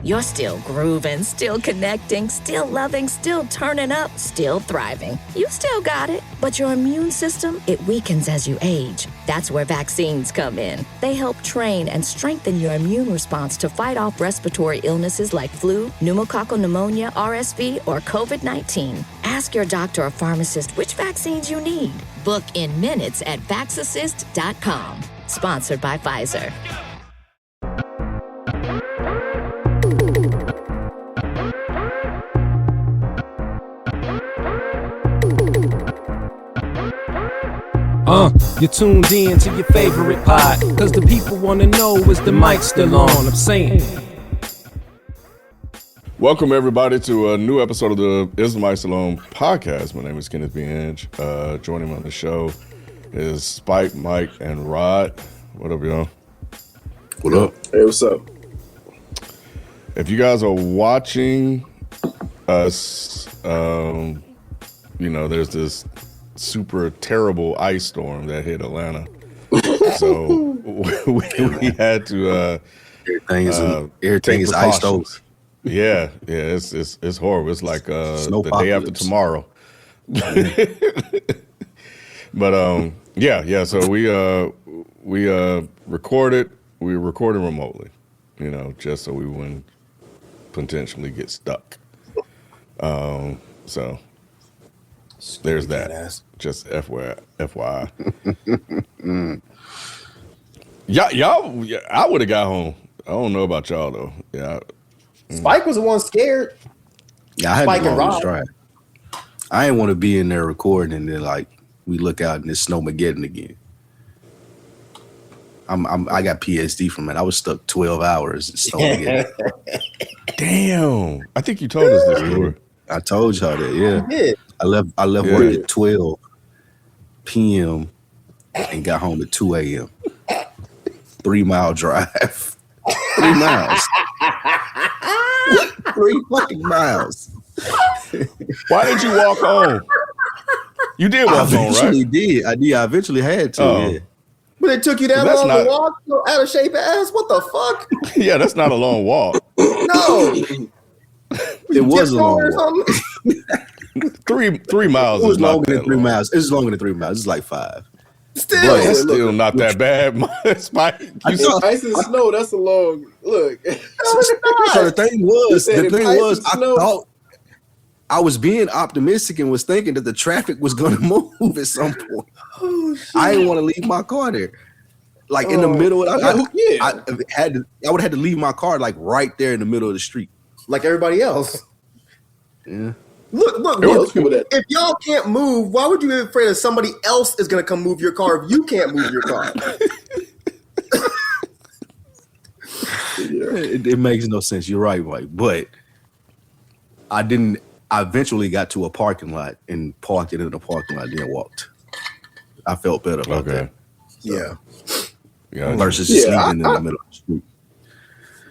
You're still grooving, still connecting, still loving, still turning up, still thriving. You still got it, but your immune system, it weakens as you age. That's where vaccines come in. They help train and strengthen your immune response to fight off respiratory illnesses like flu, pneumococcal pneumonia, RSV, or COVID-19. Ask your doctor or pharmacist which vaccines you need. Book in minutes at vaxassist.com. Sponsored by Pfizer. You're tuned in to your favorite pod, cause the people wanna know, is the mic still on? I'm saying. Welcome everybody to a new episode of the Is the Mic Still On podcast. My name is Kenneth B. Inge. Joining me on the show is Spike, Mike, and Rod. What up, y'all? What up? Hey, what's up? If you guys are watching us, there's this super terrible ice storm that hit Atlanta. So we had to everything is iced over. Yeah, it's horrible. It's like the day after tomorrow. But yeah. So we recorded. We were recording remotely, just so we wouldn't potentially get stuck. So there's that. Just FYI. Y'all, I would have got home. I don't know about y'all though. Yeah. Spike was the one scared. Yeah, I had Spike to and Rod. try. I didn't want to be in there recording and then we look out and it's Snowmageddon again. I got PSD from it. I was stuck 12 hours in Snowmageddon. Damn. I think you told us this story. I told y'all that, yeah. You did. I left work at 12 p.m. and got home at 2 a.m. 3 mile drive. 3 miles. 3 fucking miles. Why did you walk home? You did walk home, right? I eventually had to, yeah. But it took you that long to walk, out of shape ass? What the fuck? Yeah, that's not a long walk. No. It was a long walk. 3 miles. It was longer than 3 miles. It was longer than 3 miles. It's like 5. Still, that's still not that bad, Spike. Ice and snow. That's a long look. So the thing was, I thought I was being optimistic and was thinking that the traffic was going to move at some point. Oh, I didn't want to leave my car there, in the middle. I would have had to leave my car right there in the middle of the street, like everybody else. Yeah. Look. If y'all can't move, why would you be afraid that somebody else is going to come move your car if you can't move your car? It makes no sense. You're right, Mike. But I eventually got to a parking lot and parked it in the parking lot, then walked. I felt better about that. Yeah. Versus sleeping in the middle of the street.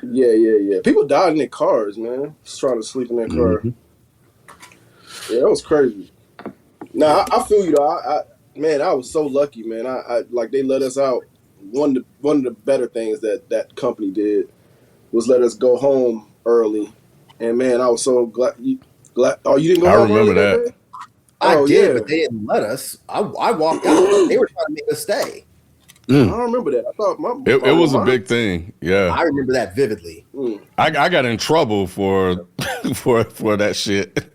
Yeah. People died in their cars, man. Just trying to sleep in their car. Mm-hmm. Yeah, that was crazy. Nah, I feel you though. I was so lucky, man. I they let us out. One of the better things that company did was let us go home early. And man, I was so glad. Oh, you didn't go home? I remember that. I did, but they didn't let us. I walked out. They were trying to make us stay. I don't remember that. I thought it was a big thing. Yeah, I remember that vividly. I got in trouble for that shit.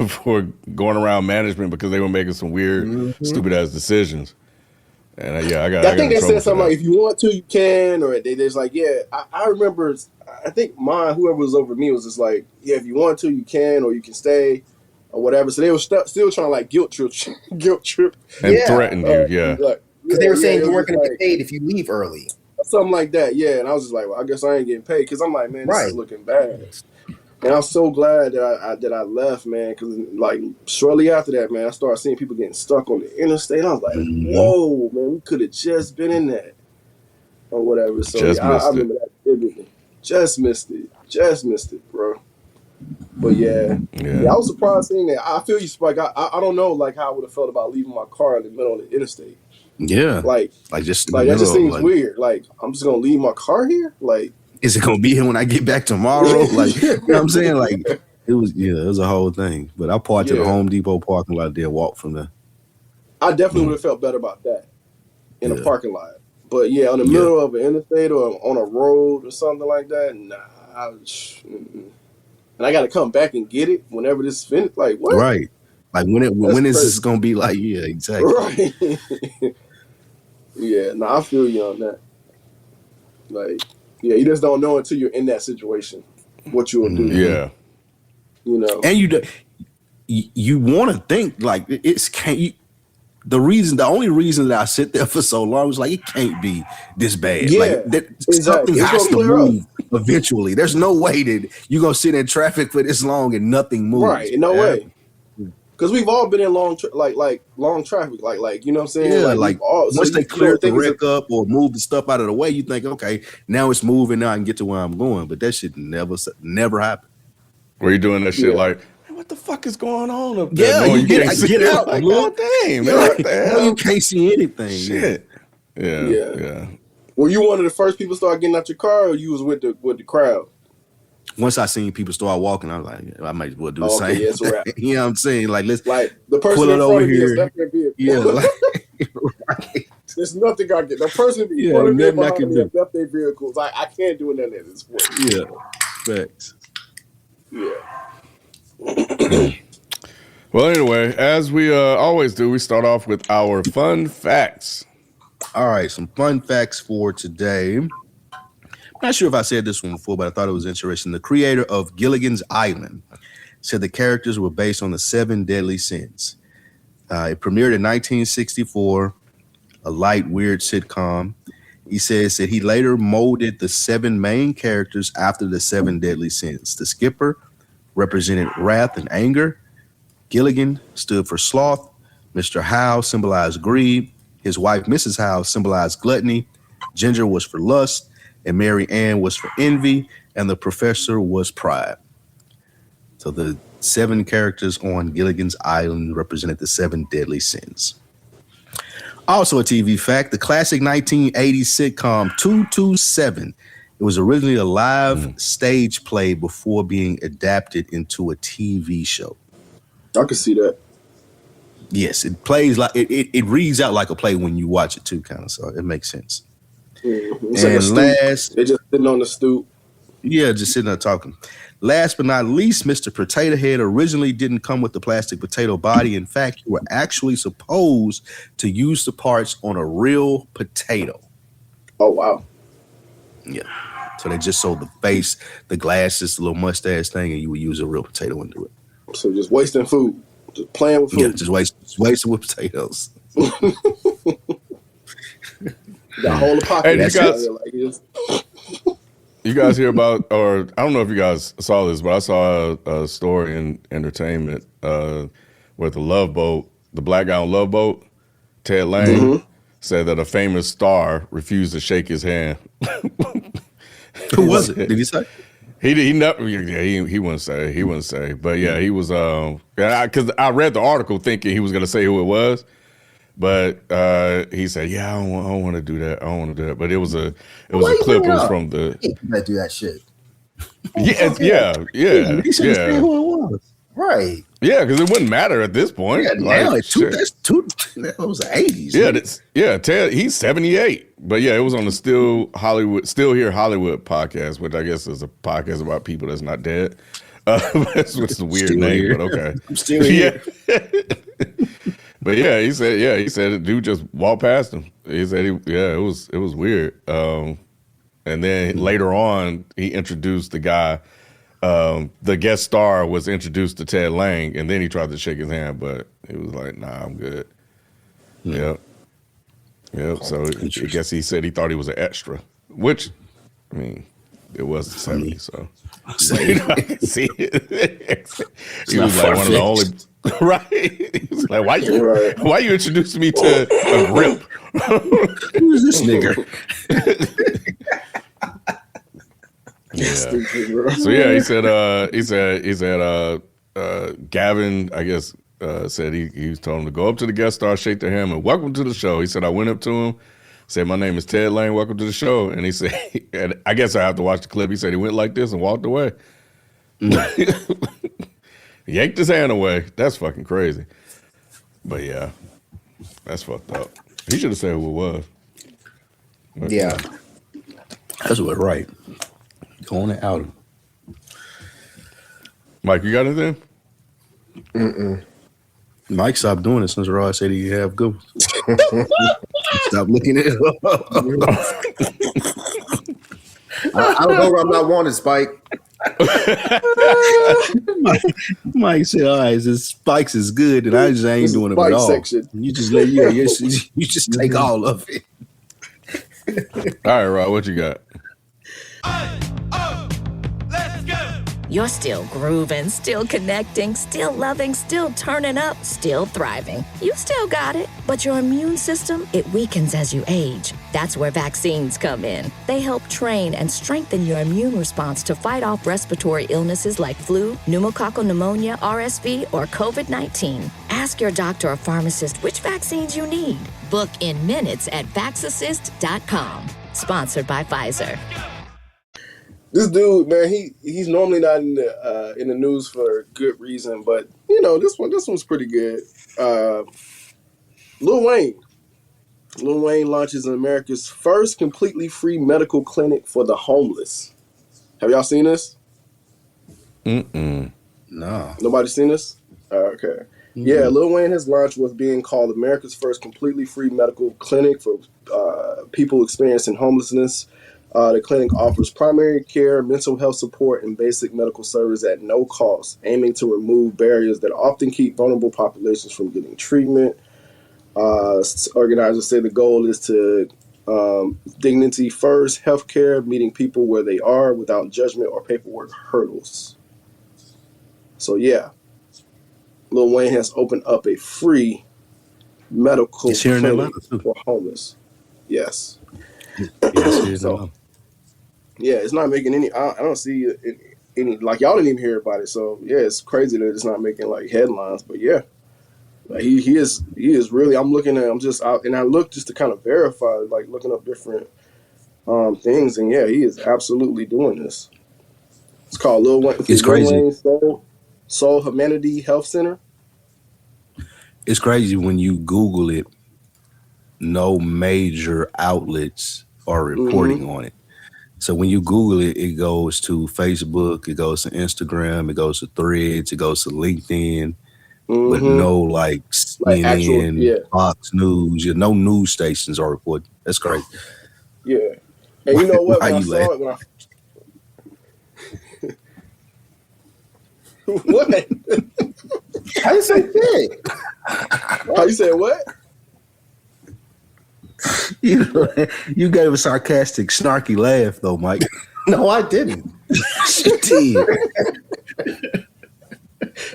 For going around management because they were making some weird, stupid ass decisions. And I think they said something like, if you want to, you can, or they just I remember, I think whoever was over me was just like, yeah, if you want to, you can, or you can stay, or whatever. So they were still trying to guilt trip. And threaten you, yeah. Because they were saying you weren't going to get paid if you leave early. Something like that, yeah. And I was just like, well, I guess I ain't getting paid. Because I'm like, man, this is looking bad. And I'm so glad that I left, man, because shortly after that, man, I started seeing people getting stuck on the interstate. I was like, whoa, man, we could have just been in that or whatever. So I remember that vividly. Just missed it, bro. But yeah, I was surprised seeing that. I feel you, Spike. I don't know how I would have felt about leaving my car in the middle of the interstate. Yeah, that just seems weird. I'm just gonna leave my car here, Is it gonna be here when I get back tomorrow? Like, you know what I'm saying? Like, it was a whole thing. But I parked at the Home Depot parking lot there, walked from there. I definitely would have felt better about that in a parking lot. But yeah, on the middle of an interstate or on a road or something like that, nah. And I got to come back and get it whenever this is finished. Like, what? Right. Like, when is this going to be like, yeah, exactly. Right. Yeah, I feel you on that. Like, yeah, you just don't know until you're in that situation what you will do. Yeah. You know. And you want to think, like, the only reason that I sit there for so long was like, it can't be this bad. Yeah, like, something has to move eventually. There's no way that you're going to sit in traffic for this long and nothing moves. Right, no way. Because we've all been in long traffic, like you know what I'm saying? Yeah, like once they clear the wreck up or move the stuff out of the way, you think, okay, now it's moving, now I can get to where I'm going. But that shit never happened. Were you doing that shit like, hey, what the fuck is going on up there? Yeah, no, you get out. Like, God damn, man, what the hell? You can't see anything. Shit. Yeah. Were you one of the first people to start getting out your car, or you was with the crowd? Once I seen people start walking, I was like, I might as well do the same. Yeah, it's a wrap. You know what I'm saying? Like, let's the person pull it over here. Yeah, right. There's nothing I get. The person be pulling me behind me and left their vehicles. I can't do nothing at this point. Yeah, facts. Yeah. Well, anyway, as we always do, we start off with our fun facts. All right, some fun facts for today. I'm not sure if I said this one before, but I thought it was interesting. The creator of Gilligan's Island said the characters were based on the 7 Deadly Sins. It premiered in 1964, a light, weird sitcom. He says that he later molded the 7 main characters after the 7 Deadly Sins. The skipper represented wrath and anger. Gilligan stood for sloth. Mr. Howe symbolized greed. His wife, Mrs. Howe, symbolized gluttony. Ginger was for lust. And Mary Ann was for envy, and the professor was pride. So the 7 characters on Gilligan's Island represented the 7 deadly sins. Also a TV fact, the classic 1980s sitcom 227. It was originally a live stage play before being adapted into a TV show. I can see that. Yes, it plays like it reads out like a play when you watch it too, kind of. So it makes sense. Mm-hmm. And last, they're just sitting on the stoop. Yeah, just sitting there talking. Last but not least, Mr. Potato Head originally didn't come with the plastic potato body. In fact, you were actually supposed to use the parts on a real potato. Oh, wow. Yeah. So they just sold the face, the glasses, the little mustache thing, and you would use a real potato into it. So just wasting food. Just playing with food. Yeah, just wasting with potatoes. The whole pocket. Hey, you guys hear about, or I don't know if you guys saw this, but I saw a story in Entertainment where the Love Boat, the black guy on Love Boat, Ted Lang, said that a famous star refused to shake his hand. Who was it? Did he say? He never. Yeah, he wouldn't say. He wouldn't say. But yeah, he was. Because I read the article thinking he was going to say who it was. But he said, "Yeah, I don't want to do that. I don't want to do that." But it was a clip. It was from the. You can't do that shit. Yeah. He should say who it was. Right. Yeah, because it wouldn't matter at this point. Yeah, now it's that was the 80s. Yeah, Ted, he's 78. But yeah, it was on the Still Here Hollywood podcast, which I guess is a podcast about people that's not dead. That's what's a weird Still name, here. but okay. I'm still here. But yeah, he said the dude just walked past him. He said it was weird. And then later on, he introduced the guy. The guest star was introduced to Ted Lang, and then he tried to shake his hand, but he was like, "Nah, I'm good." Yep. So I guess he said he thought he was an extra, which, I mean, it was the 70s. So see, he was like one of the only. Right. He was like, why you introducing me to a grip? Who's this nigga? Yeah. So yeah, he said Gavin, I guess, said he told him to go up to the guest star, shake their hand, and welcome to the show. He said, I went up to him, Said, "My name is Ted Lane. Welcome to the show." And he said, and I guess I have to watch the clip. He said he went like this and walked away. Yanked his hand away. That's fucking crazy. But yeah, that's fucked up. He should have said who it was. But, Yeah. That's what right. Going and out. Mike, you got anything? Mike stopped doing it since Rod said he have good ones. Stop looking at it. I don't know where I'm not wanted, Spike. Mike said, "All right, this Spikes is good, and I just ain't doing it at all." Section. You just you just take all of it. All right, Rod, what you got? You're still grooving, still connecting, still loving, still turning up, still thriving. You still got it, but your immune system, it weakens as you age. That's where vaccines come in. They help train and strengthen your immune response to fight off respiratory illnesses like flu, pneumococcal pneumonia, RSV, or COVID-19. Ask your doctor or pharmacist which vaccines you need. Book in minutes at vaxassist.com. Sponsored by Pfizer. This dude, man, he's normally not in the news for good reason, but you know this one's pretty good. Lil Wayne launches America's first completely free medical clinic for the homeless. Have y'all seen this? No. Nobody seen this? Okay. Yeah, Lil Wayne has launched what's being called America's first completely free medical clinic for people experiencing homelessness. The clinic offers primary care, mental health support, and basic medical service at no cost, aiming to remove barriers that often keep vulnerable populations from getting treatment. Organizers say the goal is to dignity first, healthcare, meeting people where they are without judgment or paperwork hurdles. So yeah, Lil Wayne has opened up a free medical clinic for homeless. Yes. So, yeah, it's not making any. I don't see any. Like y'all didn't even hear about it. So yeah, it's crazy that it's not making like headlines. But yeah, like, he is really. I'm looking at. I'm just out, and I look just to kind of verify, like looking up different things, and yeah, he is absolutely doing this. It's called Lil Wayne. It's crazy. Lil Wayne Soul Humanity Health Center. It's crazy when you Google it. No major outlets are reporting on it. So when you Google it, it goes to Facebook, it goes to Instagram, it goes to Threads, it goes to LinkedIn, but no like CNN, actual, Fox News, no news stations are reporting. That's crazy. Yeah. And you know what? When I saw it, what? How you say big? How you say what? You gave a sarcastic, snarky laugh, though, Mike. No, I didn't. You did.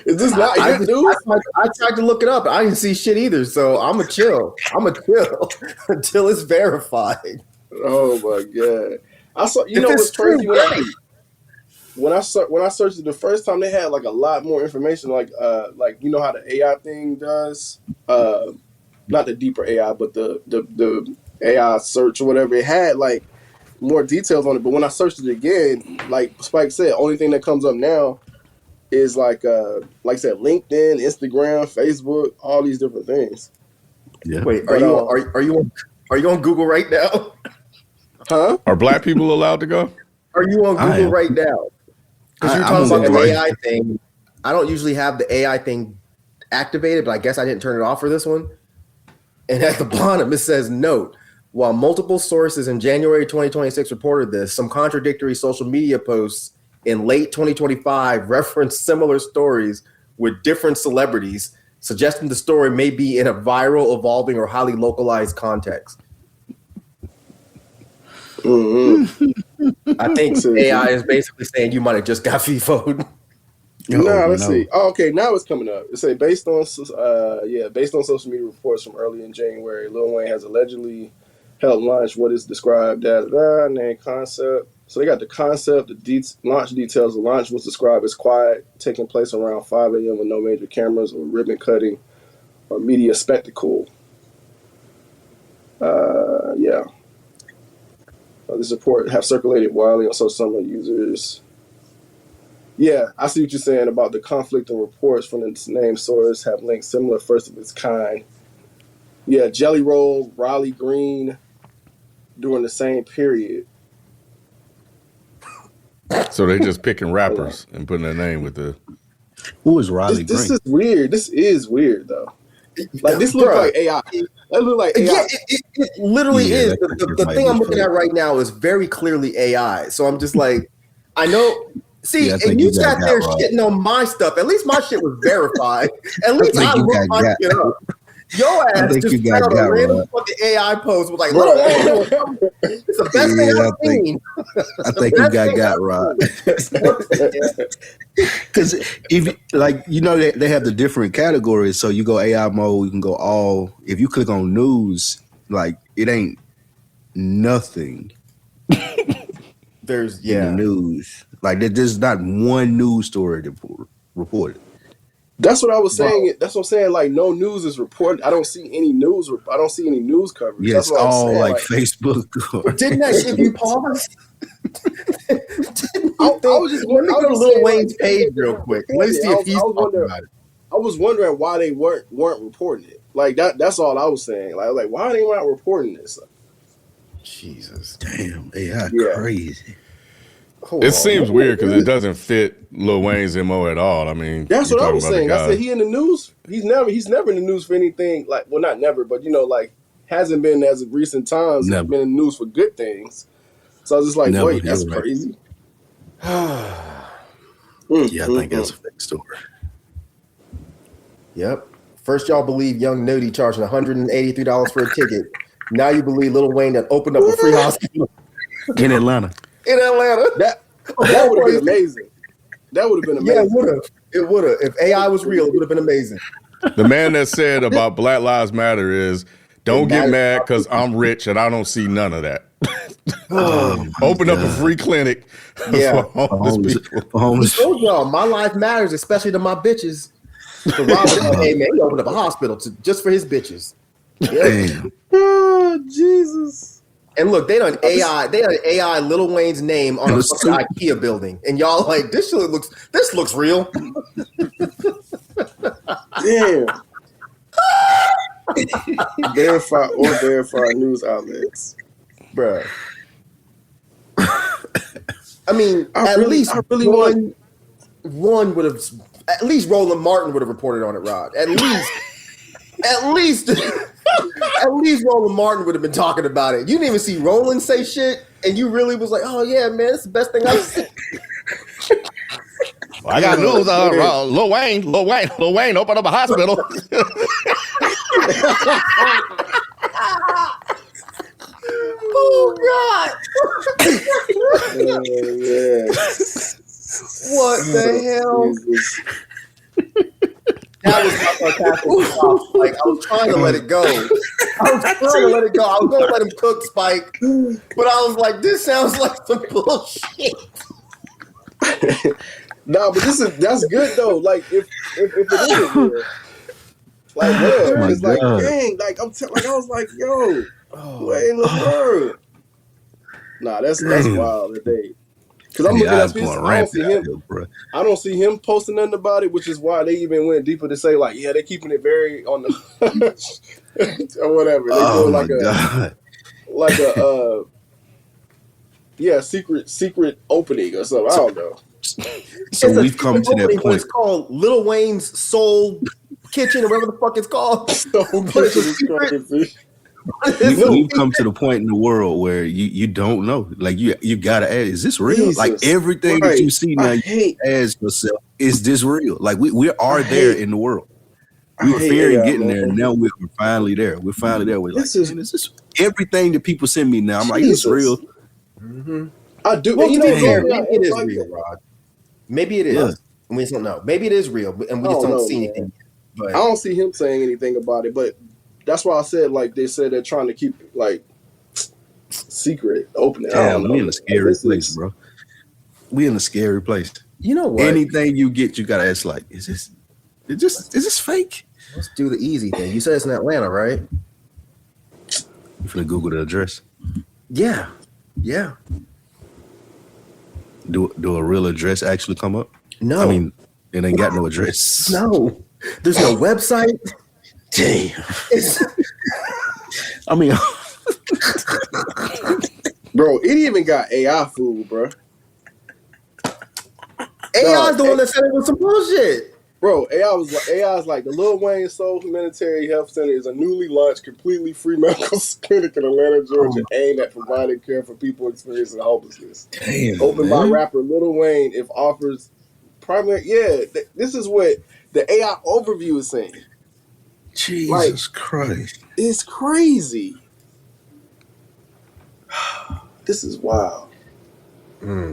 Is this not your news? I tried to look it up. I didn't see shit either. So I'm a chill until it's verified. Oh my god! I saw. You know what's crazy? When I searched it the first time, they had like a lot more information. Like you know how the AI thing does. Not the deeper AI, but the AI search or whatever. It had like more details on it. But when I searched it again, like Spike said, only thing that comes up now is like I said, LinkedIn, Instagram, Facebook, all these different things. Yeah. Wait, are you on Google right now? Huh? Are black people allowed to go? Are you on Google right now? Because you're talking about the AI thing. I don't usually have the AI thing activated, but I guess I didn't turn it off for this one. And at the bottom, it says, note, while multiple sources in January 2026 reported this, some contradictory social media posts in late 2025 referenced similar stories with different celebrities, suggesting the story may be in a viral, evolving, or highly localized context. I think AI is basically saying you might have just got FIFO'd. Let's see. Oh, okay, now it's coming up. It say based on social media reports from early in January, Lil Wayne has allegedly helped launch what is described named concept. So they got the concept, the launch details. The launch was described as quiet, taking place around 5 a.m. with no major cameras or ribbon cutting or media spectacle. Yeah. This report have circulated widely on social media users. Yeah, I see what you're saying about the conflicting reports from the named source have linked similar first of its kind. Yeah, Jelly Roll, Riley Green during the same period. So they just picking rappers and putting their name with the. Who is Riley Green? This is weird. This is weird though. Like this looks like AI. That look like AI. Yeah, it literally is. The thing I'm looking at right now is very clearly AI. So I'm just like, I know. See, and you sat there shitting on my stuff. At least my shit was verified. At least I looked my shit up. Your ass just put out a random fucking AI post with like, it's the best thing I've seen. I think you got right. Because if they have the different categories. So you go AI mode, you can go all. If you click on news, like it ain't nothing. There's in the news. Like there's not one news story reported. That's what I was saying. That's what I'm saying. Like no news is reported. I don't see any news. I don't see any news coverage. Yeah, it's all like Facebook. Didn't that give you pause? I was just wondering. Let me go to Lil Wayne's page real quick. Let's see if he's talking about it. I was wondering why they weren't reporting it. Like that's all I was saying. Like why are they not reporting this? Jesus, damn, AI crazy. It seems weird because it doesn't fit Lil Wayne's MO at all. I mean, that's what I was saying. I said he in the news. He's never in the news for anything. Like, well, not never, but like hasn't been as of recent times. Never. Been in the news for good things. So I was just like, wait, that's crazy. Yeah, I think that's a fake story. Yep. First, y'all believe Young Nudie charging $183 for a ticket. Now you believe Lil Wayne that opened up a free hospital in Atlanta. That would have been amazing. That would have been amazing. Yeah, it would have. If AI was real, it would have been amazing. The man that said about Black Lives Matter is, don't get mad because I'm rich and I don't see none of that. Open up a free clinic for homeless people. He told y'all, my life matters, especially to my bitches. So Robert, hey man, he opened up a hospital just for his bitches. Yeah. Oh, Jesus. And look, they done AI Lil Wayne's name on a fucking IKEA building, and y'all like this looks real. Damn. Verify news outlets, bruh. I mean, one would have. At least Roland Martin would have reported on it, Rod. At least Roland Martin would have been talking about it. You didn't even see Roland say shit, and you really was like, "Oh yeah, man, it's the best thing I've seen." Well, I got news on Lil Wayne opened up a hospital. Oh God! What the hell? That was my sarcastic. Like I was trying to let it go. I was going to let him cook, Spike, but I was like, this sounds like some bullshit. No, but that's good though. Like if it isn't real, like what? It's like dang, like I was like, yo, what in the world? Nah, that's wild that they. Because I'm looking at this, I don't see him posting nothing about it, which is why they even went deeper to say like, yeah, they're keeping it very on the or whatever. They do secret opening or something. I don't know. So we've come to that point. It's called Lil Wayne's Soul Kitchen or whatever the fuck it's called. We've come to the point in the world where you don't know. Like you gotta ask, is this real? Jesus, like everything that you see now, you ask yourself, is this real? Like we are there in the world. We were fearing getting there, and now we're finally there. We're finally there. We're like, is this everything that people send me now? I'm like, it's real. Mm-hmm. I do. Well, maybe it is real, Rod. Maybe it is. Yeah. We just don't know. Maybe it is real, and we just don't see anything. But I don't see him saying anything about it, but. That's why I said, like, they said they're trying to keep it, like, secret, open. Damn, we in a scary place, bro. We in a scary place. You know what? Anything you get, you gotta ask, like, is this fake? Let's do the easy thing. You said it's in Atlanta, right? You finna Google the address? Yeah. Do a real address actually come up? No. I mean, it ain't got no address. No. There's no website. Damn. I mean, Bro, it even got AI food, bro. AI's the one that said it was some bullshit. Bro, AI's like the Lil Wayne Soul Humanitarian Health Center is a newly launched, completely free medical clinic in Atlanta, Georgia, aimed at providing care for people experiencing homelessness. damn, Opened by man. rapper Lil Wayne, if offers primary. This is what the AI overview is saying. Jesus Christ. It's crazy. This is wild.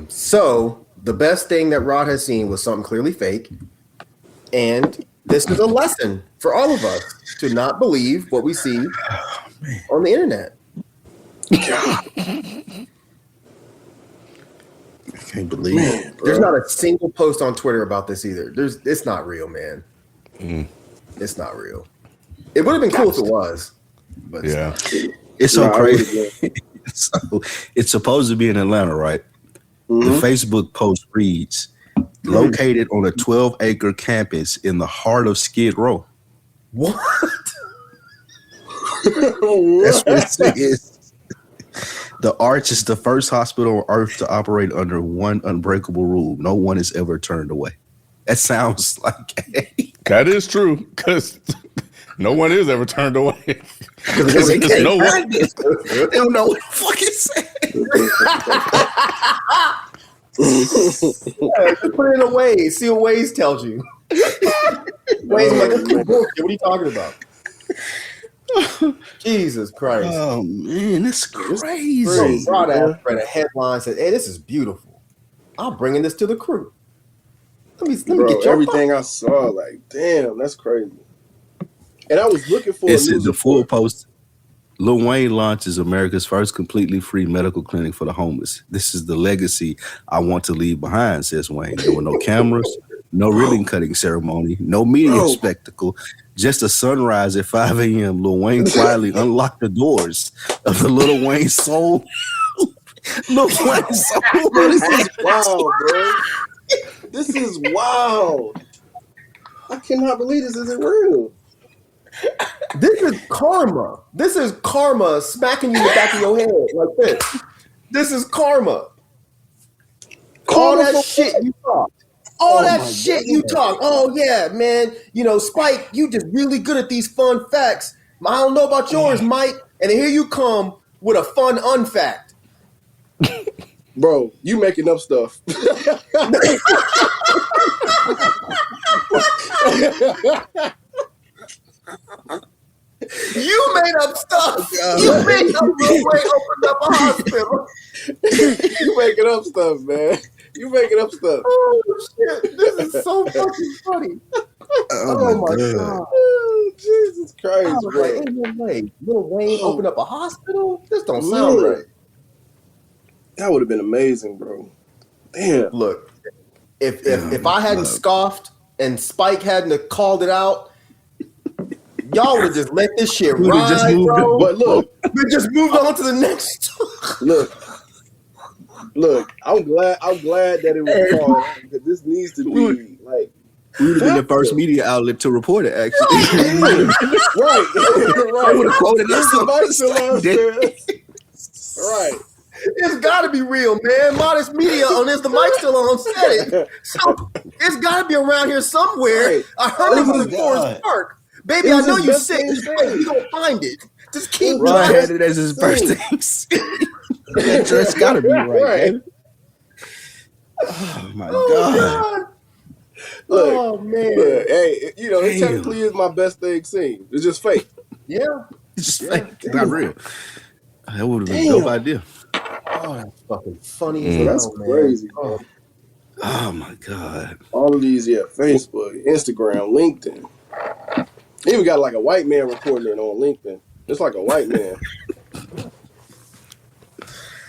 So the best thing that Rod has seen was something clearly fake. And this is a lesson for all of us to not believe what we see on the internet. I can't believe it. There's not a single post on Twitter about this either. It's not real, man. It's not real. It would have been cool if it was. But Yeah. It's so crazy. It's supposed to be in Atlanta, right? The Facebook post reads, located on a 12-acre campus in the heart of Skid Row. What? That's what it says. The Arch is the first hospital on earth to operate under one unbreakable rule. No one is ever turned away. That sounds like That is true, because no one is ever turned away. because they can't no find one. it. They don't know what the fuck it says. Just put it in a Waze. See what Waze tells you. Waze like, what are you talking about? Jesus Christ. Oh man, that's crazy. Bro, Rod read a headline said, "Hey, this is beautiful. I'm bringing this to the crew." Let me Bro, get your everything I saw, like, damn, that's crazy. And I was looking for It's a news the full report. post. Lil Wayne launches America's first completely free medical clinic for the homeless. This is the legacy I want to leave behind, says Wayne. There were no cameras, no ribbon cutting ceremony, no media spectacle, just a sunrise at 5 a.m. Lil Wayne quietly unlocked the doors of the Lil Wayne Soul. Lil Wayne Soul. This is wild, bro. This is wild. I cannot believe this isn't real. This is karma. This is karma smacking you in the back of your head like this. This is karma. All that shit you talk. All that shit you talk. Oh yeah, man. You know, Spike, you just really good at these fun facts. I don't know about yours, Mike. And then here you come with a fun unfact. Bro, you making up stuff. You made up stuff. You made up Lil Wayne opened up a hospital. You making up stuff, man. You making up stuff. Oh shit! This is so fucking funny. Oh my god! Oh, Jesus Christ, Oh, bro. ain't no way. Lil Wayne opened up a hospital? This don't sound right. That would have been amazing, bro. Damn. Look, if I hadn't scoffed and Spike hadn't called it out, y'all would have just let this shit ride, just moved bro. But look, We just moved on to the next. look. I'm glad that it was called, because this needs to be like. We would have been the first media outlet to report it, actually. Right. I would have quoted us. Right. It's got to be real, man. Modest Media on this. The mic still on said it. So it's got to be around here somewhere. Right. I heard it Oh, was in Forest Park. Baby, It I was know his you best sick. thing. You gonna find it. Just keep Rod trying. had it as his first things. That's got to be right. Man. Oh my God. Look, Oh man. look, hey, you know, it Damn. technically is my best thing seen. It's just fake. Yeah. It's just fake. It's not real. That would have been a dope idea. Oh, that's fucking funny as That's hell, man. crazy. Oh. Oh my God. All of these, Facebook, Instagram, LinkedIn. They even got like a white man reporting it on LinkedIn. It's like a white man.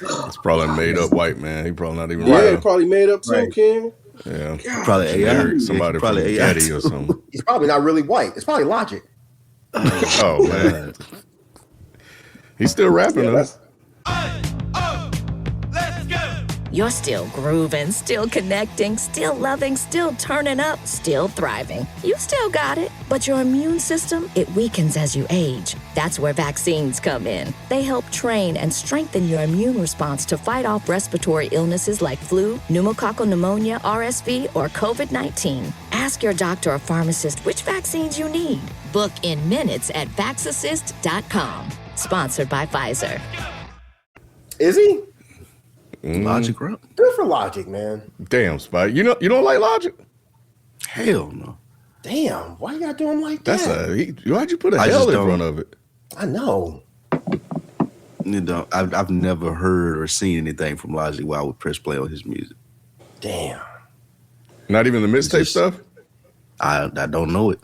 It's probably made up white man. He probably not even Yeah, real. probably made up too, Right. Ken. Yeah, Probably AI. Generic, somebody Probably from AI Getty or something. He's probably not really white. It's probably logic. Oh man, He's still rapping. Yeah, You're still grooving, still connecting, still loving, still turning up, still thriving. You still got it, but your immune system, it weakens as you age. That's where vaccines come in. They help train and strengthen your immune response to fight off respiratory illnesses like flu, pneumococcal pneumonia, RSV, or COVID-19. Ask your doctor or pharmacist which vaccines you need. Book in minutes at vaxassist.com. Sponsored by Pfizer. Is he? Logic rap. Good for Logic, man. Damn, Spike. You don't like Logic? Hell no. Damn, why you gotta do him like that? Why'd you put a hell in front of it? I know. I've never heard or seen anything from Logic while I would press play on his music. Damn. Not even the mixtape stuff? I don't know it.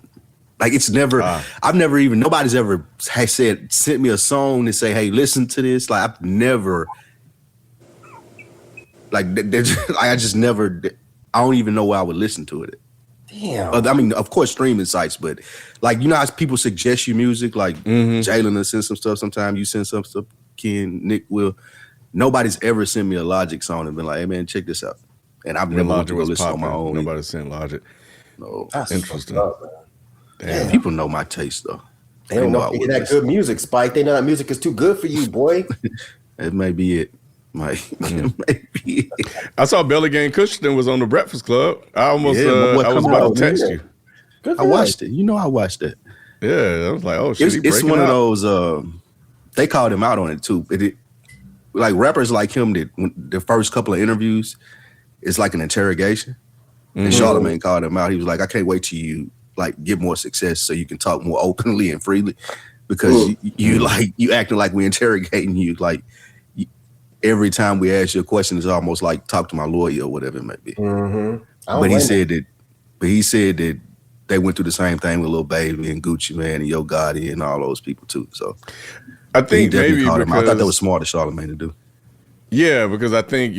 Like it's never. I've never even. Nobody's ever sent me a song and say, "Hey, listen to this." Like I've never. Like I just never. I don't even know where I would listen to it. Damn. I mean, of course, streaming sites, but like how people suggest you music, like Jalen will send some stuff. Sometimes you send some stuff. Ken, Nick will. Nobody's ever sent me a Logic song and been like, "Hey man, check this out." And I've never wanted to listen on my own. Nobody sent Logic. No, that's interesting. Damn. People know my taste though. They don't know if you get that good music, Spike. They know that music is too good for you, boy. It may be it. Maybe. I saw Belly Gang Cushington was on the Breakfast Club. I almost I was about to text you. I watched it. I watched it. Yeah, I was like, oh shit. It's one of those. They called him out on it too. Like rappers like him that the first couple of interviews, it's like an interrogation. And Charlamagne called him out. He was like, I can't wait till you like get more success so you can talk more openly and freely, because you acting like we interrogating you like. Every time we ask you a question, it's almost like talk to my lawyer or whatever it might be. But he said that they went through the same thing with Lil Baby and Gucci Man and Yo Gotti and all those people too. So I think maybe because, I thought that was smart of Charlamagne to do. Yeah, because I think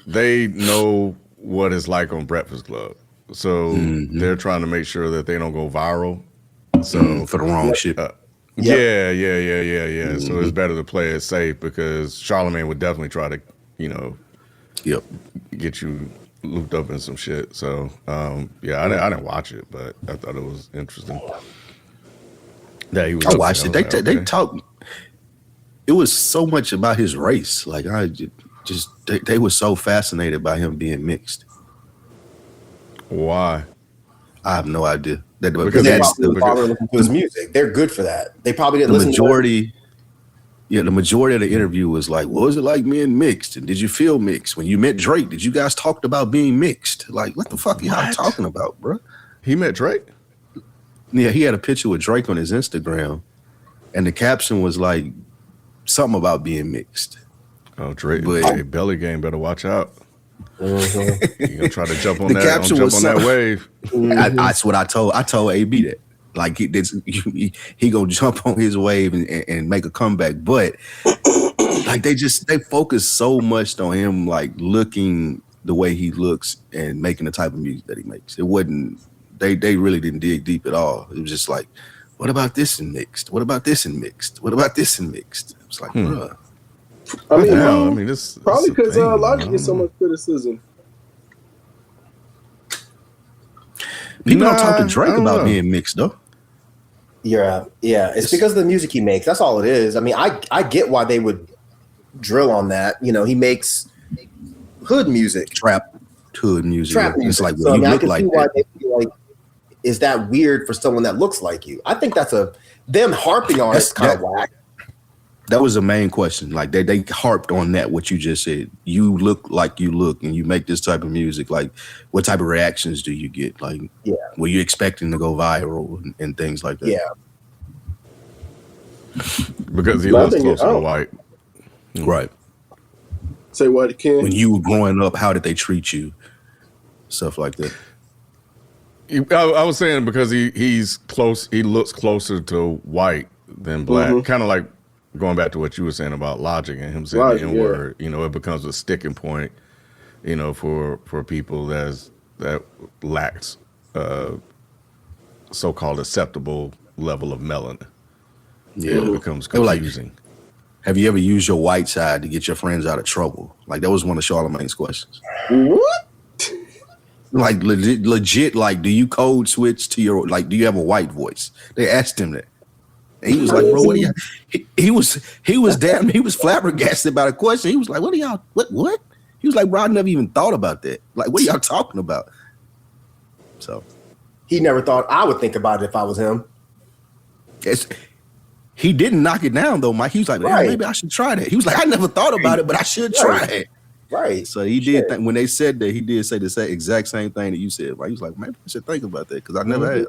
they know what it's like on Breakfast Club, so they're trying to make sure that they don't go viral. So for the wrong shit. Yeah. So it's better to play it safe, because Charlamagne would definitely try to, get you looped up in some shit. So I didn't watch it, but I thought it was interesting. Yeah, he was. I watched it. They talked. It was so much about his race. Like they were so fascinated by him being mixed. Why? I have no idea. Because they probably bother listening to his music. They're good for that. They probably didn't listen to the majority of the interview was like, what was it like being mixed? And did you feel mixed? When you met Drake, did you guys talk about being mixed? Like, what the fuck are y'all talking about, bro? He met Drake? Yeah, he had a picture with Drake on his Instagram, and the caption was like something about being mixed. Oh, Drake, hey, Belly Gang better watch out. You gonna try to jump on that wave? That's what I told. I told AB that. Like he gonna jump on his wave and make a comeback. But like they focus so much on him like looking the way he looks and making the type of music that he makes. It wasn't. They really didn't dig deep at all. It was just like, what about this and mixed? What about this and mixed? What about this and mixed? It was like, bruh. I mean, this probably because Logic gets so much criticism. People don't talk to Drake about being mixed though. Yeah. It's because of the music he makes. That's all it is. I mean, I get why they would drill on that. He makes hood music, trap music. It's like so, you look like. Why they feel like, is that weird for someone that looks like you? I think that's them harping on it's kind of whack. That was the main question. Like they harped on that, what you just said. You look like you look and you make this type of music. Like, what type of reactions do you get? Like, were you expecting to go viral and things like that? Yeah. Because he lives close to white. Right. Say what, Ken? When you were growing up, how did they treat you? Stuff like that. I was saying because he's close. He looks closer to white than black. Kind of like, going back to what you were saying about Logic and him saying the N-word, it becomes a sticking point, for people that lacks so-called acceptable level of melanin. Yeah, it becomes confusing. Have you ever used your white side to get your friends out of trouble? Like that was one of Charlamagne's questions. What? Like legit, like, do you code switch to your, like, do you have a white voice? They asked him that. And he was like, bro, what are y'all? He was flabbergasted by the question. He was like, what are y'all, what? He was like, bro, I never even thought about that. Like, what are y'all talking about? So. He never thought I would think about it if I was him. He didn't knock it down, though, Mike. He was like, maybe I should try that. He was like, I never thought about it, but I should try it. Right. So he did. When they said that, he did say the exact same thing that you said. Right? He was like, maybe I should think about that because I never had.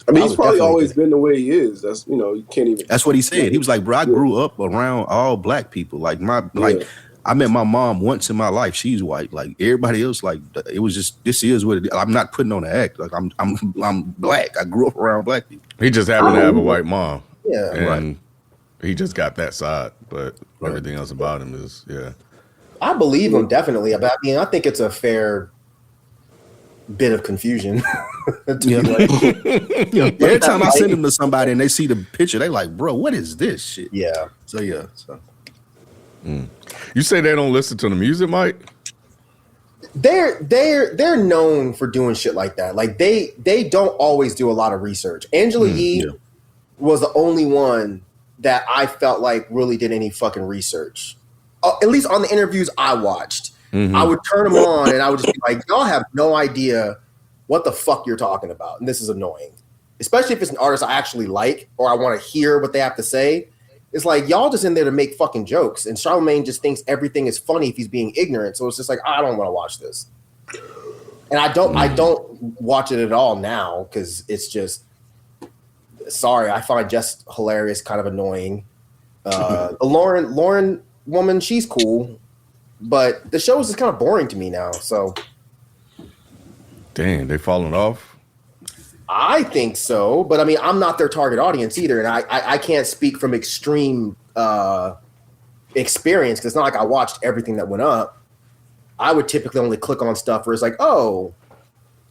I mean, he's probably always been the way he is. That's, you can't even. That's what he said. He was like, bro, I grew up around all black people. Like I met my mom once in my life. She's white. Like everybody else, like it was just, this is what it is. I'm not putting on an act. Like I'm black. I grew up around black people. He just happened to have a white mom. Yeah. And he just got that side, but everything else about him is, I believe him definitely. I think it's a fair bit of confusion. Every time I send them to somebody and they see the picture, they like, bro, what is this shit? Yeah. So yeah. You say they don't listen to the music, Mike? They're known for doing shit like that. Like they don't always do a lot of research. Angela Yee was the only one that I felt like really did any fucking research. At least on the interviews I watched. Mm-hmm. I would turn them on and I would just be like, y'all have no idea what the fuck you're talking about. And this is annoying. Especially if it's an artist I actually like or I want to hear what they have to say. It's like, y'all just in there to make fucking jokes. And Charlamagne just thinks everything is funny if he's being ignorant. So it's just like, I don't want to watch this. And I don't watch it at all now because it's just, sorry, I find Jess hilarious, kind of annoying. The Lauren woman, she's cool. But the show is just kind of boring to me now. So, dang, they falling off. I think so, but I mean, I'm not their target audience either, and I can't speak from extreme experience because it's not like I watched everything that went up. I would typically only click on stuff where it's like, oh,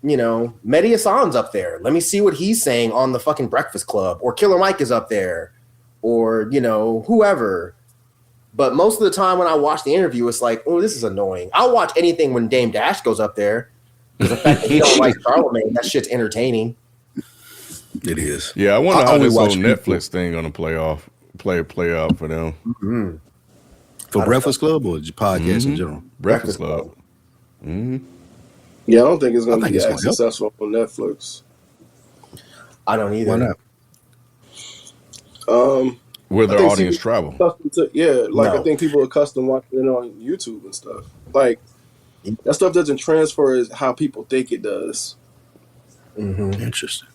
Mehdi Hassan's up there. Let me see what he's saying on the fucking Breakfast Club, or Killer Mike is up there, or whoever. But most of the time when I watch the interview, it's like, oh, this is annoying. I'll watch anything when Dame Dash goes up there. The fact that he don't like Charlamagne, that shit's entertaining. It is. Yeah, I wonder how this whole Netflix thing gonna play out for them. Mm-hmm. For Breakfast Club or just podcasts in general? Breakfast Club. Mm-hmm. Yeah, I don't think it's gonna be as successful on Netflix. I don't either. Why not? Where their audience travel. I think people are accustomed watching it on YouTube and stuff. Like that stuff doesn't transfer as how people think it does. Mm-hmm. Interesting.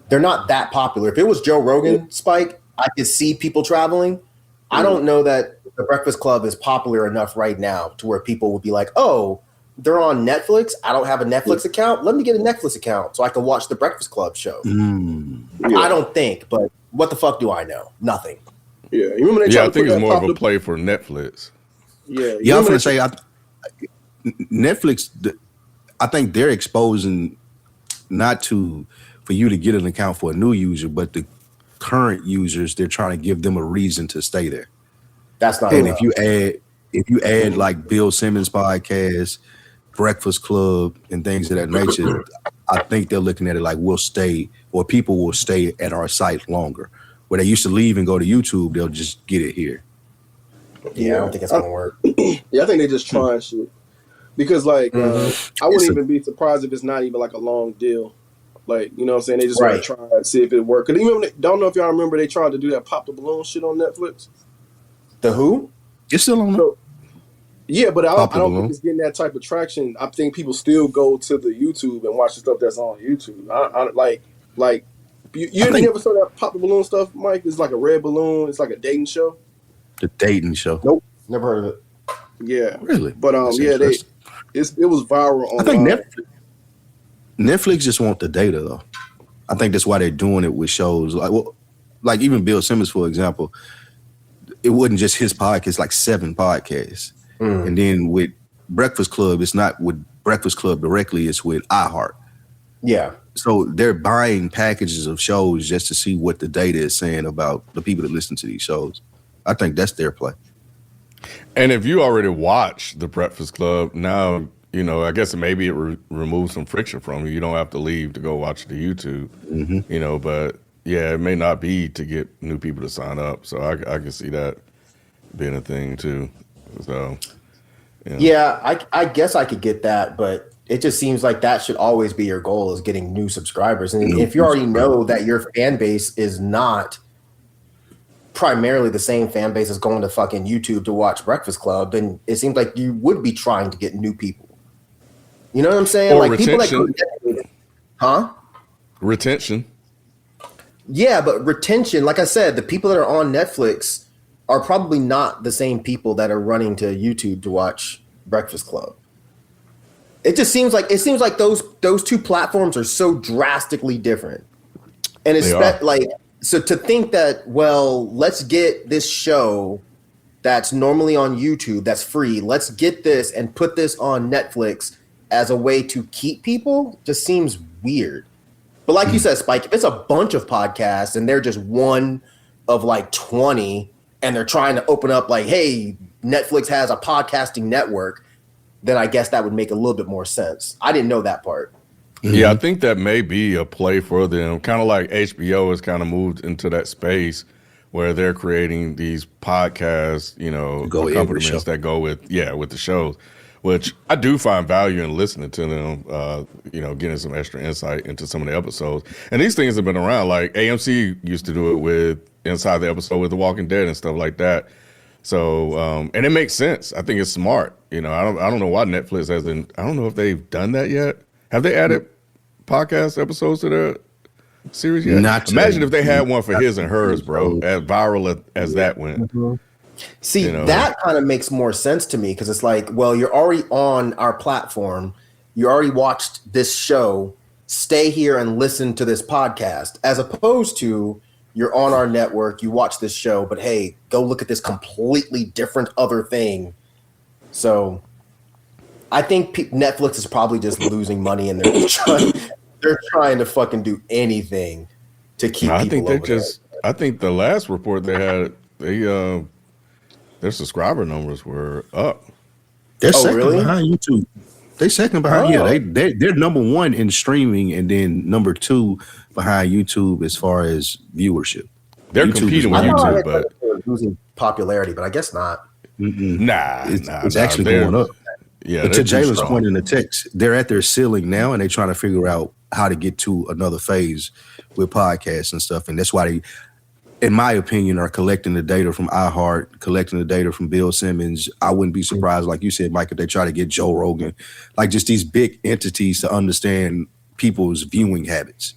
They're not that popular. If it was Joe Rogan, Spike, I could see people traveling. I don't know that the Breakfast Club is popular enough right now to where people would be like, oh, they're on Netflix. I don't have a Netflix account. Let me get a Netflix account so I can watch the Breakfast Club show. I don't think, but what the fuck do I know? Nothing. Yeah, you remember they I think it's more of a play for Netflix. Yeah, I'm gonna say Netflix. I think they're exposing not for you to get an account for a new user, but the current users. They're trying to give them a reason to stay there. That's not. And if you add like Bill Simmons podcast, Breakfast Club, and things of that nature, I think they're looking at it like we'll stay, or people will stay at our site longer. Where they used to leave and go to YouTube, they'll just get it here. Yeah, I don't think it's gonna work. Yeah, I think they just trying shit. Because I wouldn't even be surprised if it's not even like a long deal. Like, you know what I'm saying? They just want to try and see if it works. Because even don't know if y'all remember they tried to do that Pop the Balloon shit on Netflix. The who? It's still on there. Yeah, but I don't think it's getting that type of traction. I think people still go to the YouTube and watch the stuff that's on YouTube. You never saw that Pop the Balloon stuff, Mike? It's like a red balloon. It's like a dating show. The dating show. Nope, never heard of it. Yeah, really. But it was viral online. I think Netflix just want the data though. I think that's why they're doing it with shows like even Bill Simmons, for example. It wasn't just his podcast; like 7 podcasts, and then with Breakfast Club, it's not with Breakfast Club directly; it's with iHeart. Yeah. So they're buying packages of shows just to see what the data is saying about the people that listen to these shows. I think that's their play. And if you already watch The Breakfast Club, now, I guess maybe it removes some friction from you. You don't have to leave to go watch the YouTube, but yeah, it may not be to get new people to sign up. So I can see that being a thing too. So, yeah, I guess I could get that, but it just seems like that should always be your goal, is getting new subscribers. And if you already know that your fan base is not primarily the same fan base as going to fucking YouTube to watch Breakfast Club, then it seems like you would be trying to get new people. You know what I'm saying? Or like retention. people that Retention. Yeah, but retention, like I said, the people that are on Netflix are probably not the same people that are running to YouTube to watch Breakfast Club. It seems like those two platforms are so drastically different. And it's so to think that, well, let's get this show that's normally on YouTube, that's free, let's get this and put this on Netflix as a way to keep people, just seems weird. But like you said, Spike, if it's a bunch of podcasts and they're just one of like 20 and they're trying to open up like, hey, Netflix has a podcasting network, then I guess that would make a little bit more sense. I didn't know that part. Yeah, I think that may be a play for them. Kind of like HBO has kind of moved into that space where they're creating these podcasts, accompaniments that go with the shows, which I do find value in listening to them, getting some extra insight into some of the episodes. And these things have been around. Like AMC used to do it with Inside the Episode with The Walking Dead and stuff like that. So, and it makes sense. I think it's smart. I don't know why Netflix hasn't. I don't know if they've done that yet. Have they added podcast episodes to their series yet? Imagine if they had one for His and Hers, bro, as viral as that went. See, that kind of makes more sense to me, because it's like, well, you're already on our platform. You already watched this show. Stay here and listen to this podcast, as opposed to you're on our network, you watch this show, but hey, go look at this completely different other thing. So I think Netflix is probably just losing money, and they're trying to fucking do anything to keep people over there. I think the last report they had, their subscriber numbers were up. They're second behind YouTube. They're second behind. They're number one in streaming, and then number two behind YouTube as far as viewership. They're YouTube competing with YouTube, but they're losing popularity. But I guess not. Nah, it's actually going up. Yeah, but to Jalen's point in the text, they're at their ceiling now, and they're trying to figure out how to get to another phase with podcasts and stuff. And that's why they, in my opinion, are collecting the data from iHeart, collecting the data from Bill Simmons. I wouldn't be surprised, like you said, Mike, if they try to get Joe Rogan, like just these big entities to understand people's viewing habits.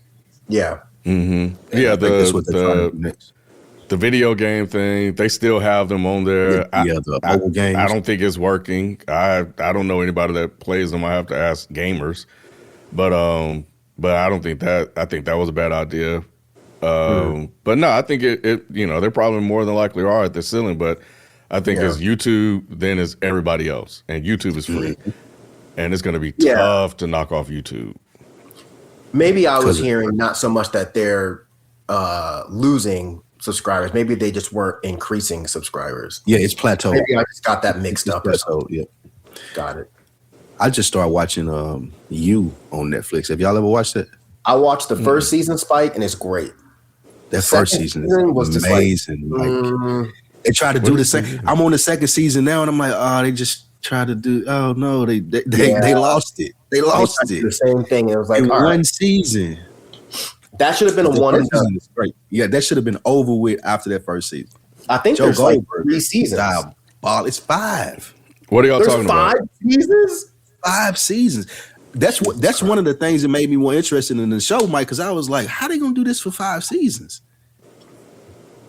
Yeah. Mm-hmm. Yeah, that's what they're trying to do next. The video game thing, they still have them on there. The mobile games. I don't think it's working. I don't know anybody that plays them. I have to ask gamers. But I don't think that. I think that was a bad idea. But no, I think it they're probably more than likely are at the ceiling. But I think it's YouTube, then it's everybody else, and YouTube is free, and it's going to be tough to knock off YouTube. Maybe I was hearing not so much that they're losing subscribers. Maybe they just weren't increasing subscribers. Yeah, it's plateaued. Maybe I just got that mixed up. Yeah, got it. I just started watching You on Netflix. Have y'all ever watched it? I watched the first season, Spike, and it's great. That first season was amazing. They tried to do the second. I'm on the second season now, and I'm like, oh, they just tried to do. Oh no, they lost it. They lost it. The same thing. It was like one season. That should have been a one and done. Great. Yeah, that should have been over with after that first season. I think there's like 3 seasons. It's 5. What are y'all talking about? 5 seasons? 5 seasons. That's one of the things that made me more interested in the show, Mike, because I was like, how they gonna do this for 5 seasons?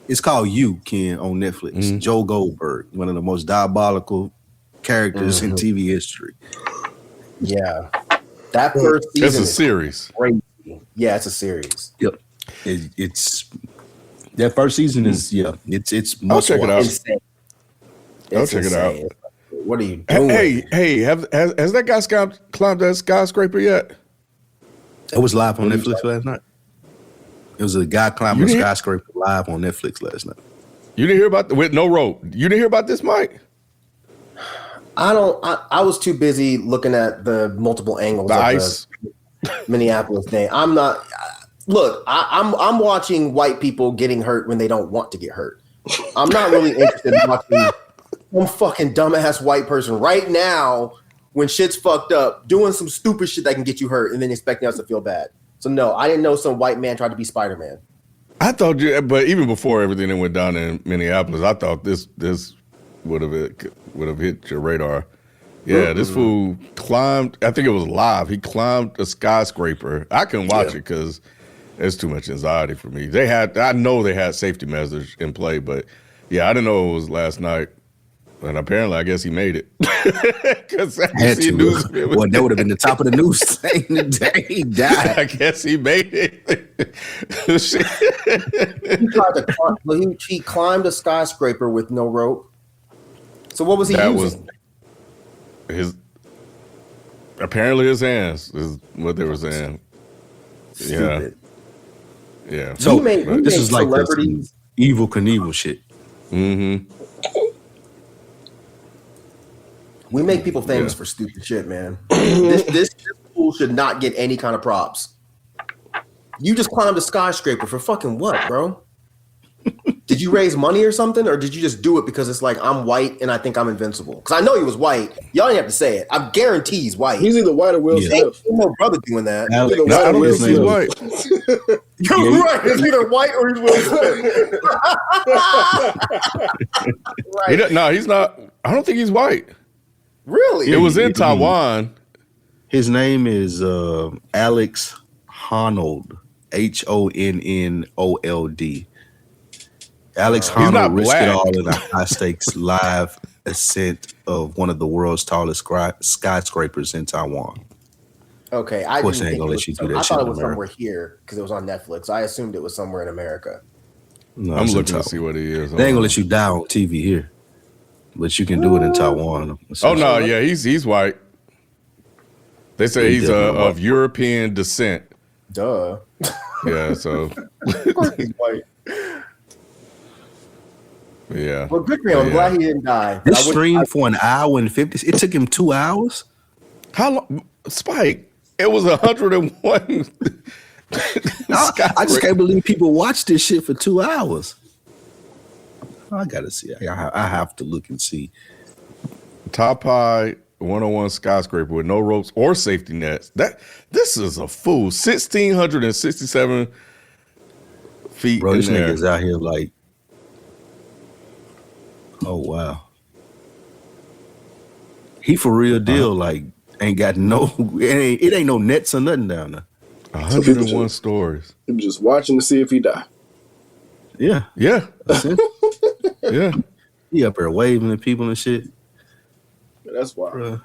It's called You, Ken, on Netflix. Mm-hmm. Joe Goldberg, one of the most diabolical characters in TV history. Yeah. That first season is a series. Crazy. Yeah, it's a series. Yep. It's that first season is it's I'll check it out. I'll check it out. What are you doing? Hey, has that guy climbed that skyscraper yet? It was live on Netflix last night. It was a guy climbing a skyscraper live on Netflix last night. You didn't hear about with no rope. You didn't hear about this, Mike? I was too busy looking at the multiple angles the of ice. the Minneapolis thing. I'm not. Look, I'm watching white people getting hurt when they don't want to get hurt. I'm not really interested in watching some fucking dumbass white person right now when shit's fucked up doing some stupid shit that can get you hurt and then expecting us to feel bad. So no, I didn't know some white man tried to be Spider-Man. I thought but even before everything that went down in Minneapolis, I thought this would have hit your radar. Yeah, this fool climbed. I think it was live. He climbed a skyscraper. I couldn't watch it because it's too much anxiety for me. I know they had safety measures in play, but yeah, I didn't know it was last night. And apparently, I guess he made it. Because well, that would have been the top of the news thing the day he died. I guess he made it. He climbed a skyscraper with no rope. So what was he using? Apparently his hands is what they were saying. Stupid. Yeah. So this is like Evil Knievel shit. Mm-hmm. We make people famous for stupid shit, man. This fool should not get any kind of props. You just climbed a skyscraper for fucking what, bro? Did you raise money or something, or did you just do it because it's like I'm white and I think I'm invincible? Because I know he was white. Y'all didn't have to say it. I guarantee he's white. He's either white or Will Smith. Ain't no brother doing that. I don't think he's white. You're right. It's either white or he's Will Smith. Right. He's not. I don't think he's white. Really? It was in Taiwan. His name is Alex Honnold. Honnold. Alex Honnold risked it all in a high-stakes live ascent of one of the world's tallest skyscrapers in Taiwan. Okay, of course, they ain't gonna let you do that. I shit thought it in was America. somewhere here because it was on Netflix. I assumed it was somewhere in America. No, I'm looking to see what he is. They ain't gonna let you die on TV here, but you can do it in Taiwan. Oh no, yeah, he's white. They say he's of European descent. Duh. Yeah, so of course he's white. Yeah. Well, good for him. I'm glad he didn't die. This streamed for an hour and 50. It took him 2 hours. How long? Spike. It was 101. I just can't believe people watch this shit for 2 hours. I gotta see. I have to look and see. Top high 101 skyscraper with no ropes or safety nets. This is a fool. 1,667 feet. Bro, this there. nigga's out here like. Oh wow. He for real deal, like ain't got no it ain't no nets or nothing down there. 101 stories. He was just watching to see if he died. Yeah. Yeah. That's it. Yeah. He up there waving at people and shit. That's why.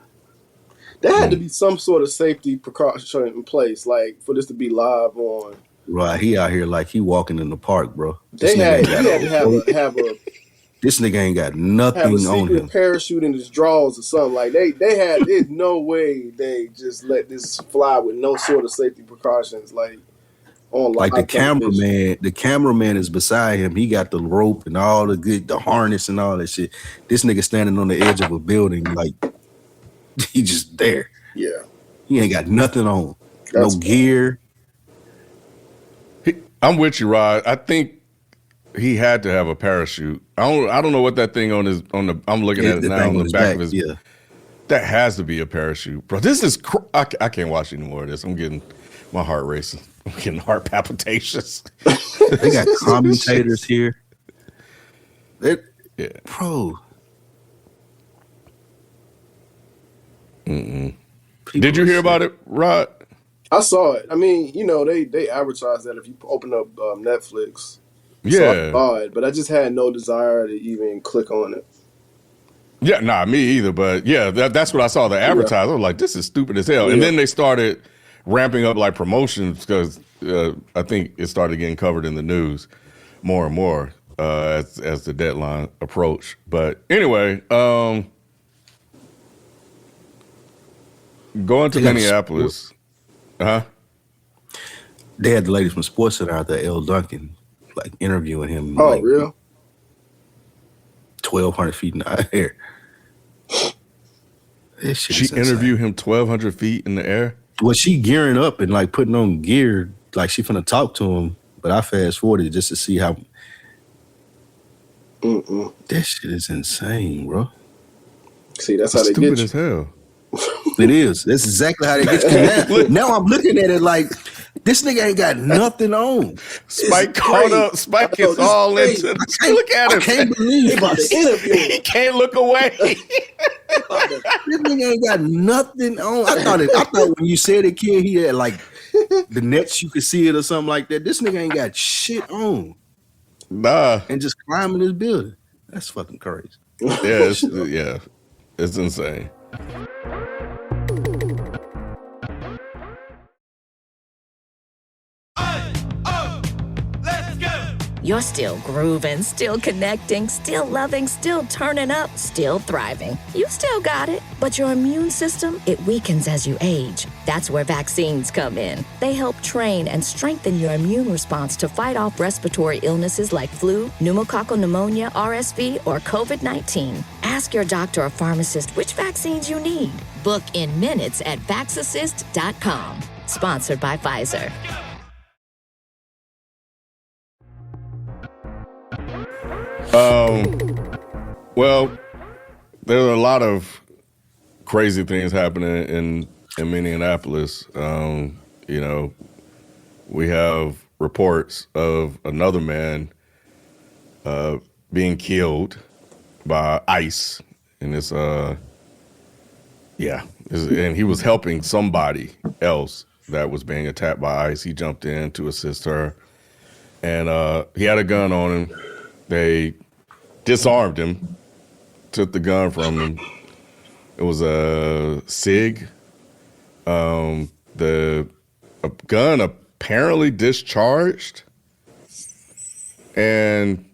There had to be some sort of safety precaution in place, like for this to be live on. Right. He out here like he walking in the park, bro. He had to have a this nigga ain't got nothing have a on secret him. parachute in his drawers or something. Like they had there's no way they just let this fly with no sort of safety precautions. Like on like the cameraman is beside him. He got the rope and all the harness and all that shit. This nigga standing on the edge of a building, like he just there. Yeah. He ain't got nothing on. No gear. I'm with you, Rod. I think he had to have a parachute. I don't know what that thing I'm looking at it now on the back of his. Yeah. That has to be a parachute, bro. This is I can't watch any more of this. I'm getting my heart racing. I'm getting heart palpitations. They got commentators here. Yeah. Bro. Did you hear about it, Rod? I saw it. I mean, they advertise that if you open up Netflix. Yeah. So I saw it, but I just had no desire to even click on it. Yeah, me either. But yeah, that's what I saw. The advertiser. I was like, this is stupid as hell. Yeah. And then they started ramping up like promotions because I think it started getting covered in the news more and more as the deadline approached. But anyway, going to Minneapolis. They had the lady from Sports Center out there, Elle Duncan, like interviewing him. Oh, like, real? 1,200 feet in the air. This shit she is insane. interviewed him 1,200 feet in the air? Well, she gearing up and like putting on gear, like she finna talk to him. But I fast forwarded just to see how. That shit is insane, bro. See, that's how they stupid get you. As hell. It is. That's exactly how they get you. Now I'm looking at it like this nigga ain't got nothing on. Spike caught up. Spike is all into. Look at him. I can't believe he can't look away. This nigga ain't got nothing on. I thought when you said it, kid, he had like the nets, you could see it or something like that. This nigga ain't got shit on. Nah. And just climbing this building. That's fucking crazy. Yeah, it's insane. You're still grooving, still connecting, still loving, still turning up, still thriving. You still got it, but your immune system, it weakens as you age. That's where vaccines come in. They help train and strengthen your immune response to fight off respiratory illnesses like flu, pneumococcal pneumonia, RSV, or COVID-19. Ask your doctor or pharmacist which vaccines you need. Book in minutes at vaxassist.com. Sponsored by Pfizer. Well, there are a lot of crazy things happening in Minneapolis. You know, we have reports of another man being killed by ICE, and and he was helping somebody else that was being attacked by ICE. He jumped in to assist her, and he had a gun on him. They disarmed him, took the gun from him. It was a SIG. The gun apparently discharged, and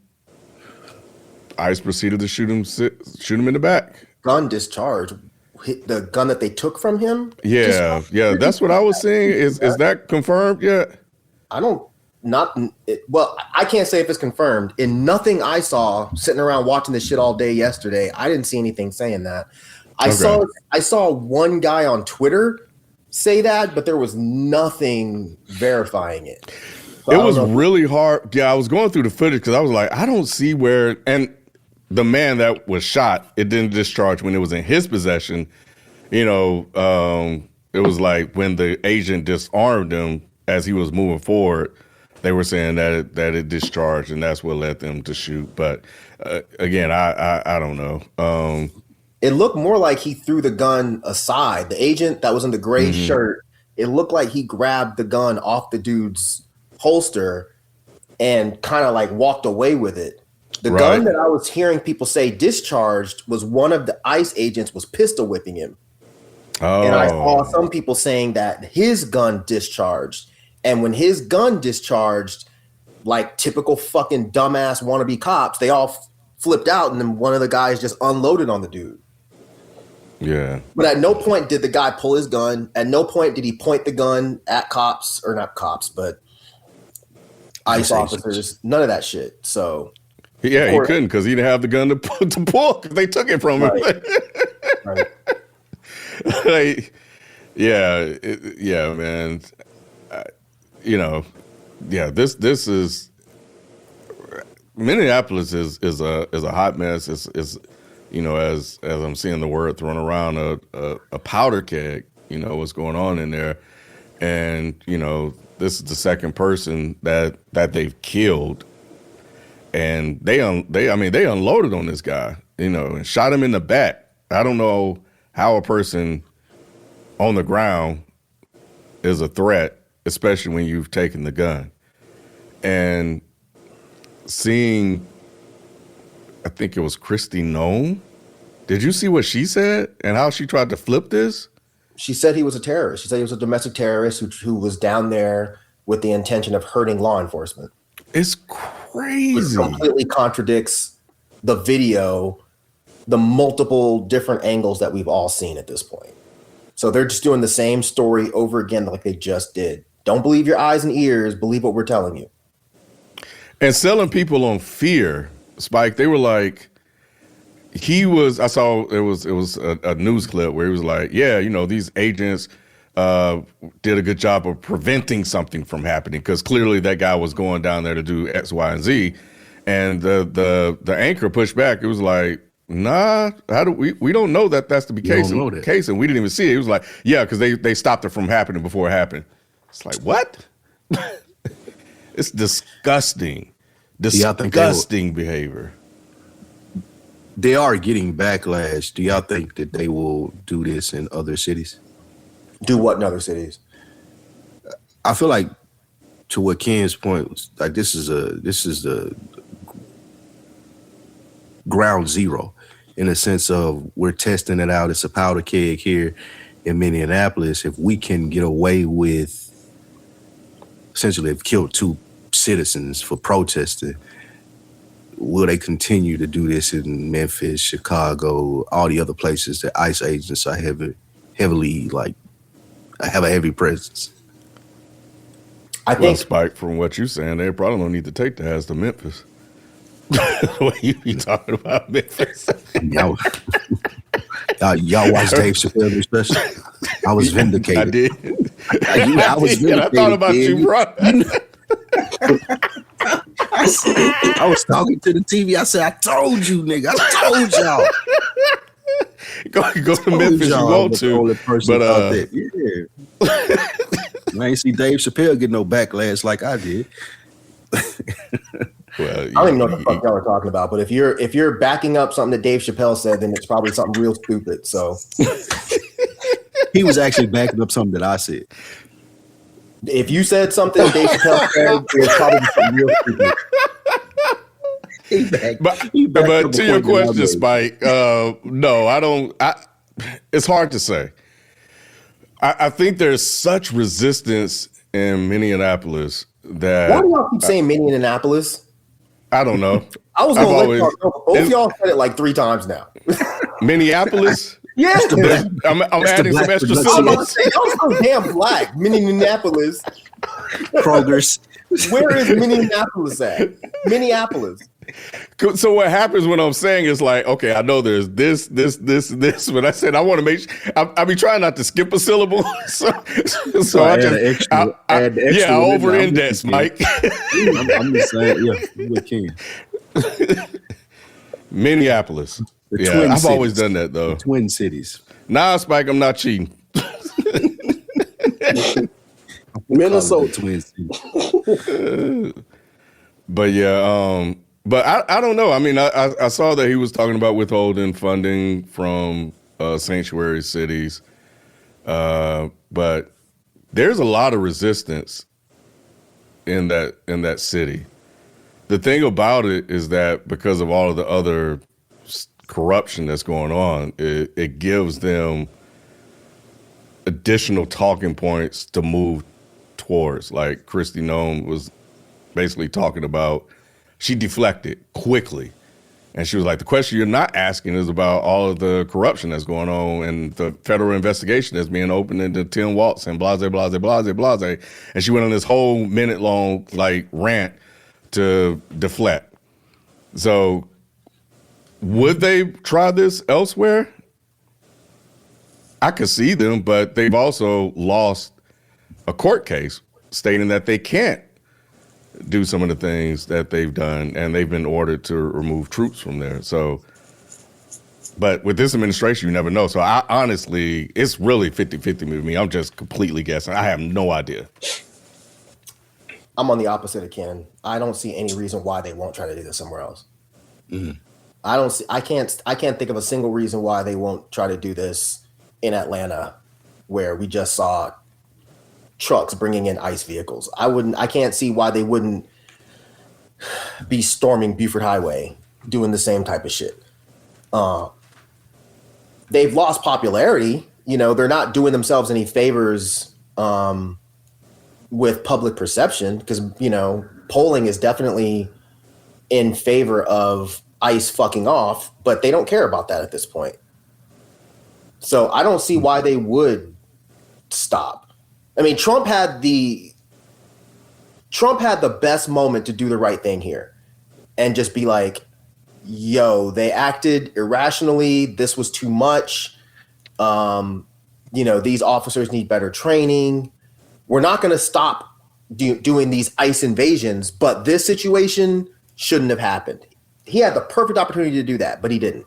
ICE proceeded to shoot him in the back. Gun discharged. The gun that they took from him? Yeah, that's what I was saying. Is that confirmed yet? Well, I can't say if it's confirmed. In nothing I saw sitting around watching this shit all day yesterday, I didn't see anything saying that. I saw one guy on Twitter say that, but there was nothing verifying it. So it was really hard. Yeah, I was going through the footage because I was like, I don't see where. And the man that was shot, it didn't discharge when it was in his possession. You know, it was like when the agent disarmed him as he was moving forward. They were saying that it discharged, and that's what led them to shoot. But again, I don't know. It looked more like he threw the gun aside. The agent that was in the gray shirt, it looked like he grabbed the gun off the dude's holster and kind of like walked away with it. The gun that I was hearing people say discharged was one of the ICE agents was pistol whipping him. Oh. And I saw some people saying that his gun discharged. And when his gun discharged, like typical fucking dumbass wannabe cops, they all flipped out, and then one of the guys just unloaded on the dude. Yeah. But at no point did the guy pull his gun. At no point did he point the gun at cops, or not cops, but ICE officers. None of that shit. So yeah, he couldn't because he didn't have the gun to pull because they took it from him. Right. Like, yeah, man. You know, yeah. This is Minneapolis is a hot mess. Is you know, as I'm seeing the word thrown around, a powder keg. You know what's going on in there, and you know this is the second person that they've killed, and they unloaded on this guy. You know, and shot him in the back. I don't know how a person on the ground is a threat, especially when you've taken the gun. And seeing, I think it was Christy Nome. Did you see what she said and how she tried to flip this? She said he was a terrorist. She said he was a domestic terrorist who was down there with the intention of hurting law enforcement. It's crazy. It completely contradicts the video, the multiple different angles that we've all seen at this point. So they're just doing the same story over again like they just did. Don't believe your eyes and ears. Believe what we're telling you. And selling people on fear, Spike, they were like, I saw it was a news clip where he was like, yeah, these agents did a good job of preventing something from happening, because clearly that guy was going down there to do X, Y, and Z. And the anchor pushed back. It was like, nah, we don't know that's the case, and we didn't even see it. It was like, yeah, because they stopped it from happening before it happened. It's like, what? It's disgusting. Disgusting behavior. They are getting backlash. Do y'all think that they will do this in other cities? Do what in other cities? I feel like, to what Ken's point was, like, this is the ground zero, in a sense of we're testing it out. It's a powder keg here in Minneapolis. If we can get away with, essentially, they've killed 2 citizens for protesting, will they continue to do this in Memphis, Chicago, all the other places that ICE agents are heavily like have a heavy presence? I think, Spike, from what you're saying, they probably don't need to take the ass to Memphis. What you talking about, Memphis? y'all watched Dave Chappelle special? I was vindicated. I did. I was vindicated. I thought about you, bro. I was talking to the TV. I said, I told you, nigga. I told y'all. Go to Memphis, you want to. But I ain't see Dave Chappelle get no backlash like I did. Well, I don't even know what the fuck y'all are talking about, but if you're backing up something that Dave Chappelle said, then it's probably something real stupid. So he was actually backing up something that I said. If you said something Dave Chappelle said, it's probably something real stupid. But to your question, Spike, no, I don't. It's hard to say. I think there's such resistance in Minneapolis that. Why do y'all keep saying Minneapolis? I don't know. I was going to let y'all know. Both of y'all said it like 3 times now. Minneapolis? Yeah. I'm adding some extra syllables. I'm so damn black. Minneapolis. Progress. Where is Minneapolis at? Minneapolis. So what happens when I'm saying is like, okay, I know there's this, but I said I want to make sure I be trying not to skip a syllable. so I just I over-index, Mike. I'm just saying, we can. Minneapolis. I've always done that though. The Twin Cities. Nah, Spike, I'm not cheating. Minnesota. Twin Cities. But yeah, but I don't know. I mean, I saw that he was talking about withholding funding from sanctuary cities, but there's a lot of resistance in that city. The thing about it is that because of all of the other corruption that's going on, it gives them additional talking points to move towards. Like Kristi Noem was basically talking about, she deflected quickly. And she was like, the question you're not asking is about all of the corruption that's going on and the federal investigation that's being opened into Tim Walz and blase, blase, blase, blase. And she went on this whole minute-long rant to deflect. So would they try this elsewhere? I could see them, but they've also lost a court case stating that they can't do some of the things that they've done, and they've been ordered to remove troops from there. So, but with this administration, you never know. So I honestly, it's really 50-50 with me. I'm just completely guessing. I have no idea. I'm on the opposite of Ken. I don't see any reason why they won't try to do this somewhere else. Mm-hmm. I can't think of a single reason why they won't try to do this in Atlanta, where we just saw trucks bringing in ICE vehicles. I can't see why they wouldn't be storming Buford Highway doing the same type of shit. They've lost popularity. They're not doing themselves any favors with public perception, because, polling is definitely in favor of ICE fucking off, but they don't care about that at this point. So I don't see why they would stop. I mean, Trump had the best moment to do the right thing here and just be like, yo, they acted irrationally. This was too much. These officers need better training. We're not going to stop doing these ICE invasions, but this situation shouldn't have happened. He had the perfect opportunity to do that, but he didn't.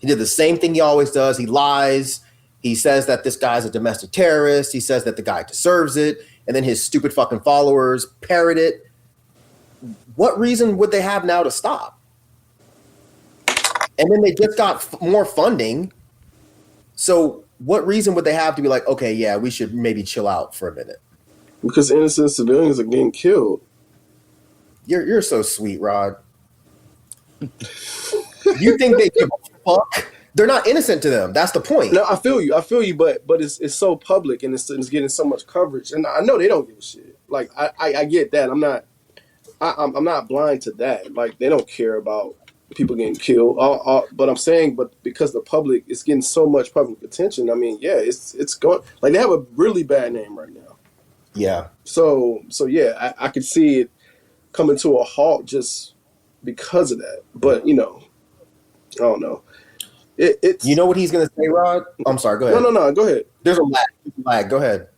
He did the same thing he always does. He lies. He says that this guy's a domestic terrorist. He says that the guy deserves it. And then his stupid fucking followers parrot it. What reason would they have now to stop? And then they just got more funding. So what reason would they have to be like, okay, yeah, we should maybe chill out for a minute? Because innocent civilians are getting killed. You're so sweet, Rod. You think they give a fuck? They're not innocent to them. That's the point. No, I feel you, but it's so public and it's getting so much coverage. And I know they don't give a shit. Like I get that. I'm not blind to that. Like they don't care about people getting killed. But I'm saying, because the public is getting so much public attention, I mean, yeah, it's going, like they have a really bad name right now. Yeah. So yeah, I could see it coming to a halt just because of that. But I don't know. It's, you know what he's gonna say, Rod? I'm sorry. Go ahead. No. Go ahead. There's a lag. Go ahead.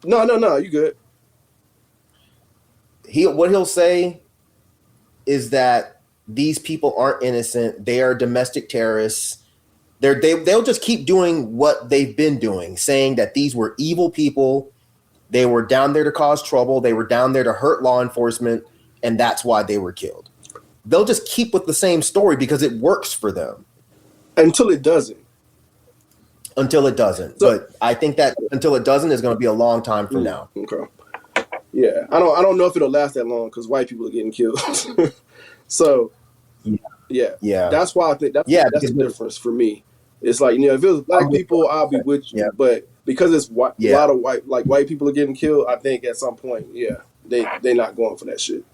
No. You good. What he'll say is that these people aren't innocent. They are domestic terrorists. They'll just keep doing what they've been doing, saying that these were evil people. They were down there to cause trouble. They were down there to hurt law enforcement, and that's why they were killed. They'll just keep with the same story because it works for them. Until it doesn't. But I think that until it doesn't is going to be a long time from now. Okay. Yeah, I don't know if it'll last that long because white people are getting killed. So, yeah. That's why I think that's the difference for me. It's like, if it was black people, I'll be with you. Yeah. But because it's a lot of white people are getting killed, I think at some point, they're not going for that shit.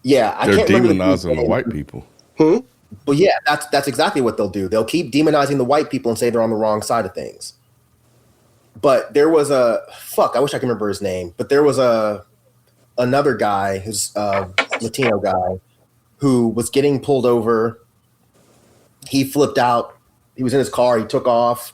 Yeah, they're demonizing the white people. But yeah, that's exactly what they'll do. They'll keep demonizing the white people and say they're on the wrong side of things. But there was I wish I could remember his name, but there was another guy, who's a Latino guy, who was getting pulled over. He flipped out. He was in his car. He took off.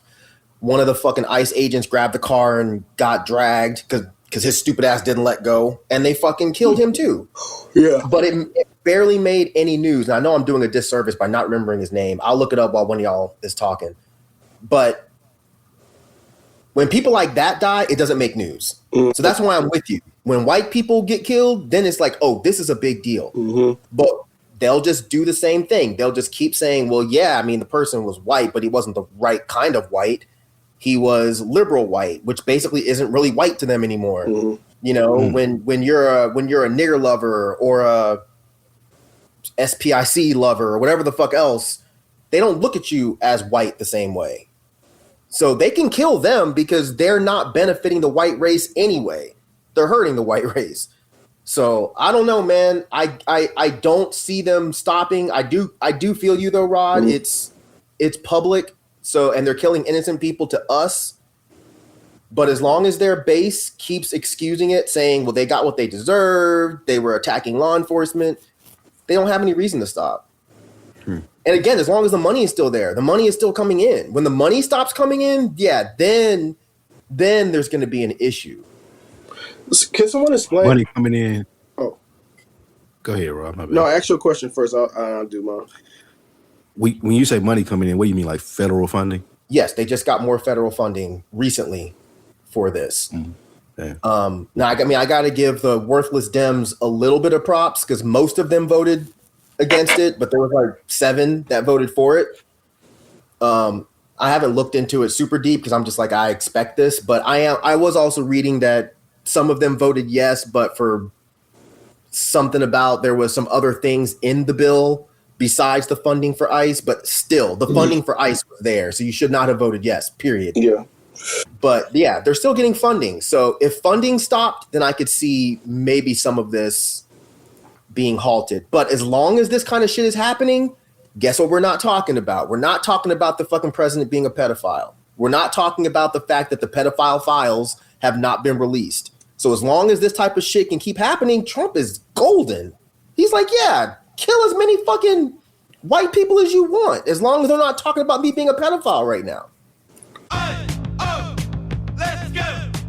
One of the fucking ICE agents grabbed the car and got dragged because his stupid ass didn't let go, and they fucking killed him too. Yeah. But it barely made any news. And I know I'm doing a disservice by not remembering his name. I'll look it up while one of y'all is talking. But when people like that die, it doesn't make news. Mm-hmm. So that's why I'm with you. When white people get killed, then it's like, oh, this is a big deal. Mm-hmm. But they'll just do the same thing. They'll just keep saying, well, yeah, I mean, the person was white, but he wasn't the right kind of white. He was liberal white, which basically isn't really white to them anymore. Mm-hmm. When you're a nigger lover or a SPIC lover or whatever the fuck else, they don't look at you as white the same way. So they can kill them because they're not benefiting the white race anyway. They're hurting the white race. So I don't know, man. I don't see them stopping. I do feel you though, Rod. Mm-hmm. It's public. So, and they're killing innocent people to us. But as long as their base keeps excusing it, saying, well, they got what they deserved, they were attacking law enforcement, they don't have any reason to stop. And again, as long as the money is still there, the money is still coming in. When the money stops coming in, then there's going to be an issue. Can someone explain? Money coming in. Oh. Go ahead, Rob. No, ask your question first. I'll do mine. When you say money coming in, what do you mean, like federal funding? Yes, they just got more federal funding recently for this. Mm-hmm. Yeah. Now, I got to give the worthless Dems a little bit of props because most of them voted against it, but there was like 7 that voted for it. I haven't looked into it super deep because I'm just like, I expect this, but I was also reading that some of them voted yes, but for something about there was some other things in the bill besides the funding for ICE, but still the funding for ICE was there. So you should not have voted yes, period. Yeah. But yeah, they're still getting funding. So if funding stopped, then I could see maybe some of this being halted. But as long as this kind of shit is happening, guess what we're not talking about? We're not talking about the fucking president being a pedophile. We're not talking about the fact that the pedophile files have not been released. So as long as this type of shit can keep happening, Trump is golden. He's like, yeah, kill as many fucking white people as you want, as long as they're not talking about me being a pedophile right now.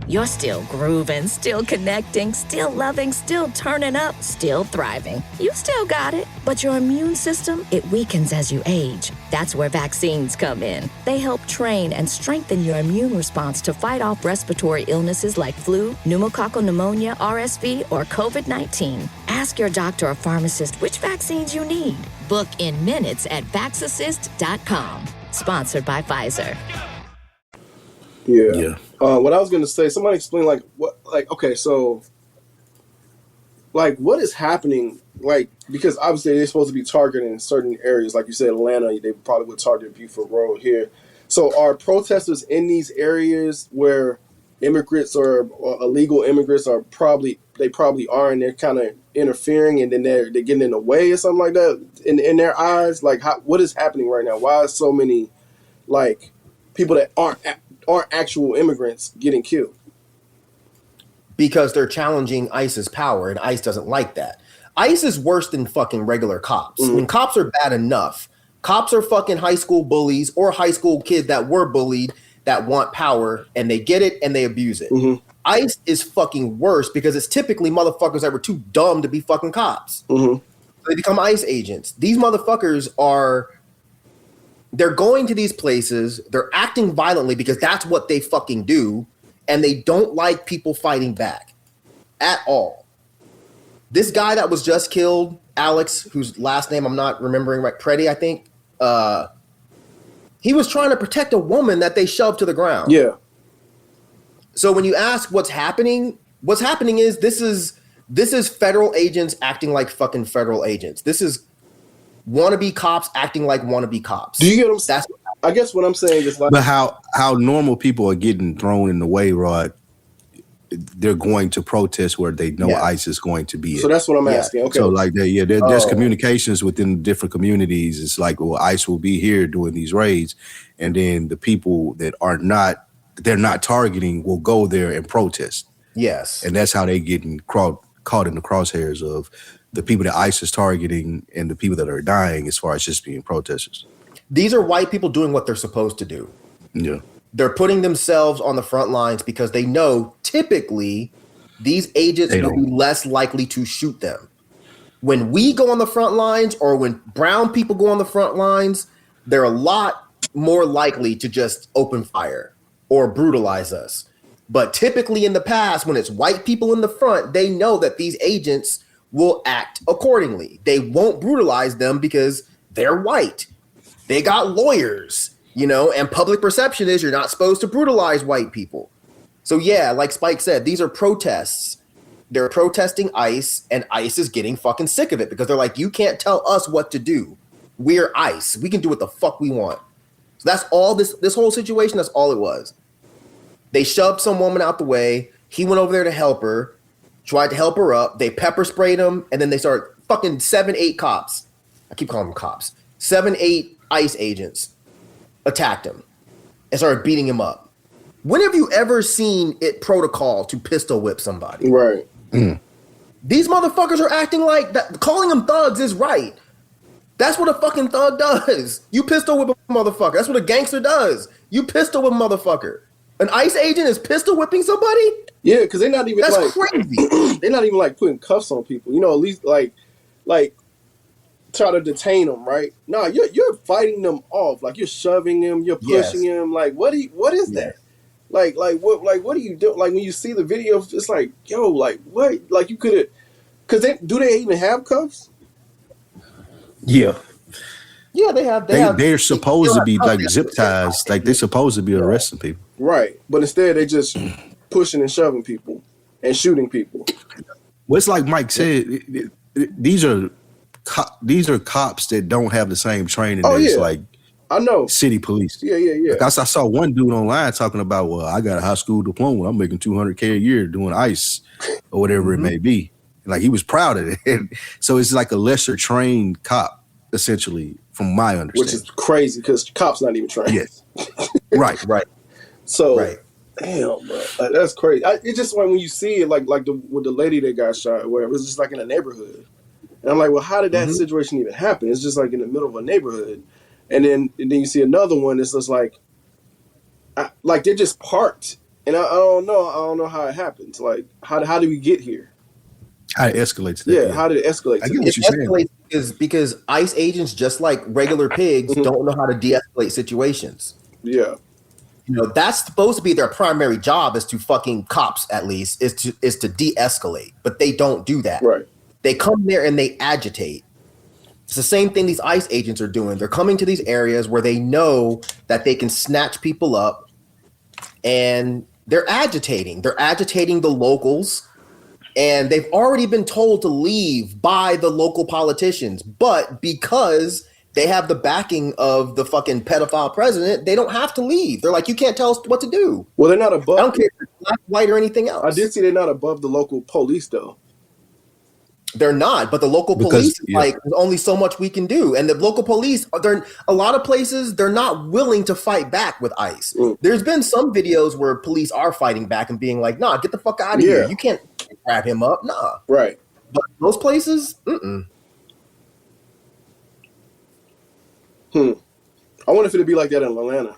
You're still grooving, still connecting, still loving, still turning up, still thriving. You still got it, but your immune system, it weakens as you age. That's where vaccines come in. They help train and strengthen your immune response to fight off respiratory illnesses like flu, pneumococcal pneumonia, RSV, or COVID-19. Ask your doctor or pharmacist which vaccines you need. Book in minutes at vaxassist.com. Sponsored by Pfizer. Yeah. What I was going to say, somebody explain okay, so like what is happening? Like, because obviously they're supposed to be targeting certain areas. Like you said, Atlanta, they probably would target Buford Road here. So are protesters in these areas where immigrants or illegal immigrants are probably are, and they're kind of interfering, and then they're getting in the way or something like that in their eyes? Like, what is happening right now? Why is so many like people that aren't actual immigrants getting killed? Because they're challenging ICE's power, and ICE doesn't like that. ICE is worse than fucking regular cops. Mm-hmm. I mean, cops are bad enough. Cops are fucking high school bullies or high school kids that were bullied that want power, and they get it and they abuse it. Mm-hmm. ICE is fucking worse because it's typically motherfuckers that were too dumb to be fucking cops. Mm-hmm. So they become ICE agents. These motherfuckers they're going to these places, they're acting violently because that's what they fucking do, and they don't like people fighting back at all. This guy that was just killed, Alex, whose last name I'm not remembering right, Pretti, I think, he was trying to protect a woman that they shoved to the ground. Yeah. So when you ask what's happening is this is federal agents acting like fucking federal agents. This is wannabe cops acting like wannabe cops. Do you get what I'm saying? I guess what I'm saying is like, but how normal people are getting thrown in the way, Rod. They're going to protest where they know ICE is going to be. So that's what I'm asking. Okay. So like there's communications within different communities. It's like, well, ICE will be here doing these raids, and then the people that they're not targeting will go there and protest. Yes. And that's how they getting caught in the crosshairs of the people that ICE is targeting and the people that are dying as far as just being protesters. These are white people doing what they're supposed to do. Yeah. They're putting themselves on the front lines because they know typically these agents will be less likely to shoot them. When we go on the front lines or when brown people go on the front lines, they're a lot more likely to just open fire or brutalize us. But typically in the past, when it's white people in the front, they know that these agents will act accordingly. They won't brutalize them because they're white. They got lawyers, and public perception is you're not supposed to brutalize white people. So yeah, like Spike said, these are protests. They're protesting ICE, and ICE is getting fucking sick of it because they're like, you can't tell us what to do. We're ICE. We can do what the fuck we want. So that's all this whole situation, that's all it was. They shoved some woman out the way. He went over there to help her. Tried to help her up. They pepper sprayed him, and then they started fucking 7-8 cops. I keep calling them cops. 7-8 ICE agents attacked him and started beating him up. When have you ever seen it protocol to pistol whip somebody? Right. Mm. These motherfuckers are acting like that. Calling them thugs is right. That's what a fucking thug does. You pistol whip a motherfucker. That's what a gangster does. You pistol whip a motherfucker. An ICE agent is pistol whipping somebody? Yeah, because they're not even crazy. They're not even like putting cuffs on people. At least like try to detain them, right? No, you're fighting them off. Like you're shoving them, you're pushing them. Like what is that? Like what do you do? Like when you see the video, it's like, yo, like what? Like you could have, because do they even have cuffs? Yeah. Yeah, they have. They're supposed to be like zip ties. Like they're supposed to be arresting people. Right. But instead they just pushing and shoving people and shooting people. Well, it's like Mike said, these are cops that don't have the same training as like I know city police. Yeah. Like I saw one dude online talking about, well, I got a high school diploma. I'm making $200K a year doing ICE or whatever it may be. Like he was proud of it. So it's like a lesser trained cop, essentially, from my understanding. Which is crazy because cops not even trained. Yes. Right. So damn, bro, like, that's crazy. It's just when you see it, like with the lady that got shot, where it was just like in a neighborhood. And I'm like, well, how did that situation even happen? It's just like in the middle of a neighborhood. And then you see another one that's just like they're just parked. And I don't know how it happens. Like, how do we get here? How it escalates. Yeah, how did it escalate? I get what you're saying. Because ICE agents, just like regular pigs, don't know how to de-escalate situations. Yeah. You know, that's supposed to be their primary job, is to fucking cops, at least, is to de-escalate. But they don't do that. Right. They come there and they agitate. It's the same thing these ICE agents are doing. They're coming to these areas where they know that they can snatch people up, and they're agitating. They're agitating the locals, and they've already been told to leave by the local politicians. But because they have the backing of the fucking pedophile president, they don't have to leave. They're like, you can't tell us what to do. Well, they're not above. I don't care if it's black, white, or anything else. I did see they're not above the local police, though. They're not, but the local police, like, there's only so much we can do. And the local police, they're a lot of places, they're not willing to fight back with ICE. There's been some videos where police are fighting back and being like, nah, get the fuck out of here. You can't grab him up. Nah. Right. But most places, I wonder if it'd be like that in Atlanta.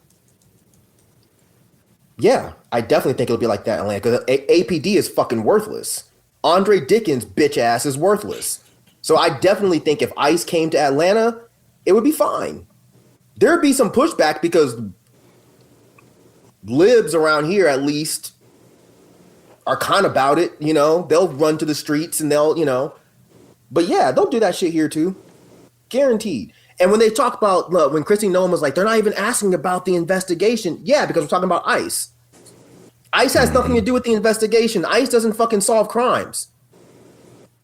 Yeah, I definitely think it'll be like that in Atlanta, because APD is fucking worthless. Andre Dickens' bitch ass is worthless. So I definitely think if ICE came to Atlanta, it would be fine. There'd be some pushback because libs around here, at least, are kind of about it. You know, they'll run to the streets and they'll, you know, but yeah, they'll do that shit here too. Guaranteed. And when they talk about, when Christy Nolan was like, they're not even asking about the investigation. Yeah, because we're talking about ICE. ICE has nothing to do with the investigation. ICE doesn't fucking solve crimes.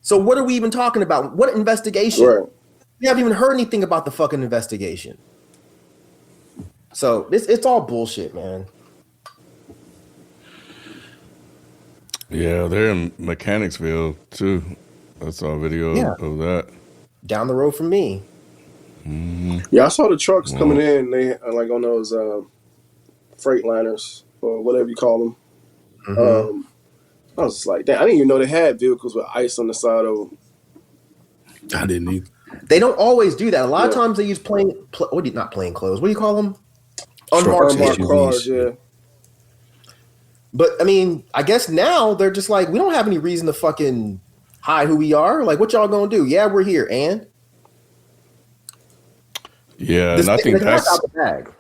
So what are we even talking about? What investigation? Right. We haven't even heard anything about the fucking investigation. So it's all bullshit, man. Yeah, they're in Mechanicsville too. I saw a video of that. Down the road from me. Yeah, I saw the trucks coming in. They like on those freight liners or whatever you call them. I was just like, damn, I didn't even know they had vehicles with ICE on the side of them. I didn't either. They don't always do that. A lot of times they use not plain clothes. What do you call them? Unmarked cars, yeah. But I mean, I guess now they're just like, we don't have any reason to fucking hide who we are. Like, what y'all gonna do? Yeah, we're here, and and I think that's out the bag.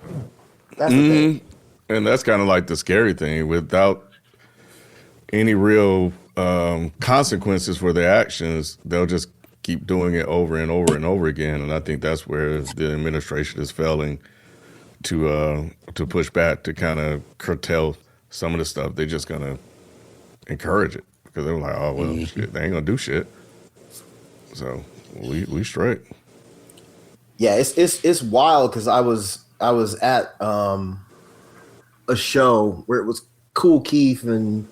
That's the thing. And that's kind of like the scary thing. Without any real consequences for their actions, they'll just keep doing it over and over and over again. And I think that's where the administration is failing to push back, to kind of curtail some of the stuff. They're just gonna encourage it because they're like, oh well, shit, they ain't gonna do shit. So we straight. Yeah, it's wild because I was at a show where it was Cool Keith and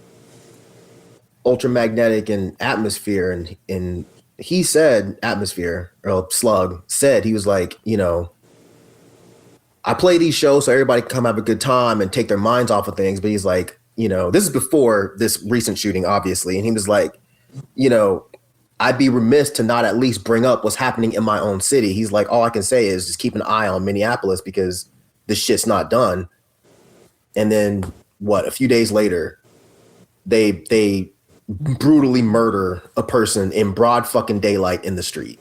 Ultramagnetic and Atmosphere, and he said, Atmosphere, or Slug said, he was like, you know, I play these shows so everybody can come have a good time and take their minds off of things. But he's like, you know, this is before this recent shooting, obviously. And he was like, you know, I'd be remiss to not at least bring up what's happening in my own city. He's like, all I can say is just keep an eye on Minneapolis because this shit's not done. And then a few days later, they brutally murder a person in broad fucking daylight in the street.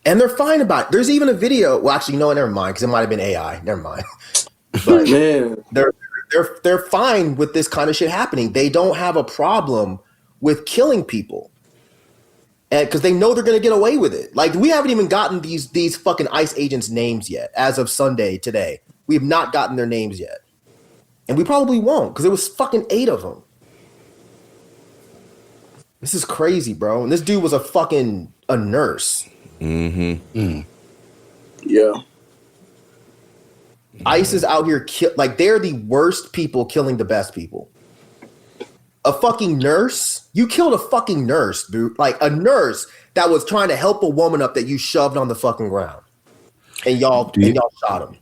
And they're fine about it. There's even a video. Well, actually, no, never mind, because it might have been AI. Never mind. But man, they're fine with this kind of shit happening. They don't have a problem with killing people, and because they know they're gonna get away with it. Like, we haven't even gotten these fucking ICE agents' names yet. As of Sunday today, we have not gotten their names yet, and we probably won't because it was fucking 8 of them. This is crazy, bro. And this dude was a nurse. Yeah. ICE is out here like, they're the worst people killing the best people. A fucking nurse? You killed a fucking nurse, dude. Like, a nurse that was trying to help a woman up that you shoved on the fucking ground. And y'all shot him.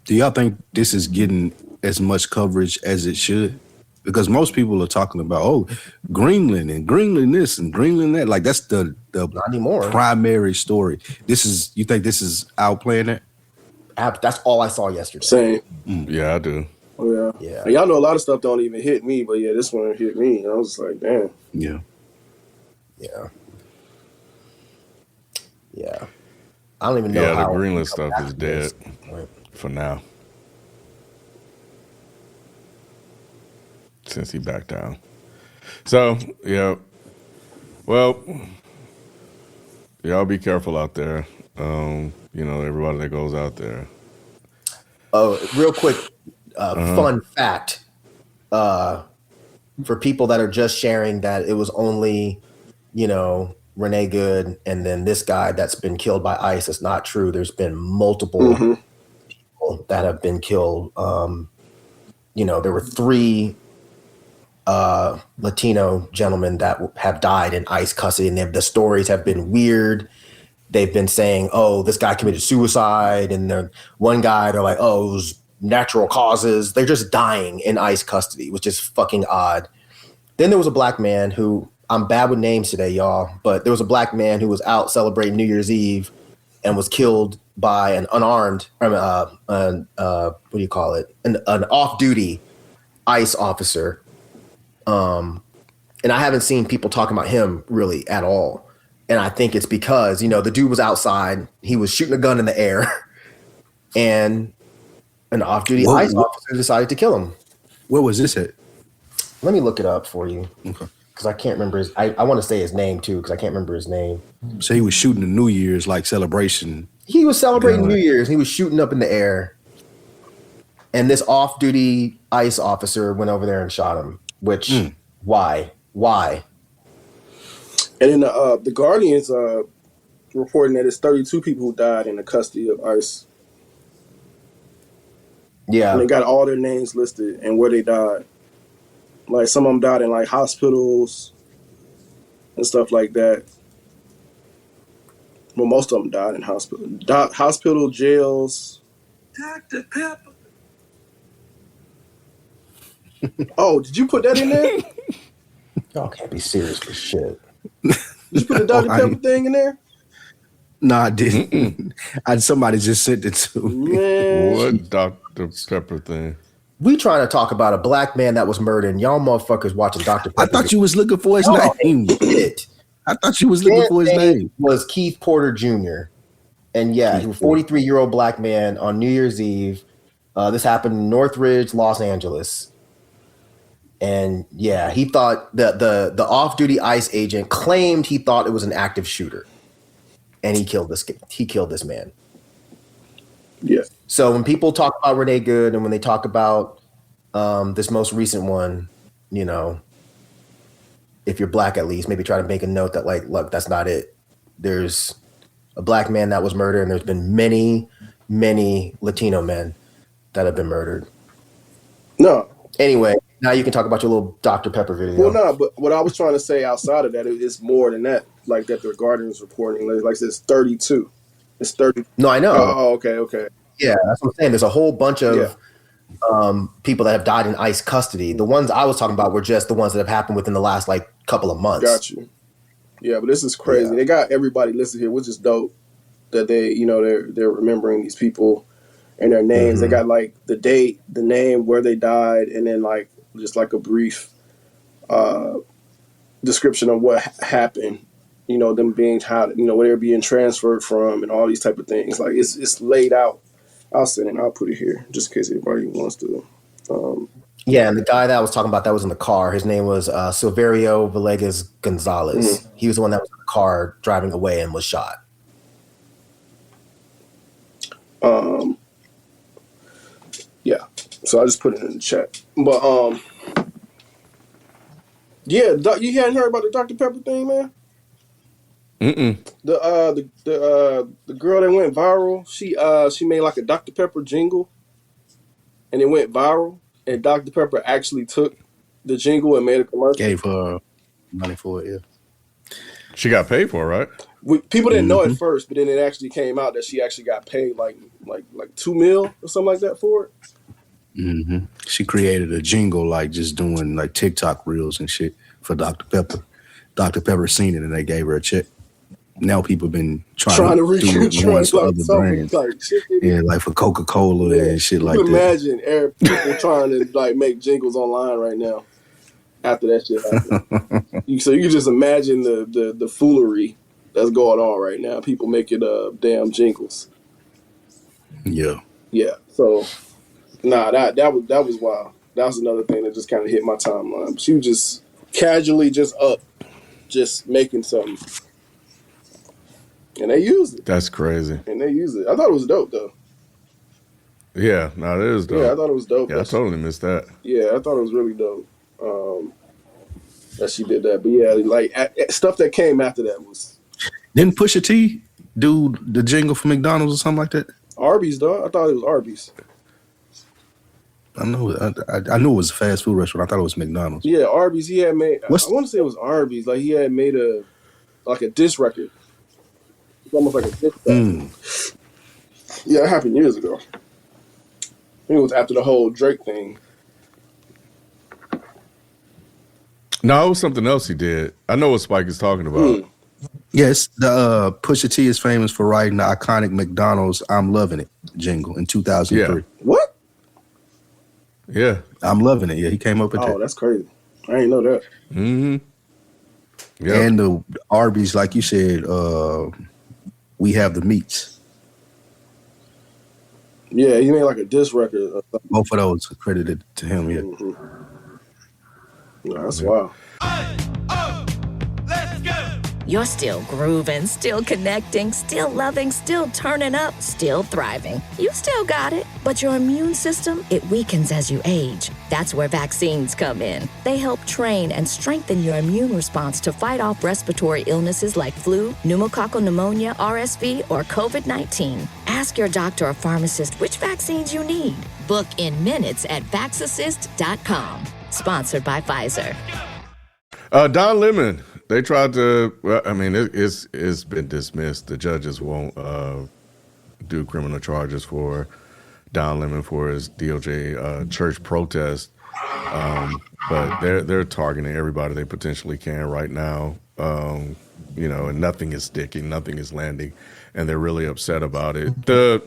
Do y'all think this is getting as much coverage as it should? Because most people are talking about Greenland and Greenland this and Greenland that. Like that's the not anymore primary story. You think this is outplaying it? That's all I saw yesterday. Same. Yeah, I do. Oh yeah. And y'all know a lot of stuff don't even hit me, but yeah, this one hit me. And I was like, damn. Yeah. I don't even know. Yeah, the Greenland stuff is dead for now. Since he backed down. So, yeah. Well, y'all be careful out there. Everybody that goes out there. Real quick, fun fact. For people that are just sharing that it was only, Renee Good and then this guy that's been killed by ICE. It's not true. There's been multiple people that have been killed. There were 3 Latino gentlemen that have died in ICE custody, and the stories have been weird. They've been saying, "Oh, this guy committed suicide," and the one guy, they're like, "Oh, it was natural causes." They're just dying in ICE custody, which is fucking odd. Then there was a black man who, I'm bad with names today, y'all, but there was a black man who was out celebrating New Year's Eve and was killed by an unarmed, what do you call it? An off-duty ICE officer. And I haven't seen people talking about him really at all. And I think it's because, the dude was outside, he was shooting a gun in the air, and an off-duty ICE officer decided to kill him. Where was this at? Let me look it up for you. Okay. Because I can't remember I want to say his name too, because I can't remember his name. So he was shooting the New Year's celebration. He was celebrating New Year's. He was shooting up in the air. And this off-duty ICE officer went over there and shot him. Which, why? And then the Guardian's reporting that it's 32 people who died in the custody of ICE. Yeah. And they got all their names listed and where they died. Like some of them died in hospitals and stuff like that. Well, most of them died in hospital, jails. Dr. Pepper. Oh, did you put that in there? Y'all can't be serious for shit. Did you put the Dr. Pepper thing in there? No, I didn't. Somebody just sent it to me. Man. What Dr. Pepper thing? We trying to talk about a black man that was murdered, and y'all motherfuckers watching Dr. Pepper. I thought you was looking for his name. I thought you was looking for his name. Was Keith Porter Jr. And he was a 43-year-old black man on New Year's Eve. This happened in Northridge, Los Angeles. And he thought that the off-duty ICE agent claimed he thought it was an active shooter. And he killed this man. Yeah. So when people talk about Renee Good and when they talk about this most recent one, if you're black at least, maybe try to make a note that look, that's not it. There's a black man that was murdered, and there's been many, many Latino men that have been murdered. No. Anyway, now you can talk about your little Dr. Pepper video. Well, no, but what I was trying to say outside of that, it's more than that. Like that the Guardian's reporting. Like it's 32. It's 30. No, I know. Oh, okay. Yeah, that's what I'm saying. There's a whole bunch of people that have died in ICE custody. The ones I was talking about were just the ones that have happened within the last couple of months. Got you. Yeah, but this is crazy. Yeah. They got everybody listed here, which is dope. That they, they're remembering these people and their names. Mm-hmm. They got the date, the name, where they died, and then just a brief description of what happened. Them being how where they're being transferred from, and all these type of things. It's laid out. I'll put it here just in case anybody wants to. And the guy that I was talking about that was in the car. His name was Silverio Villegas Gonzalez. Mm-hmm. He was the one that was in the car driving away and was shot. Yeah. So I just put it in the chat. But you hadn't heard about the Dr. Pepper thing, man? Mm-mm. The girl that went viral, she made a Dr. Pepper jingle, and it went viral. And Dr. Pepper actually took the jingle and made a commercial. Gave her money for it. Yeah, she got paid for it, right? People didn't know at first, but then it actually came out that she actually got paid like $2 million or something like that for it. Mm-hmm. She created a jingle like just doing like TikTok reels and shit for Dr. Pepper. Dr. Pepper seen it and they gave her a check. Now people have been trying to do ones for other brands. Like chicken. Yeah, like for Coca-Cola and shit like that. You can imagine people trying to like make jingles online right now after that shit happened. So you can just imagine the foolery that's going on right now. People making damn jingles. Yeah. Yeah. So that was wild. That was another thing that just kind of hit my timeline. She was just casually just making something. And they used it. That's crazy. And they used it. I thought it was dope though. Yeah, no, it is dope. Yeah, I thought it was dope. Yeah, I totally missed that. Yeah, I thought it was really dope that she did that. But yeah, like stuff that came after that was. Didn't Pusha T do the jingle for McDonald's or something like that? Arby's, dog. I thought it was Arby's. I know. I knew it was a fast food restaurant. I thought it was McDonald's. Yeah, Arby's. He had made. I want to say it was Arby's. Like he had made a diss record. It's almost like a diss record. Yeah, it happened years ago. I think it was after the whole Drake thing. No, it was something else he did. I know what Spike is talking about. Yes, the Pusha T is famous for writing the iconic McDonald's "I'm Loving It" jingle in 2003. Yeah. What? Yeah, I'm loving it. Yeah, he came up with that. Oh, that's crazy. I didn't know that. Mm-hmm. Yeah. And the Arby's, like you said, we have the meats. Yeah, he made like a diss record. Both of those credited to him. Yeah. Mm-hmm. Yeah, that's wild. You're still grooving, still connecting, still loving, still turning up, still thriving. You still got it, but your immune system, it weakens as you age. That's where vaccines come in. They help train and strengthen your immune response to fight off respiratory illnesses like flu, pneumococcal pneumonia, RSV, or COVID-19. Ask your doctor or pharmacist which vaccines you need. Book in minutes at vaxassist.com. Sponsored by Pfizer. Don Lemon. They tried to. Well, I mean, it's been dismissed. The judges won't do criminal charges for Don Lemon for his DOJ church protest, but they're targeting everybody they potentially can right now. And nothing is sticking, nothing is landing, and they're really upset about it. The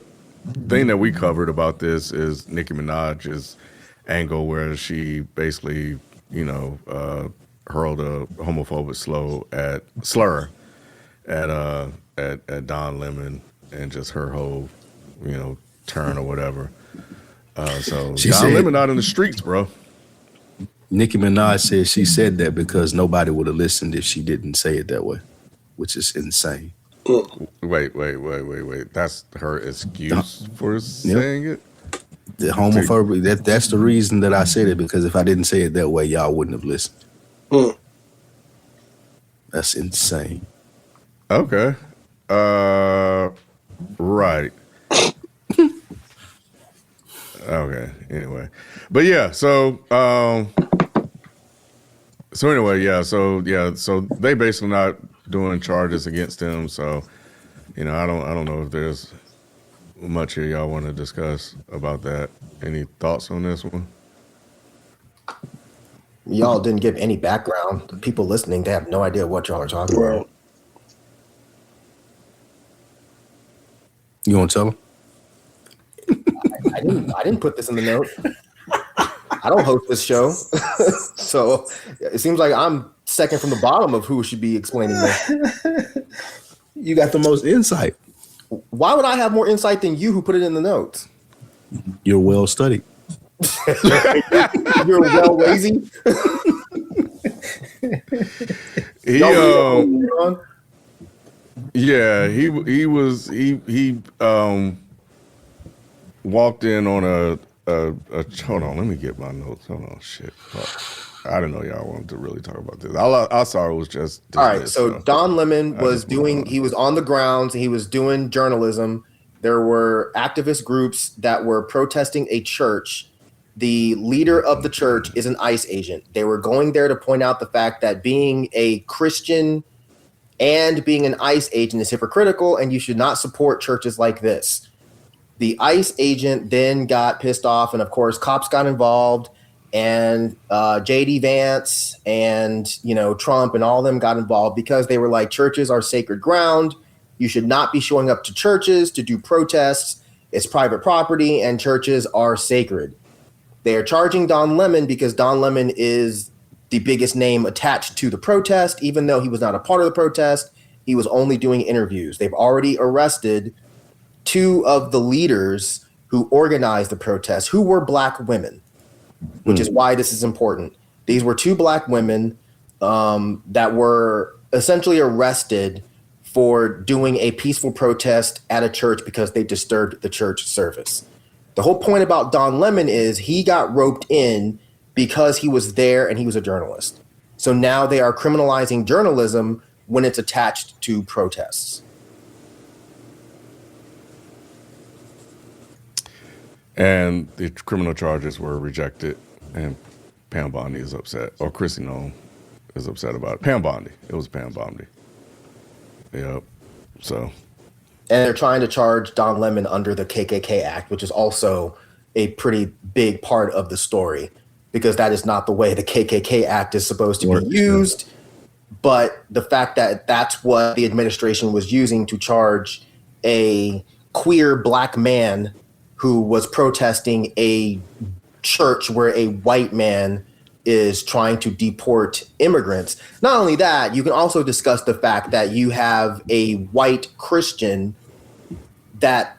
thing that we covered about this is Nicki Minaj's angle, where she basically, hurled a homophobic slur at Don Lemon and just her whole, turn or whatever. So Don Lemon out in the streets, bro. Nicki Minaj said she said that because nobody would have listened if she didn't say it that way, which is insane. Wait. That's her excuse for saying it? The homophobic, that's the reason that I said it, because if I didn't say it that way, y'all wouldn't have listened. That's insane. Okay. Right. Okay. Anyway. But yeah, so they basically not doing charges against him. So, I don't know if there's much here y'all want to discuss about that. Any thoughts on this one? Y'all didn't give any background. The people listening, they have no idea what y'all are talking about. You want to tell them? I didn't put this in the note. I don't host this show. So it seems like I'm second from the bottom of who should be explaining this. You got the most insight. Why would I have more insight than you who put it in the notes? You're well studied. You're well lazy. He walked in on a hold on, let me get my notes. Hold on, shit. I didn't know y'all wanted to really talk about this. I saw it was just all right. So Don Lemon was he was on the grounds, he was doing journalism. There were activist groups that were protesting a church. The leader of the church is an ICE agent. They were going there to point out the fact that being a Christian and being an ICE agent is hypocritical, and you should not support churches like this. The ICE agent then got pissed off, and of course, cops got involved, and J.D. Vance and Trump and all of them got involved because they were like, churches are sacred ground. You should not be showing up to churches to do protests. It's private property, and churches are sacred. They are charging Don Lemon because Don Lemon is the biggest name attached to the protest, even though he was not a part of the protest. He was only doing interviews. They've already arrested 2 of the leaders who organized the protest, who were Black women, which is why this is important. These were 2 Black women that were essentially arrested for doing a peaceful protest at a church because they disturbed the church service. The whole point about Don Lemon is he got roped in because he was there and he was a journalist. So now they are criminalizing journalism when it's attached to protests. And the criminal charges were rejected, and Pam Bondi is upset, or Chrissy Nolan is upset about it. Pam Bondi. It was Pam Bondi. Yep. So. And they're trying to charge Don Lemon under the KKK Act, which is also a pretty big part of the story, because that is not the way the KKK Act is supposed to be used. But the fact that that's what the administration was using to charge a queer Black man who was protesting a church where a white man is trying to deport immigrants. Not only that, you can also discuss the fact that you have a white Christian that,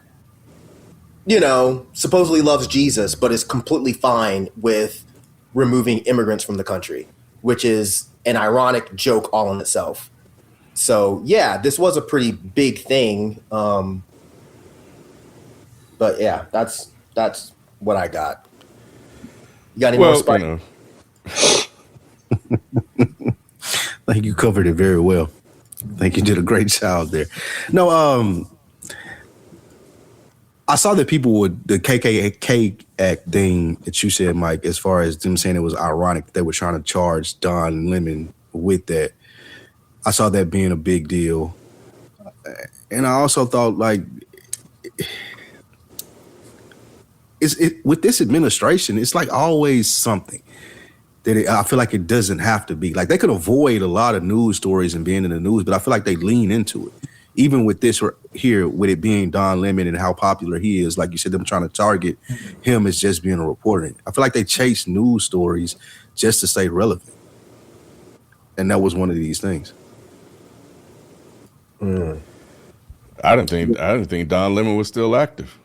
supposedly loves Jesus, but is completely fine with removing immigrants from the country, which is an ironic joke all in itself. So yeah, this was a pretty big thing. But yeah, that's what I got. You got any more, Spike? I think you covered it very well. I think you did a great job there. No, I saw that people would, the KKK Act thing that you said, Mike, as far as them saying it was ironic that they were trying to charge Don Lemon with that. I saw that being a big deal. And I also thought, like, with this administration, it's like always something that I feel like it doesn't have to be. Like, they could avoid a lot of news stories and being in the news, but I feel like they lean into it. Even with this here, with it being Don Lemon and how popular he is, like you said, them trying to target him as just being a reporter. I feel like they chase news stories just to stay relevant. And that was one of these things. I didn't think Don Lemon was still active.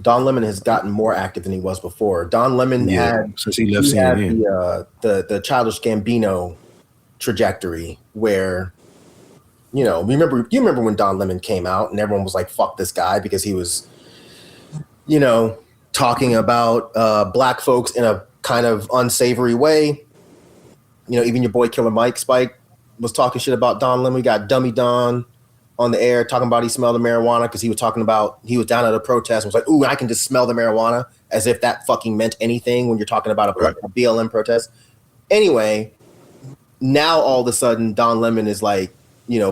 Don Lemon has gotten more active than he was before. Don Lemon had since he left CNN. The Childish Gambino trajectory where, you remember when Don Lemon came out and everyone was like, fuck this guy, because he was, talking about Black folks in a kind of unsavory way. Even your boy Killer Mike Spike was talking shit about Don Lemon. We got Dummy Don on the air talking about he smelled the marijuana because he was talking about he was down at a protest and was like, ooh, I can just smell the marijuana, as if that fucking meant anything when you're talking about a BLM protest. Anyway, now all of a sudden Don Lemon is like,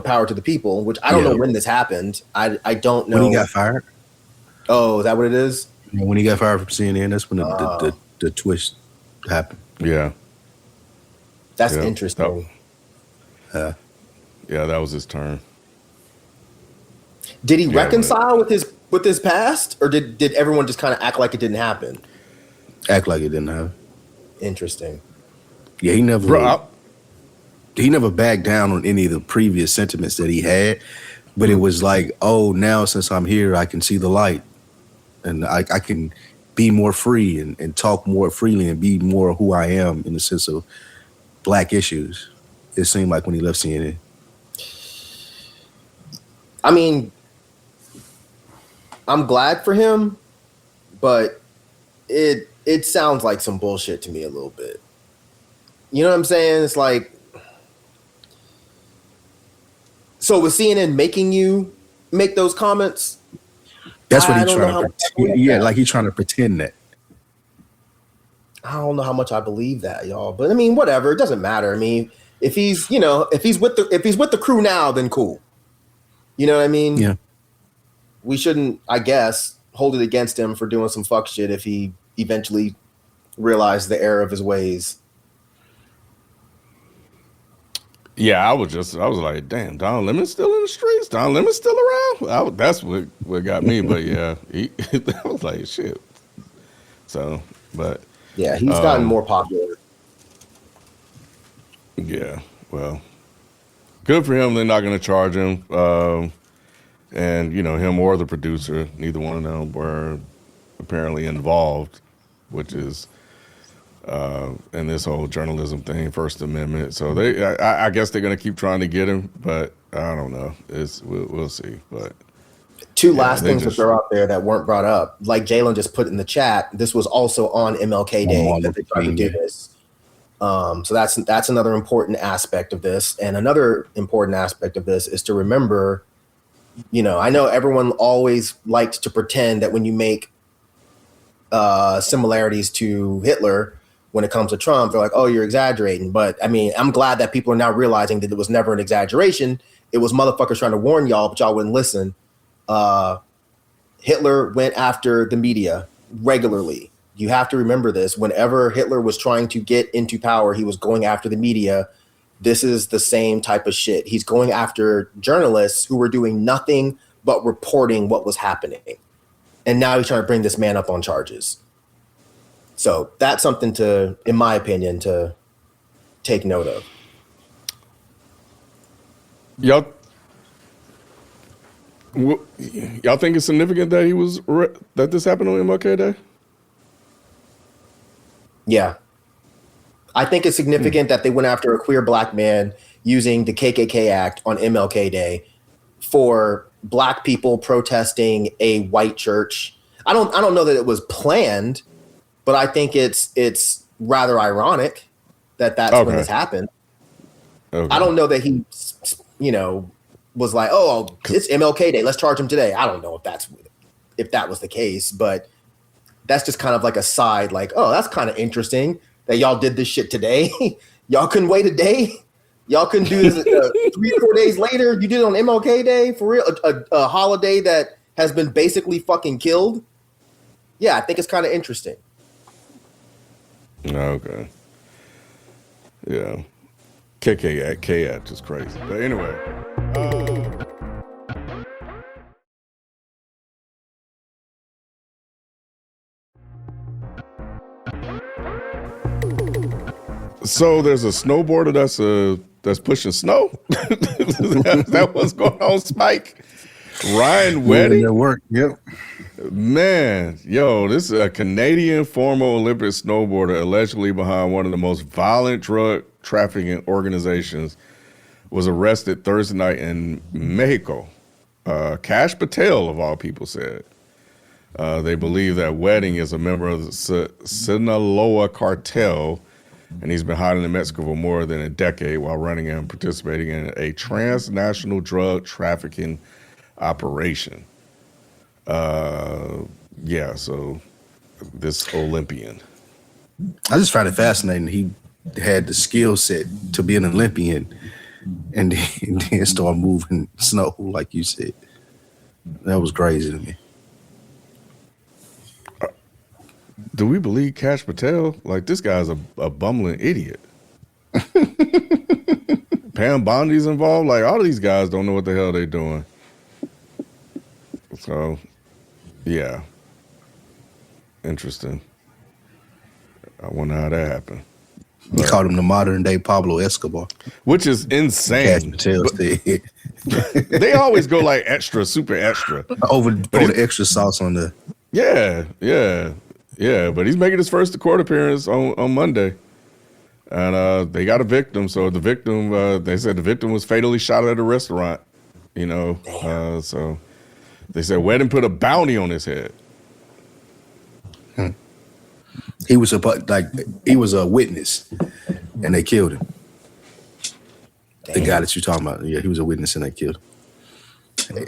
power to the people, which I don't know when this happened. I don't know. When he got fired? Oh, is that what it is? When he got fired from CNN, that's when the twist happened. Yeah. That's interesting. Yeah, that was his turn. Did he reconcile with his past, or did everyone just kind of act like it didn't happen? Act like it didn't happen. Interesting. Yeah, he never backed down on any of the previous sentiments that he had, but it was like, oh, now since I'm here, I can see the light, and I can be more free and talk more freely and be more who I am in the sense of Black issues. It seemed like when he left CNN. I mean, I'm glad for him, but it sounds like some bullshit to me a little bit. You know what I'm saying? It's like, so was CNN making you make those comments? That's what he's trying to pretend. Yeah, like he's trying to pretend that. I don't know how much I believe that, y'all. But I mean, whatever. It doesn't matter. I mean, if he's with the crew now, then cool. You know what I mean? Yeah. we shouldn't, I guess, hold it against him for doing some fuck shit if he eventually realized the error of his ways. Yeah, I was like, damn, Don Lemon's still in the streets. Don Lemon's still around. That's what got me. But yeah, I was like, shit. So, but yeah, he's gotten more popular. Yeah, well, good for him. They're not going to charge him, and him or the producer. Neither one of them were apparently involved, which is. And this whole journalism thing, First Amendment. So I guess they're going to keep trying to get him, but I don't know. We'll see. But two last things that are out there that weren't brought up, like Jalen just put in the chat. This was also on MLK Day that they tried to do this. So that's another important aspect of this, and another important aspect of this is to remember. I know everyone always likes to pretend that when you make similarities to Hitler. When it comes to Trump, they're like, oh, you're exaggerating. But I mean, I'm glad that people are now realizing that it was never an exaggeration. It was motherfuckers trying to warn y'all, but y'all wouldn't listen. Hitler went after the media regularly. You have to remember this. Whenever Hitler was trying to get into power, he was going after the media. This is the same type of shit. He's going after journalists who were doing nothing but reporting what was happening. And now he's trying to bring this man up on charges. So that's something to, in my opinion, to take note of. Y'all think it's significant that that this happened on MLK Day? Yeah. I think it's significant that they went after a queer black man using the KKK Act on MLK Day for black people protesting a white church. I don't know that it was planned. But I think it's rather ironic that that's when this happened. Okay. I don't know that he, was like, oh, it's MLK Day. Let's charge him today. I don't know if that was the case, but that's just kind of like a side, like, oh, that's kind of interesting that y'all did this shit today. Y'all couldn't wait a day. Y'all couldn't do this 3 or 4 days later. You did it on MLK Day for real, a holiday that has been basically fucking killed. Yeah, I think it's kind of interesting. Okay. Yeah. KKK Act is crazy. But anyway. So there's a snowboarder that's pushing snow. Is that what's going on, Spike? Ryan Wedding? That work. Yep. Man, this is a Canadian former Olympic snowboarder allegedly behind one of the most violent drug trafficking organizations was arrested Thursday night in Mexico. Cash Patel, of all people, said. They believe that Wedding is a member of the Sinaloa Cartel, and he's been hiding in Mexico for more than a decade while running and participating in a transnational drug trafficking operation. So this Olympian. I just find it fascinating. He had the skill set to be an Olympian and then start moving snow, like you said. That was crazy to me. Do we believe Cash Patel? Like, this guy's a bumbling idiot. Pam Bondi's involved. Like, all of these guys don't know what the hell they're doing. So, yeah. Interesting. I wonder how that happened. You called him the modern day Pablo Escobar. Which is insane. They always go like extra, super extra. Over the extra sauce on the... Yeah. But he's making his first court appearance on Monday. And they got a victim. So the victim, they said the victim was fatally shot at a restaurant. So they said Wedding put a bounty on his head. He was a witness, and they killed him. Damn. The guy that you're talking about, yeah, he was a witness, and they killed him.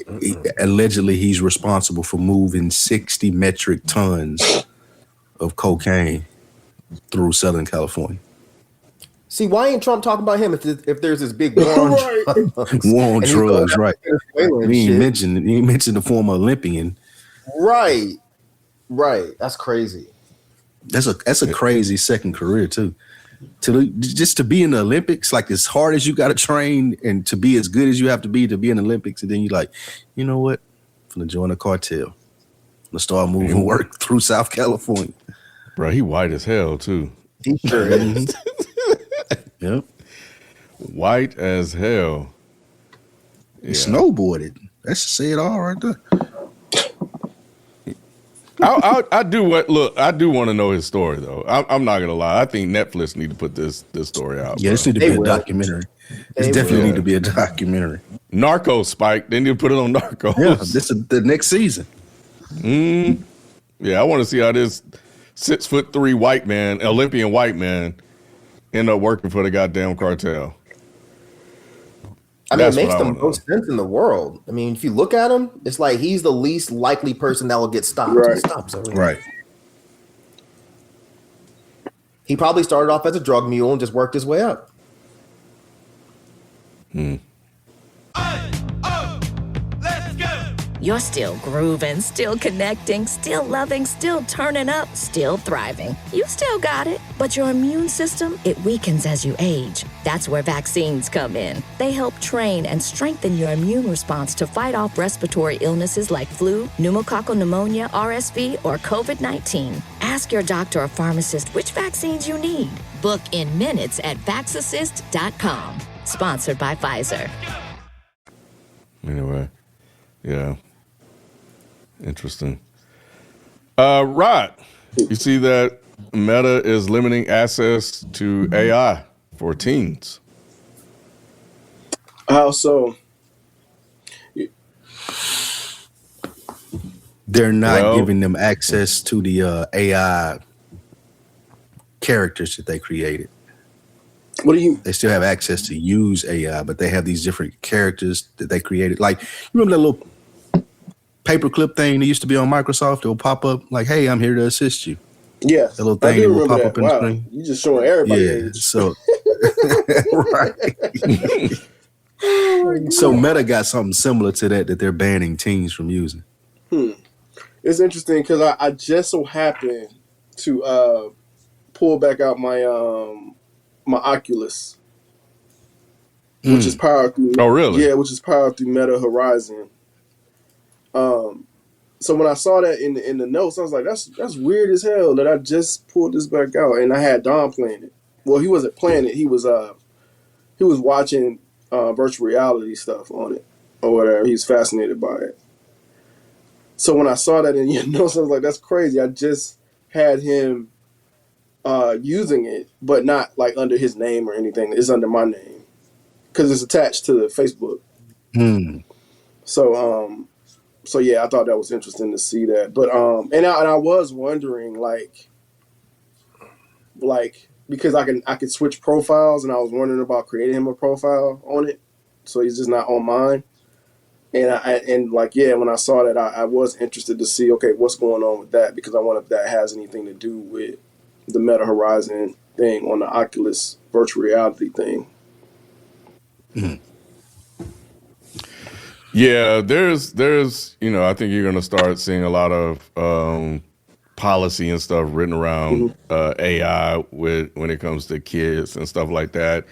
Allegedly, he's responsible for moving 60 metric tons of cocaine through Southern California. See, why ain't Trump talking about him if there's this big war on drugs? War on drugs, right? He ain't mentioned the former Olympian. Right. That's crazy. That's a crazy second career too. Just to be in the Olympics, like as hard as you got to train and to be as good as you have to be in the Olympics, and then you like, you know what? I'm gonna join a cartel. I'm gonna start moving work through South California. Bro, he white as hell too. He sure is. Yep. White as hell. He snowboarded. That should say it all right there. I do want to know his story though. I'm not gonna lie. I think Netflix need to put this story out. Yeah, this need to be a documentary. This definitely need to be a documentary. Narcos, Spike. They need to put it on Narcos. Yeah, this is the next season. Yeah, I want to see how this 6'3" white man, Olympian white man, end up working for the goddamn cartel. I mean, it makes the most sense in the world. I mean, if you look at him, it's like he's the least likely person that will get stopped. Right. He stops everything. Right. He probably started off as a drug mule and just worked his way up. You're still grooving, still connecting, still loving, still turning up, still thriving. You still got it, but your immune system, it weakens as you age. That's where vaccines come in. They help train and strengthen your immune response to fight off respiratory illnesses like flu, pneumococcal pneumonia, RSV, or COVID-19. Ask your doctor or pharmacist which vaccines you need. Book in minutes at vaxassist.com. Sponsored by Pfizer. Anyway, yeah. Interesting. Rod, you see that Meta is limiting access to AI for teens. How so? They're not giving them access to the AI characters that they created. What do you? They still have access to use AI, but they have these different characters that they created. Like, you remember that little paperclip thing that used to be on Microsoft? It will pop up like, "Hey, I'm here to assist you." Yeah, that little thing will pop up in the screen. You just showing everybody. Yeah, so right. So Meta got something similar to that they're banning teens from using. It's interesting because I just so happened to pull back out my my Oculus, which is powered through. Oh, really? Yeah, which is powered through Meta Horizon. So when I saw that in the notes, I was like, that's weird as hell that I just pulled this back out, and I had Don playing it. Well, he wasn't playing it. He was watching virtual reality stuff on it or whatever. He's fascinated by it. So when I saw that in your notes, I was like, that's crazy. I just had him using it, but not like under his name or anything. It's under my name because it's attached to the Facebook. So yeah, I thought that was interesting to see that. But and I was wondering like because I could switch profiles, and I was wondering about creating him a profile on it, so he's just not on mine. And when I saw that, I was interested to see, okay, what's going on with that, because I wonder if that has anything to do with the Meta Horizon thing on the Oculus virtual reality thing. Yeah, there's I think you're going to start seeing a lot of policy and stuff written around AI when it comes to kids and stuff like that.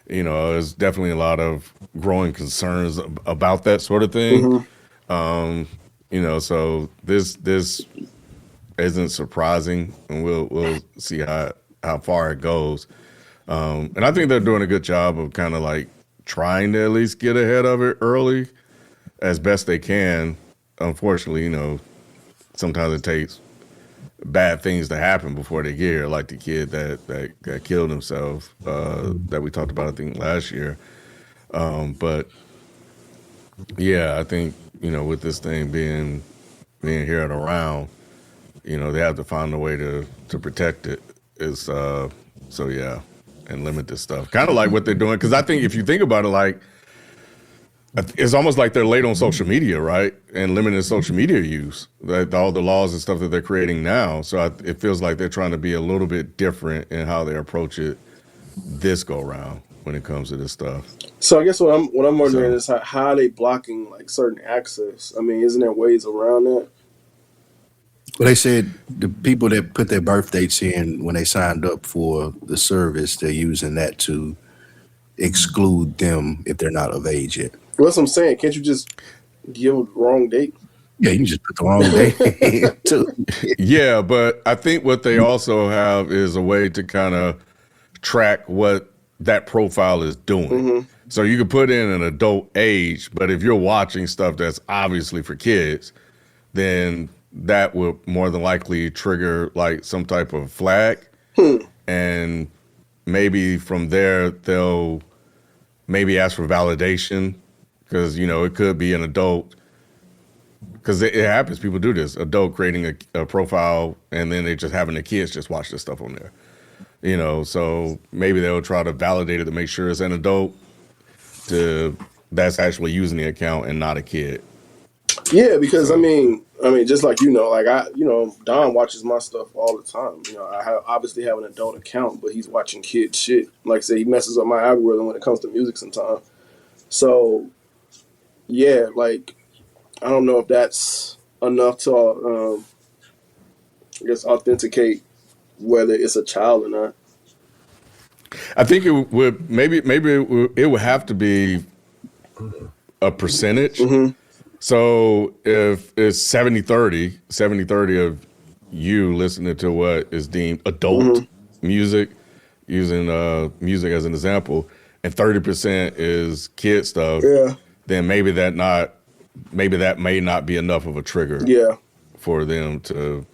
There's definitely a lot of growing concerns about that sort of thing. So this isn't surprising, and we'll see how far it goes. And I think they're doing a good job of kind of like trying to at least get ahead of it early as best they can. Unfortunately, sometimes it takes bad things to happen before they get here, like the kid that killed himself that we talked about, I think, last year. But yeah, I think, with this thing being here and around, they have to find a way to protect it. So yeah, and limit this stuff. Kind of like what they're doing, because I think if you think about it, like, it's almost like they're late on social media, right? And limiting social media use, all the laws and stuff that they're creating now. So it feels like they're trying to be a little bit different in how they approach it this go round when it comes to this stuff. So I guess what I'm wondering is how are they blocking like certain access? I mean, isn't there ways around that? Well, they said the people that put their birth dates in when they signed up for the service, they're using that to exclude them if they're not of age yet. Well, that's what I'm saying. Can't you just give a wrong date? Yeah, you can just put the wrong date too. Yeah, but I think what they also have is a way to kind of track what that profile is doing. Mm-hmm. So you can put in an adult age, but if you're watching stuff that's obviously for kids, then that will more than likely trigger like some type of flag. And maybe from there, they'll maybe ask for validation because, you know, it could be an adult. Because it happens. People do this. Adult creating a profile and then they just having the kids just watch this stuff on there. You know, so maybe they'll try to validate it to make sure it's an adult that's actually using the account and not a kid. Yeah, because so. I mean, just like Don watches my stuff all the time. You know, I obviously have an adult account, but he's watching kid shit. Like I say, he messes up my algorithm when it comes to music sometimes. So, yeah, like I don't know if that's enough to, I guess, authenticate whether it's a child or not. I think it would maybe it would have to be a percentage. Mm-hmm. So if it's 70-30 of you listening to what is deemed adult music, using music as an example, and 30% is kid stuff, then maybe that may not be enough of a trigger for them to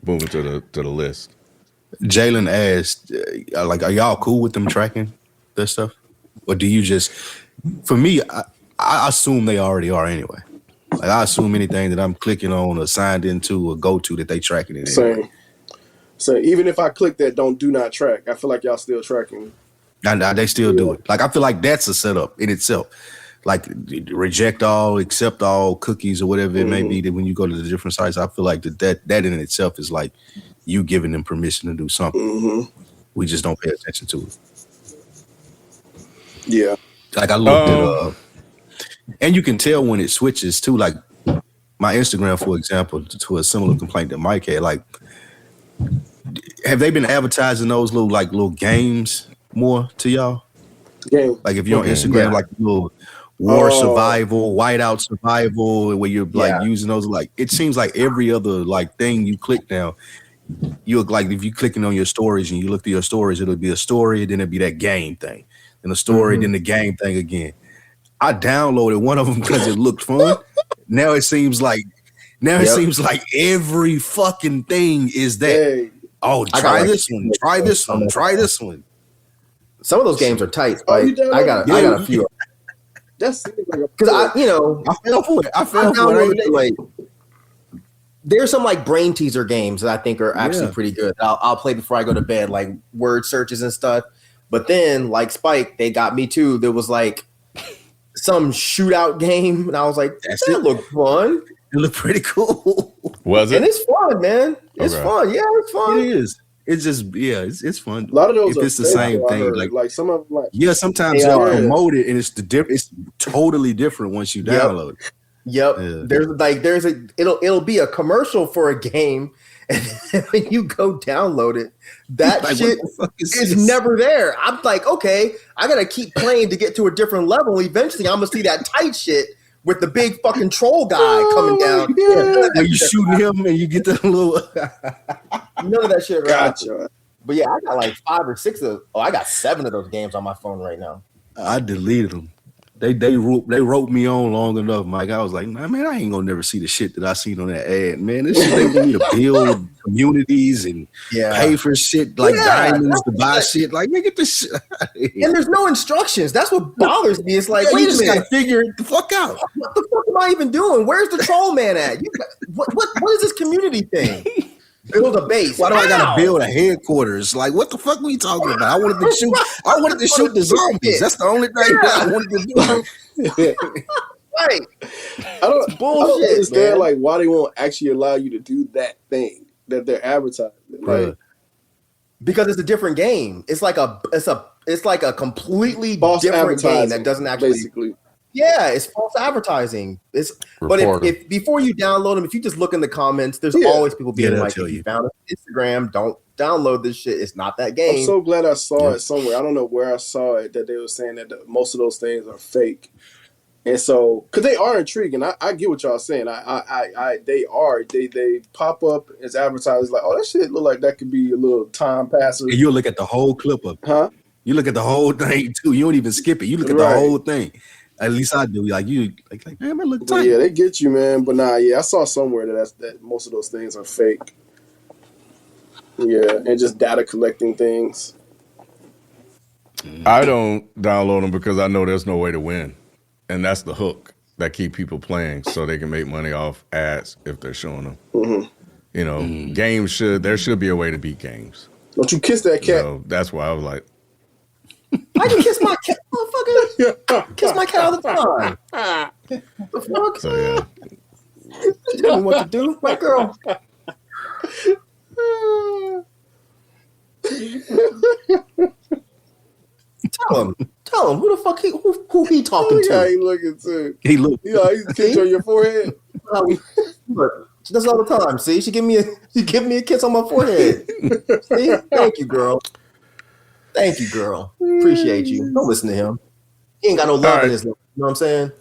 move it to the list. Jalen asked, are y'all cool with them tracking that stuff? Or do you just, for me, I assume they already are anyway. Like I assume anything that I'm clicking on or signed into or go to that they tracking it anyway. Same. So even if I click that do not track, I feel like y'all still tracking. And they still do it. Like I feel like that's a setup in itself. Like reject all, accept all cookies or whatever it may be. That when you go to the different sites, I feel like that in itself is like you giving them permission to do something. We just don't pay attention to it. Yeah. Like I looked at and you can tell when it switches too. Like my Instagram, for example, to a similar complaint that Mike had. Like, have they been advertising those little games more to y'all? Game. Like if you're on Instagram, like little war survival, whiteout survival, where you're like using those. Like it seems like every other like thing you click now, you look like if you're clicking on your stories and you look through your stories, it'll be a story, then it'll be that game thing, then a story, then the game thing again. I downloaded one of them because it looked fun. Now it seems like every fucking thing is that. Hey, try this one, try this one, try this one. Some of those games are tight. Like, I got a few. That's because I fell for it. I fell for it. Like, there's some like brain teaser games that I think are actually pretty good. I'll play before I go to bed, like word searches and stuff. But then, like Spike, they got me too. There was like some shootout game, and I was like, that looked fun. It looked pretty cool. Was it? And it's fun, man. It's fun. Yeah, it's fun. It is. It's just it's fun. A lot of those if it's the same thing, like some of them, sometimes they'll promote it, and it's totally different once you download it. Yep. Yeah. It'll be a commercial for a game, and when you go download it, that like, shit is never there. I'm like, okay, I gotta keep playing to get to a different level. Eventually, I'm gonna see that tight shit with the big fucking troll guy coming down. Are you shooting him and you get the little none of that shit, right? Gotcha. But yeah, I got like 5 or 6 I got 7 of those games on my phone right now. I deleted them. They wrote me on long enough, Mike. I was like, nah, man, I ain't gonna never see the shit that I seen on that ad, man. This shit they want me to build communities and pay for shit like diamonds to buy shit. Like, man, get this shit out of here. And there's no instructions. That's what bothers me. It's like, wait a minute, gotta figure it the fuck out. What the fuck am I even doing? Where's the troll man at? What is this community thing? Build a base. Why do I gotta build a headquarters? Like, what the fuck were you talking about? I wanted to shoot the zombies. That's the only thing that I wanted to do. Right. I don't understand, man. Like, why they won't actually allow you to do that thing that they're advertising. Like, Because it's a different game. It's like a completely false different game that doesn't actually. Basically. Yeah, it's false advertising. But if before you download them, if you just look in the comments, there's always people being like, if you found it on Instagram, don't download this shit. It's not that game. I'm so glad I saw it somewhere. I don't know where I saw it that they were saying that most of those things are fake. And so, because they are intriguing, I get what y'all saying. They pop up as advertisers like, oh, that shit look like that could be a little time passer. And you'll look at the whole clip of it. Huh? You look at the whole thing too. You don't even skip it. You look at the whole thing. At least I do. Like man, look tight. Yeah, they get you, man. But I saw somewhere that most of those things are fake. Yeah, and just data collecting things. I don't download them because I know there's no way to win, and that's the hook that keep people playing, so they can make money off ads if they're showing them. Mm-hmm. Games there should be a way to beat games. Don't you kiss that cat? That's why I was like, I can kiss my cat, motherfucker. Kiss my cat all the time. The fuck? So yeah. Tell me what to do, my girl. Tell him who the fuck who he talking to? Yeah, he looking too. He look. Yeah, he's kissing on your forehead. She does it all the time. See, she give me a kiss on my forehead. See, thank you, girl. Thank you, girl. Appreciate you. Don't listen to him. He ain't got no love in his life. You know what I'm saying?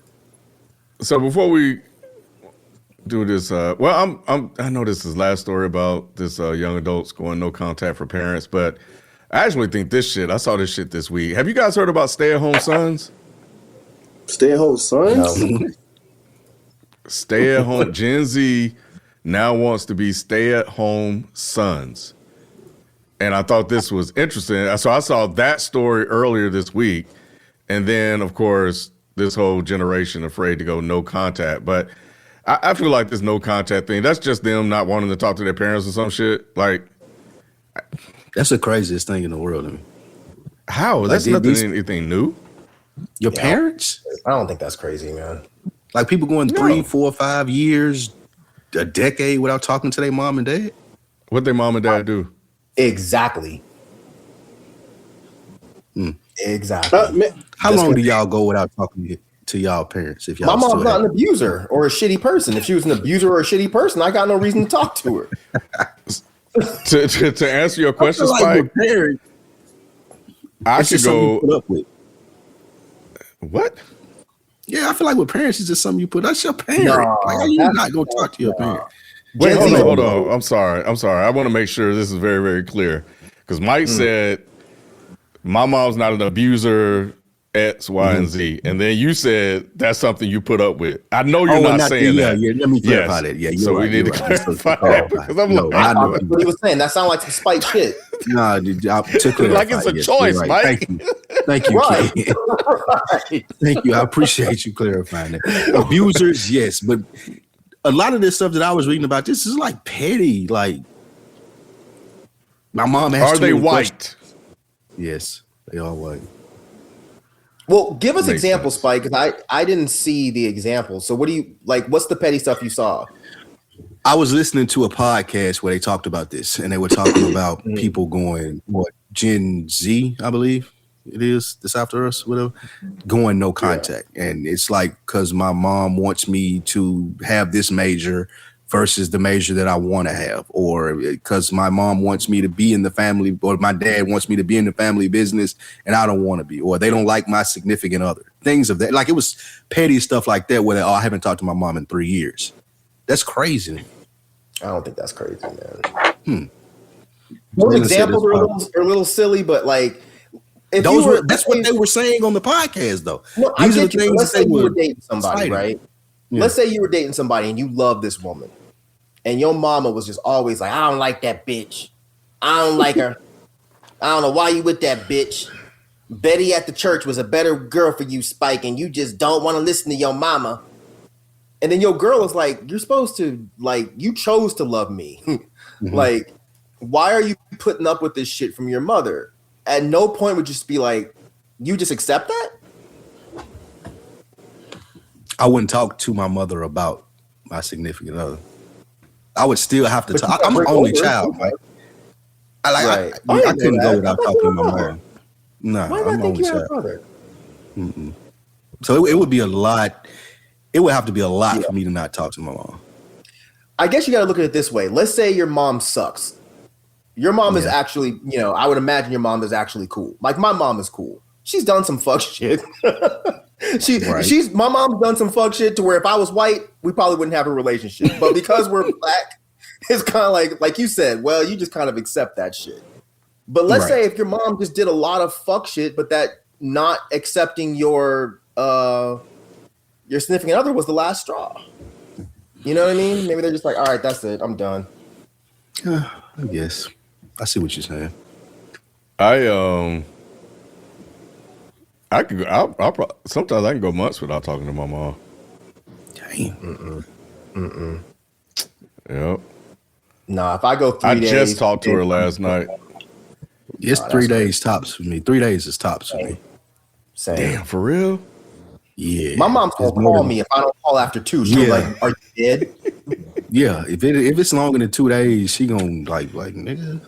So before we do this, I know this is last story about this young adults going no contact for parents, but I actually think I saw this shit this week. Have you guys heard about stay-at-home sons? Stay-at-home sons? No. Stay-at-home. Gen Z now wants to be stay-at-home sons. And I thought this was interesting. So I saw that story earlier this week. And then, of course, this whole generation afraid to go no contact. But I feel like this no contact thing, that's just them not wanting to talk to their parents or some shit. Like, that's the craziest thing in the world. I mean, how? That's anything new. Your parents? I don't think that's crazy, man. Like people going 3, 4, 5 years, a decade without talking to their mom and dad? What their mom and dad do? Exactly. Exactly. How long do y'all go without talking to y'all parents? If y'all my mom's not an abuser or a shitty person. If she was an abuser or a shitty person, I got no reason to talk to her. to answer your question, Spike, I should go. Put up with. What? Yeah, I feel like with parents, it's just something you put. That's your parent. Like, how you not gonna talk to your parent? Wait, hold on. I'm sorry. I want to make sure this is very, very clear. Because Mike said, my mom's not an abuser, X, Y, and Z. And then you said that's something you put up with. I know you're not saying that. Yeah, let me clarify that. Yeah, so we need to clarify that. Because I'm like, I know what he was saying. That sounds like some spike shit. Nah, dude, like it's a choice, right. Mike. Thank you. Right. Right. Thank you. I appreciate you clarifying that. Abusers, yes, but a lot of this stuff that I was reading about, this is like petty. Like my mom asked. Are they white? Questions. Yes, they are white. Well, give us examples, Spike, because I didn't see the examples. So what do you like? What's the petty stuff you saw? I was listening to a podcast where they talked about this, and they were talking about people going, Gen Z, I believe it is, this after us, whatever, going no contact. Yeah. And it's like, because my mom wants me to have this major versus the major that I want to have, or because my mom wants me to be in the family, or my dad wants me to be in the family business, and I don't want to be, or they don't like my significant other. Things of that. Like, it was petty stuff like that where I haven't talked to my mom in 3 years. That's crazy. I don't think that's crazy, man. Those examples are a little silly, but like, that's what they were saying on the podcast, though. No, these are the things. Let's say you were dating somebody, right? Yeah. Let's say you were dating somebody and you love this woman, and your mama was just always like, "I don't like that bitch. I don't like her. I don't know why you with that bitch. Betty at the church was a better girl for you, Spike, and you just don't want to listen to your mama." And then your girl is like, "You're supposed to, like, you chose to love me. Like, why are you putting up with this shit from your mother?" At no point would you just be like, you just accept that? I wouldn't talk to my mother about my significant other. I would still have to talk. I'm an only child, right? I couldn't go without talking to my mom. No, why not think you have a brother? So it would be a lot. It would have to be a lot for me to not talk to my mom. I guess you got to look at it this way. Let's say your mom sucks. Your mom is actually, I would imagine your mom is actually cool. Like my mom is cool. She's done some fuck shit. My mom's done some fuck shit to where if I was white, we probably wouldn't have a relationship. But because we're black, it's kind of like you said, well, you just kind of accept that shit. But let's say if your mom just did a lot of fuck shit, but that not accepting your significant other was the last straw. You know what I mean? Maybe they're just like, all right, that's it. I'm done. I guess. I see what you're saying. I could go. Sometimes I can go months without talking to my mom. Dang. Yep. Nah, if I go 3 days. I just talked to her last night. It's 3 days tops for me. 3 days is tops for me. Same. Damn, for real? Yeah. My mom's gonna call me if I don't call after 2. She'll like, "Are you dead?" Yeah. If it's longer than 2 days, she gonna like nigga.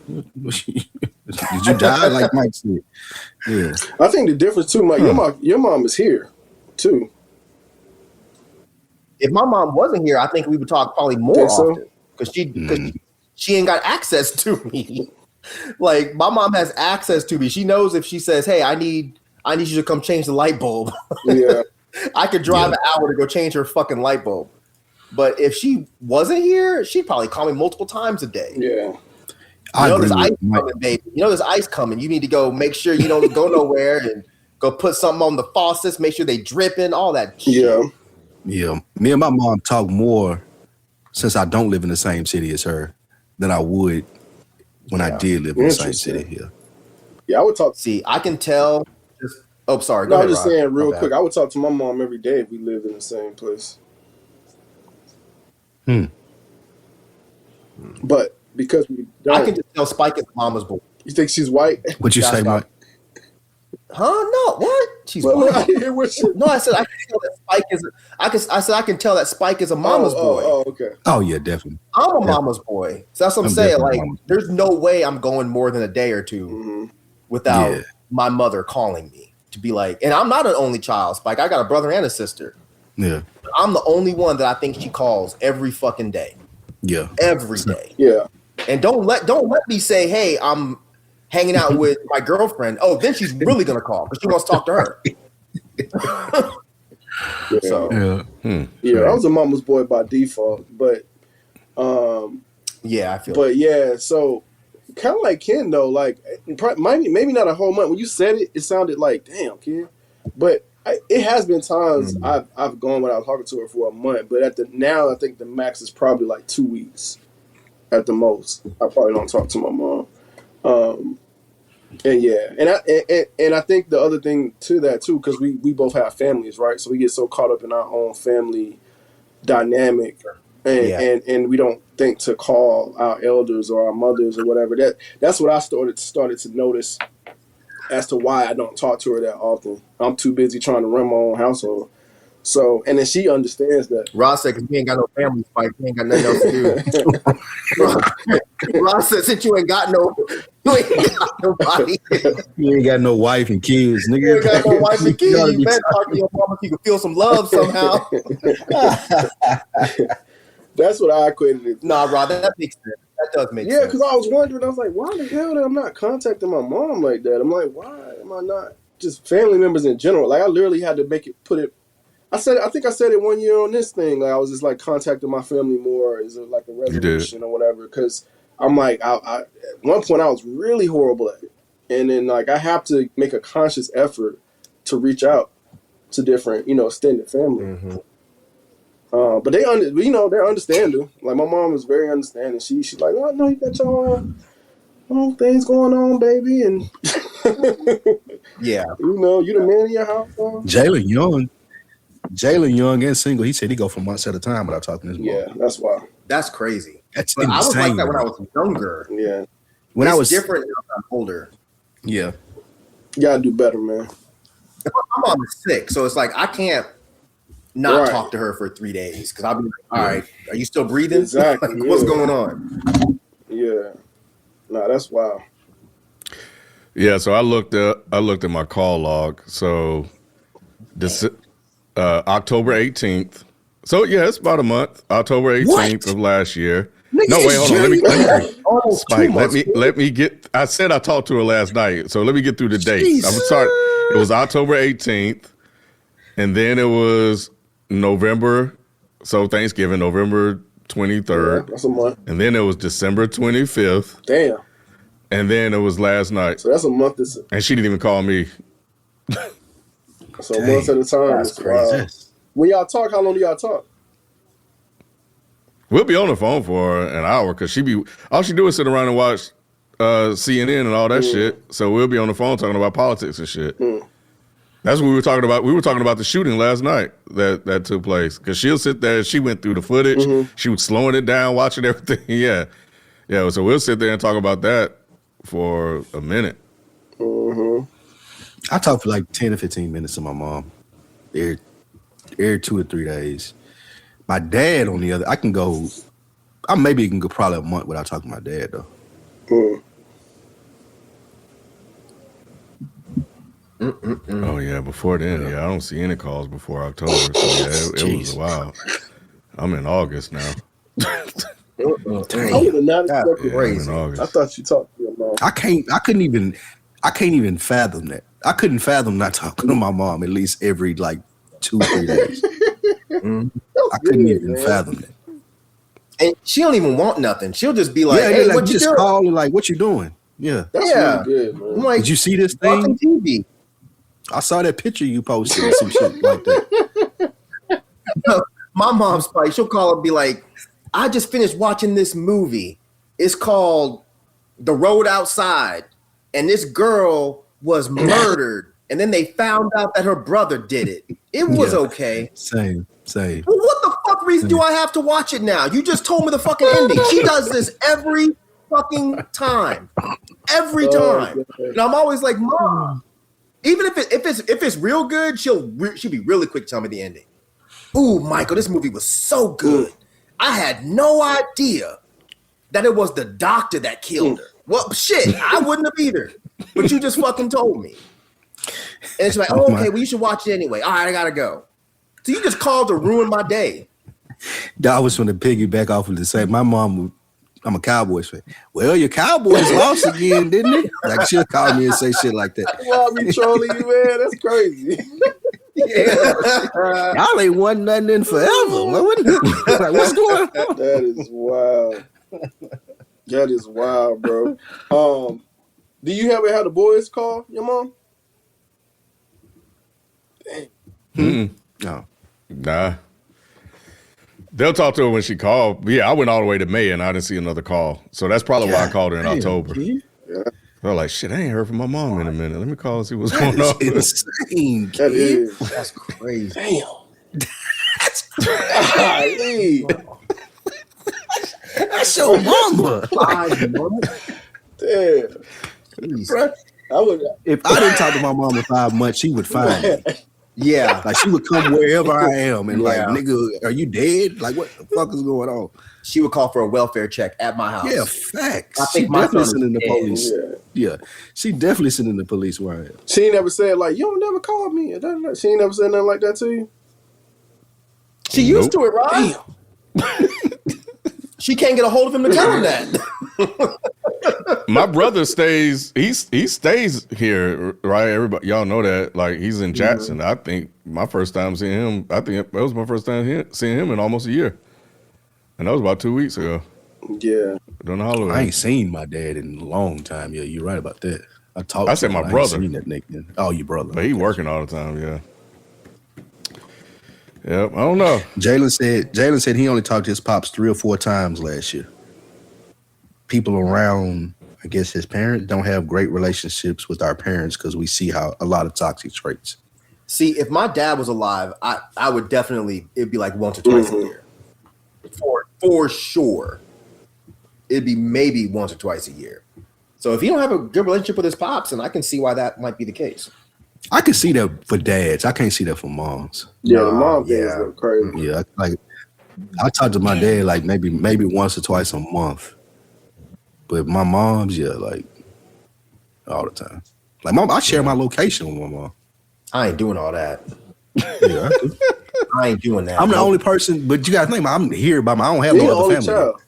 Did you die? Like Mike said. Yeah. I think the difference too, Mike. Your mom is here too. If my mom wasn't here, I think we would talk probably more often because she ain't got access to me. Like my mom has access to me. She knows if she says, "Hey, I need you to come change the light bulb." Yeah. I could drive an hour to go change her fucking light bulb. But if she wasn't here, she'd probably call me multiple times a day. Yeah. There's ice coming, baby. There's ice coming. You need to go make sure you don't go nowhere and go put something on the faucets, make sure they dripping, all that shit. Yeah. Yeah. Me and my mom talk more since I don't live in the same city as her than I would when I did live in the same city here. Yeah, I would talk. See, I can tell. Sorry. No, I'm just saying real quick. I would talk to my mom every day if we lived in the same place. But because we don't, I can just tell Spike is mama's boy. You think she's white? What'd you say, Mike? Huh? No. What? She's white. No, I said I can tell that Spike is. I can tell that Spike is a mama's boy. Oh, okay. Oh yeah, definitely. I'm a mama's boy. So that's what I'm saying. Like, there's no way I'm going more than a day or two without my mother calling me to be like. And I'm not an only child, Spike. I got a brother and a sister. Yeah. I'm the only one that I think she calls every fucking day. Yeah. Every day. Yeah. And don't let me say, hey, I'm hanging out with my girlfriend. Oh, then she's really gonna call because she wants to talk to her. I was a mama's boy by default, but I feel. But so kind of like Ken though, like maybe not a whole month. When you said it, it sounded like damn, Ken. But it has been times I've gone without talking to her for a month, but now I think the max is probably like 2 weeks at the most. I probably don't talk to my mom. And I think the other thing to that too, because we both have families, right? So we get so caught up in our own family dynamic, and we don't think to call our elders or our mothers or whatever. That's what I started to notice as to why I don't talk to her that often. I'm too busy trying to run my own household. So, and then she understands that. Ross said, because we ain't got no family fight, we ain't got nothing else to do. Ross said, since you ain't got nobody. You ain't got no wife and kids, nigga. You ain't got no wife and kids. You better talk to your mama if you can feel some love somehow. That's what I equated. Nah, Rob, that makes sense. That does make sense. Yeah, because I was wondering, I was like, why the hell am I not contacting my mom like that? I'm like, why am I not just family members in general? Like, I literally had to I think I said it 1 year on this thing. Like, I was just like contacting my family more as like a resolution or whatever. Because I'm like, I at one point I was really horrible at it, and then like I have to make a conscious effort to reach out to different, extended family. Mm-hmm. But they're understanding. Like my mom is very understanding. She's like, oh no, you got your own things going on, baby, and yeah, you the man in your house. Jalen Young and single. He said he go for months at a time without talking to his mom. Yeah, that's wild. That's crazy. That's insane. I was like that when I was younger. Yeah, when I was different now I'm older. Yeah, you gotta do better, man. My mom is sick, so it's like I can't not talk to her for 3 days because I'll be like, all right, are you still breathing? Exactly. What's going on? Yeah. Nah, that's wild. Yeah, so I looked at my call log. So this October 18th. So yeah, it's about a month. October 18th of last year. Nigga, no, wait, hold on. Spike, let me get. I said I talked to her last night, so let me get through the dates. I'm sorry. It was October 18th, and then it was November. So Thanksgiving, November 23rd. Yeah, that's a month. And then it was December 25th. Damn. And then it was last night. So that's a month. And she didn't even call me. So months at a time. That's crazy. When y'all talk, how long do y'all talk? We'll be on the phone for an hour because all she do is sit around and watch CNN and all that shit. So we'll be on the phone talking about politics and shit. That's what we were talking about. We were talking about the shooting last night that took place because she'll sit there. She went through the footage. She was slowing it down, watching everything. Yeah. So we'll sit there and talk about that for a minute. I talk for like 10 or 15 minutes to my mom every 2 or 3 days. My dad, on the other, I can go probably a month without talking to my dad, though. Oh, yeah, before then, I don't see any calls before October. So, yeah, it was wild. I'm in August now. I would have not expected I'm in August. I thought you talked to your mom. I can't even fathom that. I couldn't fathom not talking to my mom at least every like 2-3 days. I couldn't even fathom that. And she don't even want nothing. She'll just be like, "Hey, like, what you just doing?" call and like, "What you doing?" Yeah, That's really good, man. I'm like, did you see this thing? watching TV. I saw that picture you posted or some shit like that. My mom's probably, she'll call and be like, "I just finished watching this movie. It's called The Road Outside, and this girl was murdered, and then they found out that her brother did it. It was okay." Same. Well, what the fuck reason do I have to watch it now? You just told me the fucking ending. She does this every fucking time. Every time. And I'm always like, Mom, even if it's real good, she'll be really quick to tell me the ending. Ooh, Michael, this movie was so good. I had no idea that it was the doctor that killed her. Well, shit, I wouldn't have either. But you just fucking told me. And she's like, "Oh, okay, well, you should watch it anyway. All right, I gotta go." So you just called to ruin my day. I was going to piggyback off of the same. My mom, I'm a Cowboys fan. Well, your Cowboys lost again, didn't they? Like, she'll call me and say shit like that. Well, I be trolling you, man. That's crazy. Y'all ain't won nothing in forever. Like, what's going on? That is wild. That is wild, bro. Do you ever have the boys call your mom? Dang. No. Nah. They'll talk to her when she called. Yeah, I went all the way to May and I didn't see another call. So that's probably why I called her in October. Yeah. I was like, shit, I ain't heard from my mom in a minute. Let me call and see what's going on. Insane. That is. That's crazy. Damn. That's your mama. 5 months? Damn. Jeez. I would. If I didn't talk to my mom in 5 months, she would find me. Yeah. Like, she would come wherever I am and like, nigga, are you dead? Like, what the fuck is going on? She would call for a welfare check at my house. Yeah, facts. I think She my definitely son sending the is police. dead. Yeah, she definitely sending the police where I am. She ain't never said like, "You don't never called me." She ain't never said nothing like that to you. She used to it, right? She can't get a hold of him to tell him that. My brother stays. He stays here, right? Everybody, y'all know that. Like, he's in Jackson. I think my first time seeing him. I think that was my first time seeing him in almost a year, and that was about 2 weeks ago. Yeah. During the holiday. I ain't seen my dad in a long time. Yeah, you're right about that. I said my brother. I ain't seen that nigga. Oh, your brother. But he working all the time. Yeah. Yep. I don't know. Jalen said he only talked to his pops 3 or 4 times last year. People around, I guess his parents, don't have great relationships with our parents because we see how a lot of toxic traits. See, if my dad was alive, I would definitely, it'd be like once or twice a year. For sure. It'd be maybe once or twice a year. So if you don't have a good relationship with his pops, then I can see why that might be the case. I can see that for dads. I can't see that for moms. Yeah, the mom things are crazy. Yeah, like I talk to my dad like maybe once or twice a month. But my mom's, yeah, like all the time. Like mom, I share my location with my mom. I ain't doing all that. Yeah, I ain't doing that. I'm the only person, but you gotta think, I'm here by my. I don't have no other family. Child.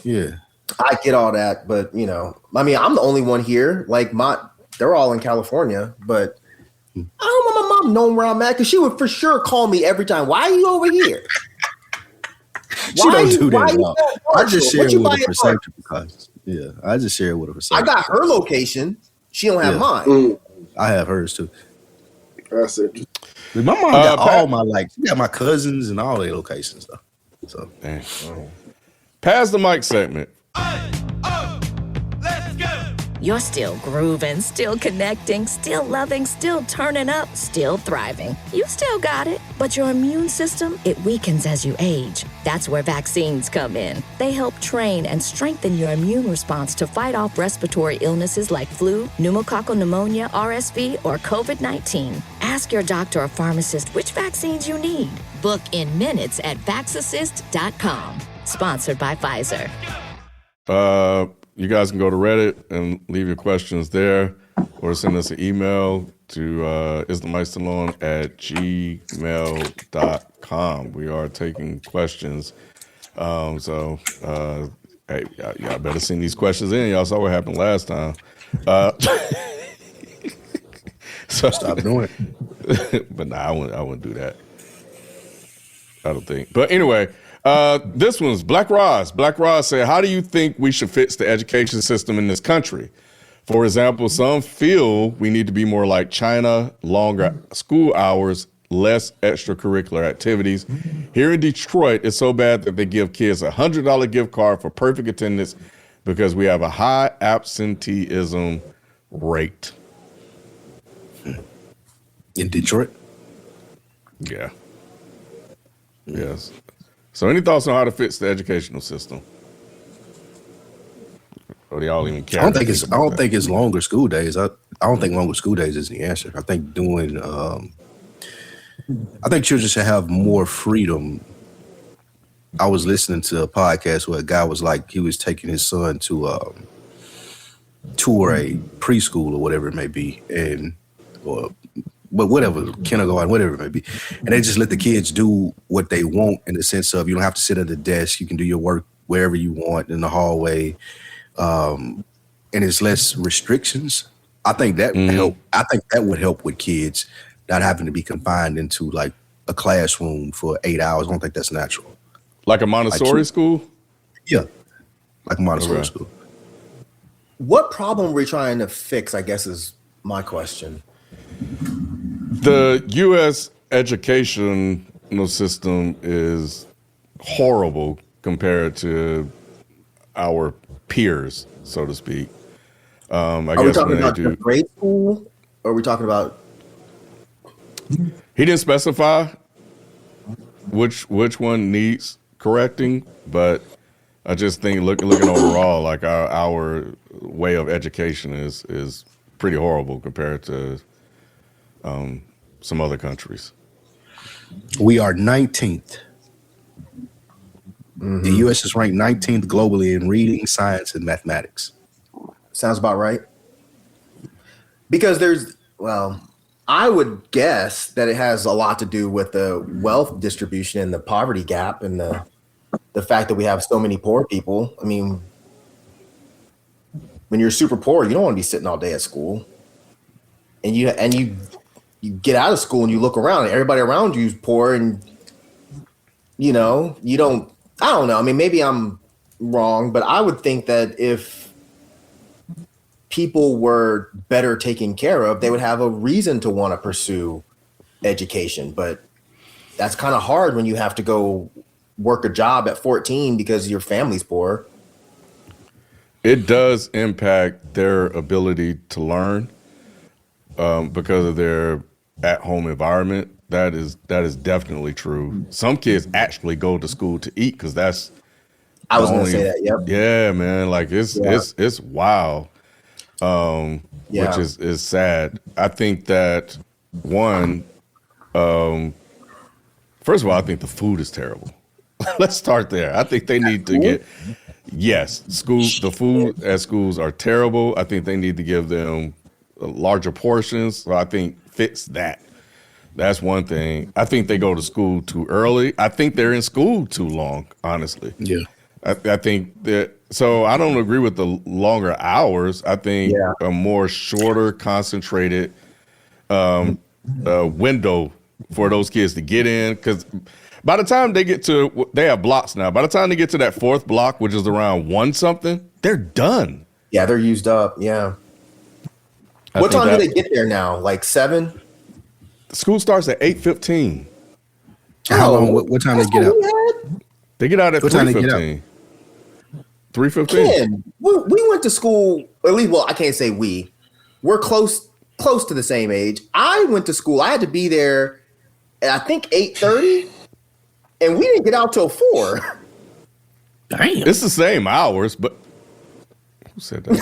Yeah, I get all that, but you know, I mean, I'm the only one here. Like they're all in California, but I don't want my mom knowing where I'm at because she would for sure call me every time. Why are you over here? She don't do that. I just share it with her for safety because I just share it with her for safety. I got her location. She don't have mine. Mm. I have hers too. That's it. My mom got all my she got my cousins and all their locations though. So Pass the mic segment. You're still grooving, still connecting, still loving, still turning up, still thriving. You still got it, but your immune system, it weakens as you age. That's where vaccines come in. They help train and strengthen your immune response to fight off respiratory illnesses like flu, pneumococcal pneumonia, RSV, or COVID-19. Ask your doctor or pharmacist which vaccines you need. Book in minutes at vaxassist.com. Sponsored by Pfizer. You guys can go to Reddit and leave your questions there, or send us an email to isthemicsalon@gmail.com. We are taking questions. Hey, y'all better send these questions in. Y'all saw what happened last time. So stop doing it. But nah, I wouldn't do that. I don't think. But anyway, this one's Black Ross. Black Ross said, how do you think we should fix the education system in this country? For example, some feel we need to be more like China, longer school hours, less extracurricular activities. Here in Detroit, it's so bad that they give kids a $100 gift card for perfect attendance because we have a high absenteeism rate. In Detroit? Yeah. Yes. So any thoughts on how to fix the educational system? Or do y'all even care? I don't think it's longer school days. I don't think longer school days is the answer. I think I think children should have more freedom. I was listening to a podcast where a guy was like, he was taking his son to tour a preschool or whatever it may be, but whatever, kindergarten, whatever it may be. And they just let the kids do what they want in the sense of you don't have to sit at the desk. You can do your work wherever you want in the hallway. And it's less restrictions. I think that would help. I think that would help with kids not having to be confined into like a classroom for 8 hours. I don't think that's natural. Like a Montessori school? Yeah. Like a Montessori school. What problem are we trying to fix, I guess, is my question. The U.S. educational system is horrible compared to our peers, so to speak. Are we talking about the grade school? Or are we talking about? He didn't specify which one needs correcting, but I just think looking overall, like our way of education is pretty horrible compared to some other countries. We are 19th. The U.S. is ranked 19th globally in reading, science, and mathematics. Sounds about right. Because I would guess that it has a lot to do with the wealth distribution and the poverty gap and the fact that we have so many poor people. I mean, when you're super poor, you don't want to be sitting all day at school. And you get out of school and you look around and everybody around you is poor and you don't, I don't know. I mean, maybe I'm wrong, but I would think that if people were better taken care of, they would have a reason to want to pursue education. But that's kind of hard when you have to go work a job at 14 because your family's poor. It does impact their ability to learn because of their at-home environment. That is definitely true. Some kids actually go to school to eat because that's. I was going to say that. Yep. Yeah, man. Like it's wild. Which is sad. I think that first of all, I think the food is terrible. Let's start there. I think they need to get, yes, the food at schools are terrible. I think they need to give them larger portions. So I think fix that. That's one thing. I think they go to school too early. I think they're in school too long, honestly. Yeah. I think that, so I don't agree with the longer hours. I think a more shorter, concentrated window for those kids to get in. Because by the time they have blocks now. By the time they get to that fourth block, which is around 1 something, they're done. Yeah, they're used up. Yeah. What time do they get there now? Like 7? School starts at 8:15. How long? What time they get out? They get out at 3:15. 3:15. We went to school, or at least, well, I can't say we. We're close to the same age. I went to school. I had to be there at, I think, 8:30, and we didn't get out till 4. Damn. It's the same hours, but who said that?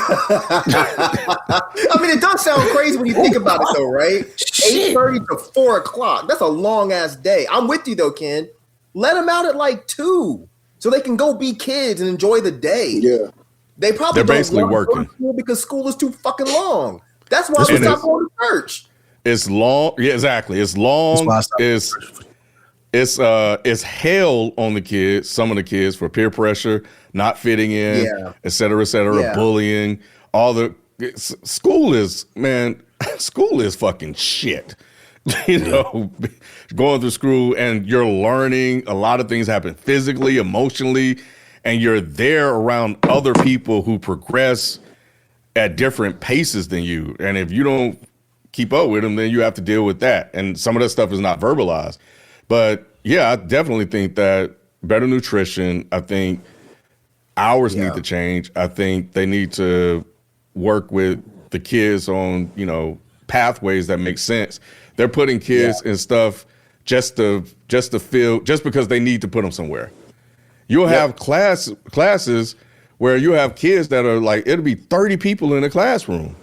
I mean, it does sound crazy when you think about it, though, right? 8:30 to 4 o'clock. That's a long ass day. I'm with you though, Ken. Let them out at like 2, so they can go be kids and enjoy the day. Yeah, they're basically working because school is too fucking long. That's why we stopped going to church. It's long. Yeah, exactly. It's long. It's hell on the kids. Some of the kids for peer pressure, not fitting in, et cetera, bullying. All the school is fucking shit. You know, going through school and you're learning. A lot of things happen physically, emotionally, and you're there around other people who progress at different paces than you. And if you don't keep up with them, then you have to deal with that. And some of that stuff is not verbalized. But yeah, I definitely think that better nutrition. I think hours need to change. I think they need to work with the kids on, pathways that make sense. They're putting kids in stuff just to feel, just because they need to put them somewhere. You'll have classes where you have kids that are like, it'll be 30 people in a classroom.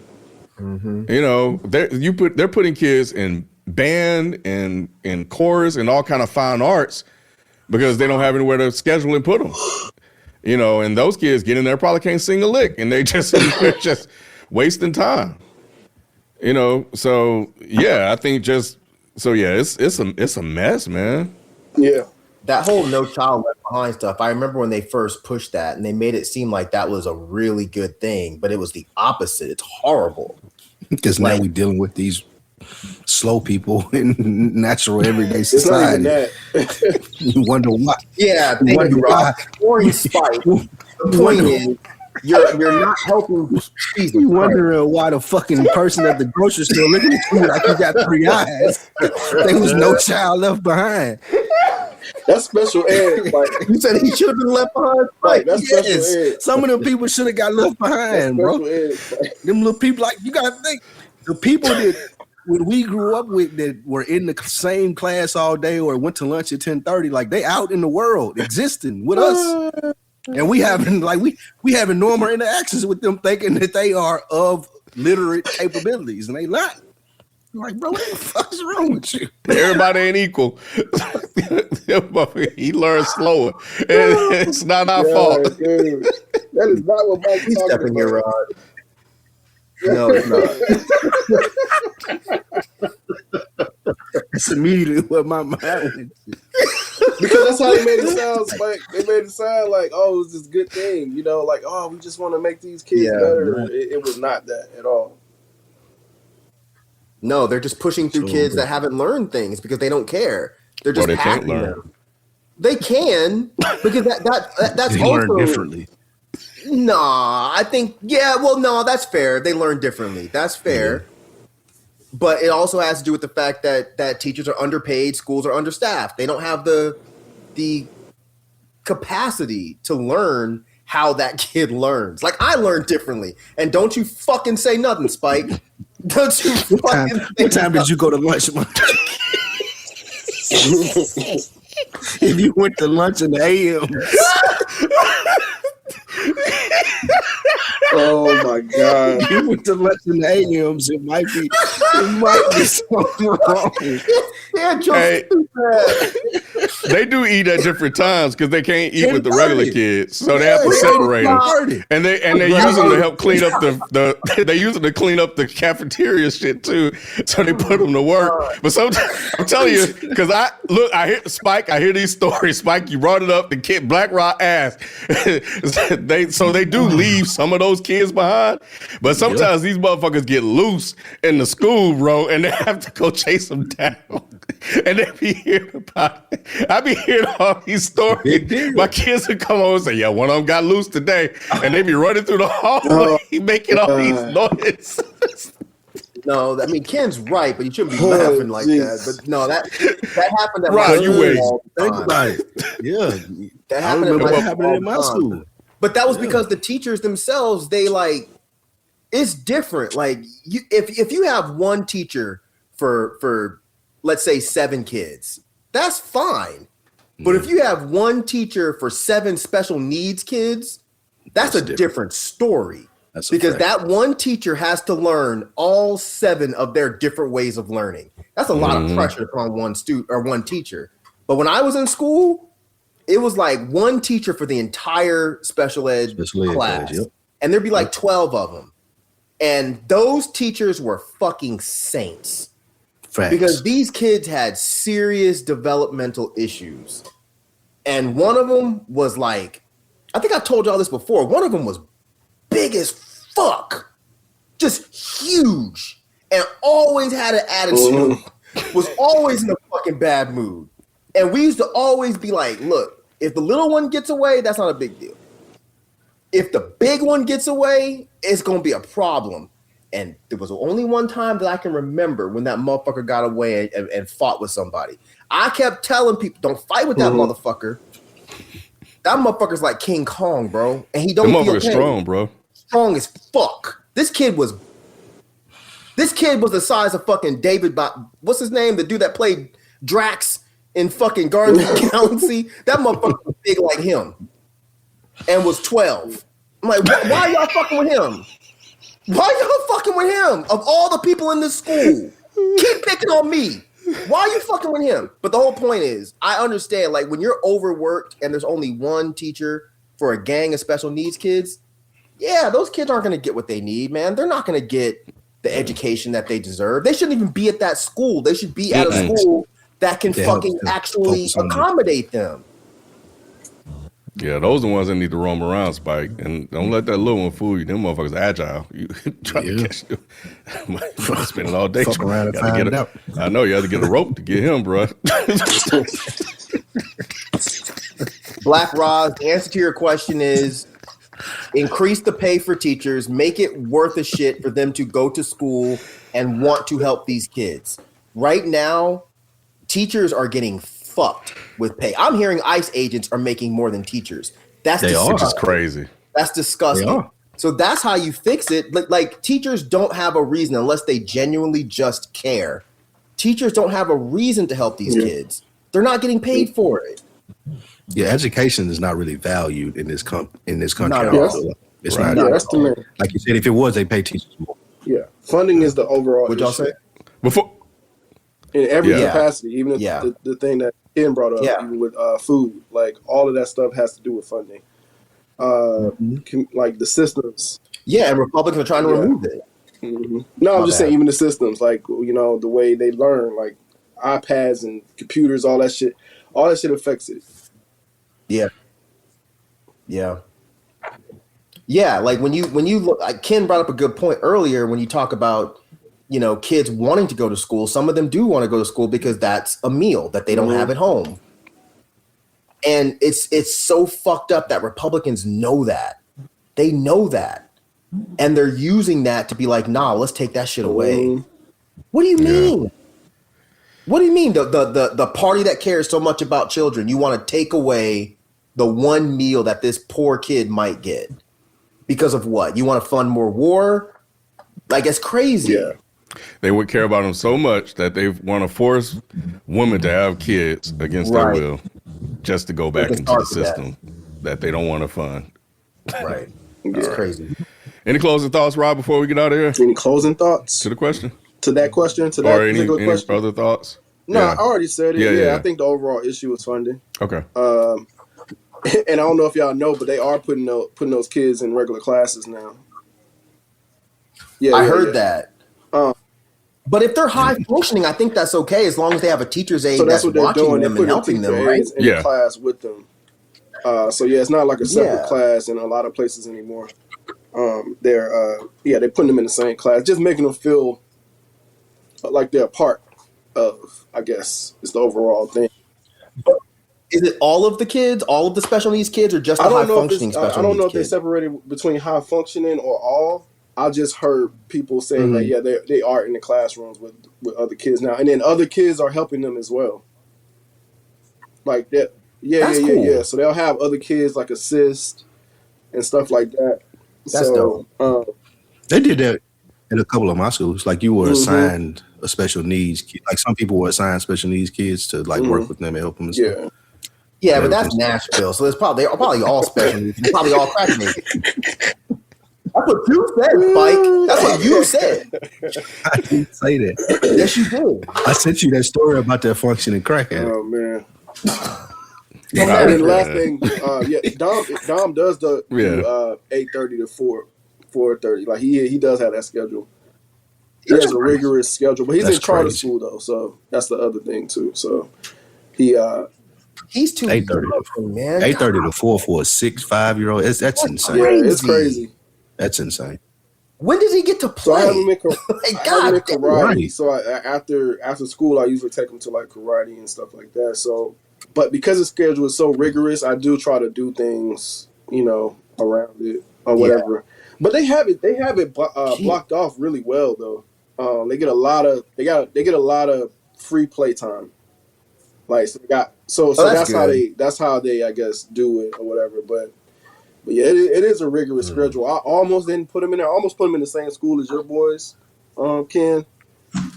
Mm-hmm. They're putting kids in band and in chorus and all kind of fine arts because they don't have anywhere to schedule and put them. And those kids get in there probably can't sing a lick, and they're just wasting time. So yeah, I think it's a mess, man. Yeah. That whole No Child Left Behind stuff, I remember when they first pushed that and they made it seem like that was a really good thing, but it was the opposite. It's horrible. Because now we're dealing with these slow people in natural everyday society. You wonder why. Yeah, thank you, Rob. Boring Spike. The point is, you're not helping Jesus. You wondering why the fucking person at the grocery store looking at you like you got 3 eyes. There was no child left behind. That's special ed. Like, you said he should have been left behind. Like, that's special ed. Some of them people should have got left behind, bro. Them little people, like, you gotta think, the people that when we grew up with that were in the same class all day or went to lunch at 10:30, like they out in the world existing with us. And we having normal interactions with them, thinking that they are of literate capabilities, and they not. I'm like, bro, what the fuck is wrong with you? Everybody ain't equal. He learns slower. It's not our fault. Dude. That is not what Mike's talking about. Here, Rod. No, it's not. That's immediately what my mind went to. Because that's how they made it sound. Like they made it sound like, oh, it's this good thing, like, oh, we just want to make these kids better. Right. It was not that at all. No, they're just pushing through kids that haven't learned things because they don't care. They're just can't learn. Them. They can because that's they also learn differently. Nah, I think no, that's fair. They learn differently. That's fair. But it also has to do with the fact that teachers are underpaid, schools are understaffed. They don't have the capacity to learn how that kid learns. Like, I learned differently. And don't you fucking say nothing, Spike. Don't you fucking What time did you go to lunch? If you went to lunch in the AM. Oh my God! You went to lunch in the AMs. It might be something wrong. Yeah, they do eat at different times because they can't eat with the regular kids, so they have to separate them. And they use them to help clean up they use them to clean up the cafeteria shit too. So they put them to work. But sometimes I'm telling you, because I hear Spike. I hear these stories. Spike, you brought it up. The kid Black Rock asked. they do leave some of those kids behind, but sometimes these motherfuckers get loose in the school, bro, and they have to go chase them down. And they be hearing about it. I be hearing all these stories. My kids would come over and say, yeah, one of them got loose today. And they be running through the hallway making all these noises. No, I mean, Ken's right, but you shouldn't be laughing like that. But no, that happened at my school. Think about it. Yeah. That happened in my school. But that was because the teachers themselves, it's different. Like, if you have one teacher for let's say 7 kids, that's fine. But if you have one teacher for 7 special needs kids, that's a different story. Because that one teacher has to learn all 7 of their different ways of learning. That's a lot of pressure to put on one student or one teacher. But when I was in school, it was like one teacher for the entire special ed class. And there'd be like 12 of them. And those teachers were fucking saints. Facts. Because these kids had serious developmental issues. And one of them was like, I think I told y'all this before. One of them was big as fuck. Just huge. And always had an attitude. Was always in a fucking bad mood. And we used to always be like, look, if the little one gets away, that's not a big deal. If the big one gets away, it's going to be a problem. And there was only one time that I can remember when that motherfucker got away and fought with somebody. I kept telling people, don't fight with that motherfucker. That motherfucker's like King Kong, bro. And he don't feel pain. Strong, bro. Strong as fuck. This kid was the size of fucking David, what's his name? The dude that played Drax in fucking Guardians of the Galaxy. That motherfucker was big like him and was 12. I'm like, why are y'all fucking with him? Why y'all fucking with him? Of all the people in this school, keep picking on me. Why are you fucking with him? But the whole point is, I understand, like, when you're overworked and there's only one teacher for a gang of special needs kids, yeah, those kids aren't going to get what they need, man. They're not going to get the education that they deserve. They shouldn't even be at that school. They should be at a school that can fucking actually accommodate them. Yeah, those are the ones that need to roam around, Spike. And don't let that little one fool you. Them motherfuckers agile. You try to catch them. Spend it all day. Around and find it out. I know you have to get a rope to get him, bro. Black Roz, the answer to your question is increase the pay for teachers, make it worth a shit for them to go to school and want to help these kids. Right now, teachers are getting fucked with pay. I'm hearing ICE agents are making more than teachers. Which is crazy. That's disgusting. So that's how you fix it. Like teachers don't have a reason unless they genuinely just care. Teachers don't have a reason to help these kids. They're not getting paid for it. Yeah, education is not really valued in this country. It's right. not. That's the main. Like you said, if it was, they pay teachers more. Yeah, funding is the overall. Would y'all say? Before in every capacity, even if the thing that Ken brought up, even with food, like all of that stuff has to do with funding. Like the systems. Yeah, and Republicans are trying to remove it. No, I'm just saying, even the systems, like, you know, the way they learn, like iPads and computers, all that shit affects it. Yeah. Like when you look, like Ken brought up a good point earlier when you talk about, you know, kids wanting to go to school. Some of them do want to go to school because that's a meal that they don't have at home. And it's so fucked up that Republicans know that. They know that. And they're using that to be like, nah, let's take that shit away. What do you mean? What do you mean? The party that cares so much about children, you want to take away the one meal that this poor kid might get. Because of what? You want to fund more war? Like, it's crazy. Yeah. They would care about them so much that they want to force women to have kids against their will just to go back into the system that they don't want to fund. Right. It's crazy. Any closing thoughts, Rob, before we get out of here? Any closing thoughts? To the question? To that question? To that or any question? other thoughts? No, I already said it. Yeah. I think the overall issue is funding. Okay. And I don't know if y'all know, but they are putting those kids in regular classes now. Yeah, I heard that. But if they're high functioning, I think that's okay as long as they have a teacher's aide that's what watching doing. Them and helping them, right? In the class with them. So it's not like a separate class in a lot of places anymore. They're putting them in the same class, just making them feel like they're a part of, I guess, is the overall thing. But is it all of the kids, all of the special needs kids, or just the high functioning special needs kids? I don't know if they separated between high functioning or all. I just heard people saying that they are in the classrooms with other kids now, and then other kids are helping them as well. Like that, cool. So they'll have other kids like assist and stuff like that. That's dope. They did that in a couple of my schools. Like you were assigned a special needs kid. Like some people were assigned special needs kids to like work with them and help them. And stuff. Yeah, but that's Nashville, so they're probably all special needs. They're probably all crack niggas. That's what you said, Spike. That's what you said. I didn't say that. Yes, you did. I sent you that story about that functioning crackhead. Oh man. And then last thing, Dom does the 8:30 to 4:30. Like he does have that schedule. He has a rigorous schedule, but he's in charter school though, so that's the other thing too. So he's too 8:30, man. 8:30 to 4 for a 5-year-old. That's insane. Yeah, it's crazy. That's insane. When does he get to play? So I have him in karate. So after school, I usually take him to like karate and stuff like that. So, but because the schedule is so rigorous, I do try to do things, around it or whatever. Yeah. But they have it blocked off really well though. They get a lot of free play time. Like so that's how they I guess do it or whatever. But yeah, it is a rigorous schedule. I almost didn't put him in there. I almost put him in the same school as your boys, Ken.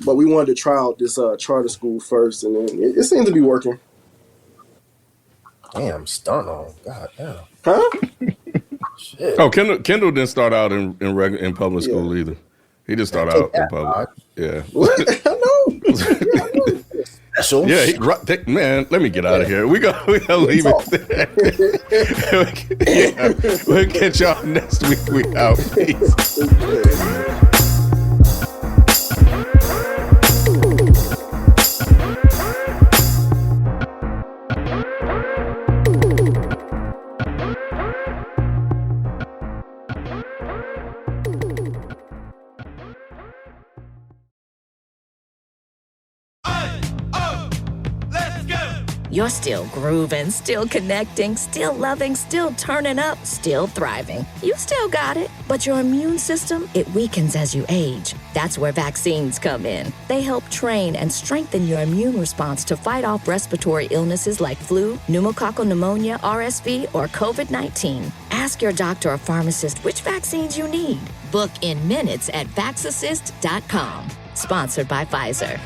But we wanted to try out this charter school first, and then it seems to be working. Damn, stunned on. God damn. Huh? Shit. Oh, Kendall didn't start out in public school either. He just started out in public. Yeah. What? I know. Special. Yeah, man. Let me get out of here. We gotta leave it. We'll catch y'all next week. We out. Peace. You're still grooving, still connecting, still loving, still turning up, still thriving. You still got it, but your immune system, it weakens as you age. That's where vaccines come in. They help train and strengthen your immune response to fight off respiratory illnesses like flu, pneumococcal pneumonia, RSV, or COVID-19. Ask your doctor or pharmacist which vaccines you need. Book in minutes at vaxassist.com. Sponsored by Pfizer.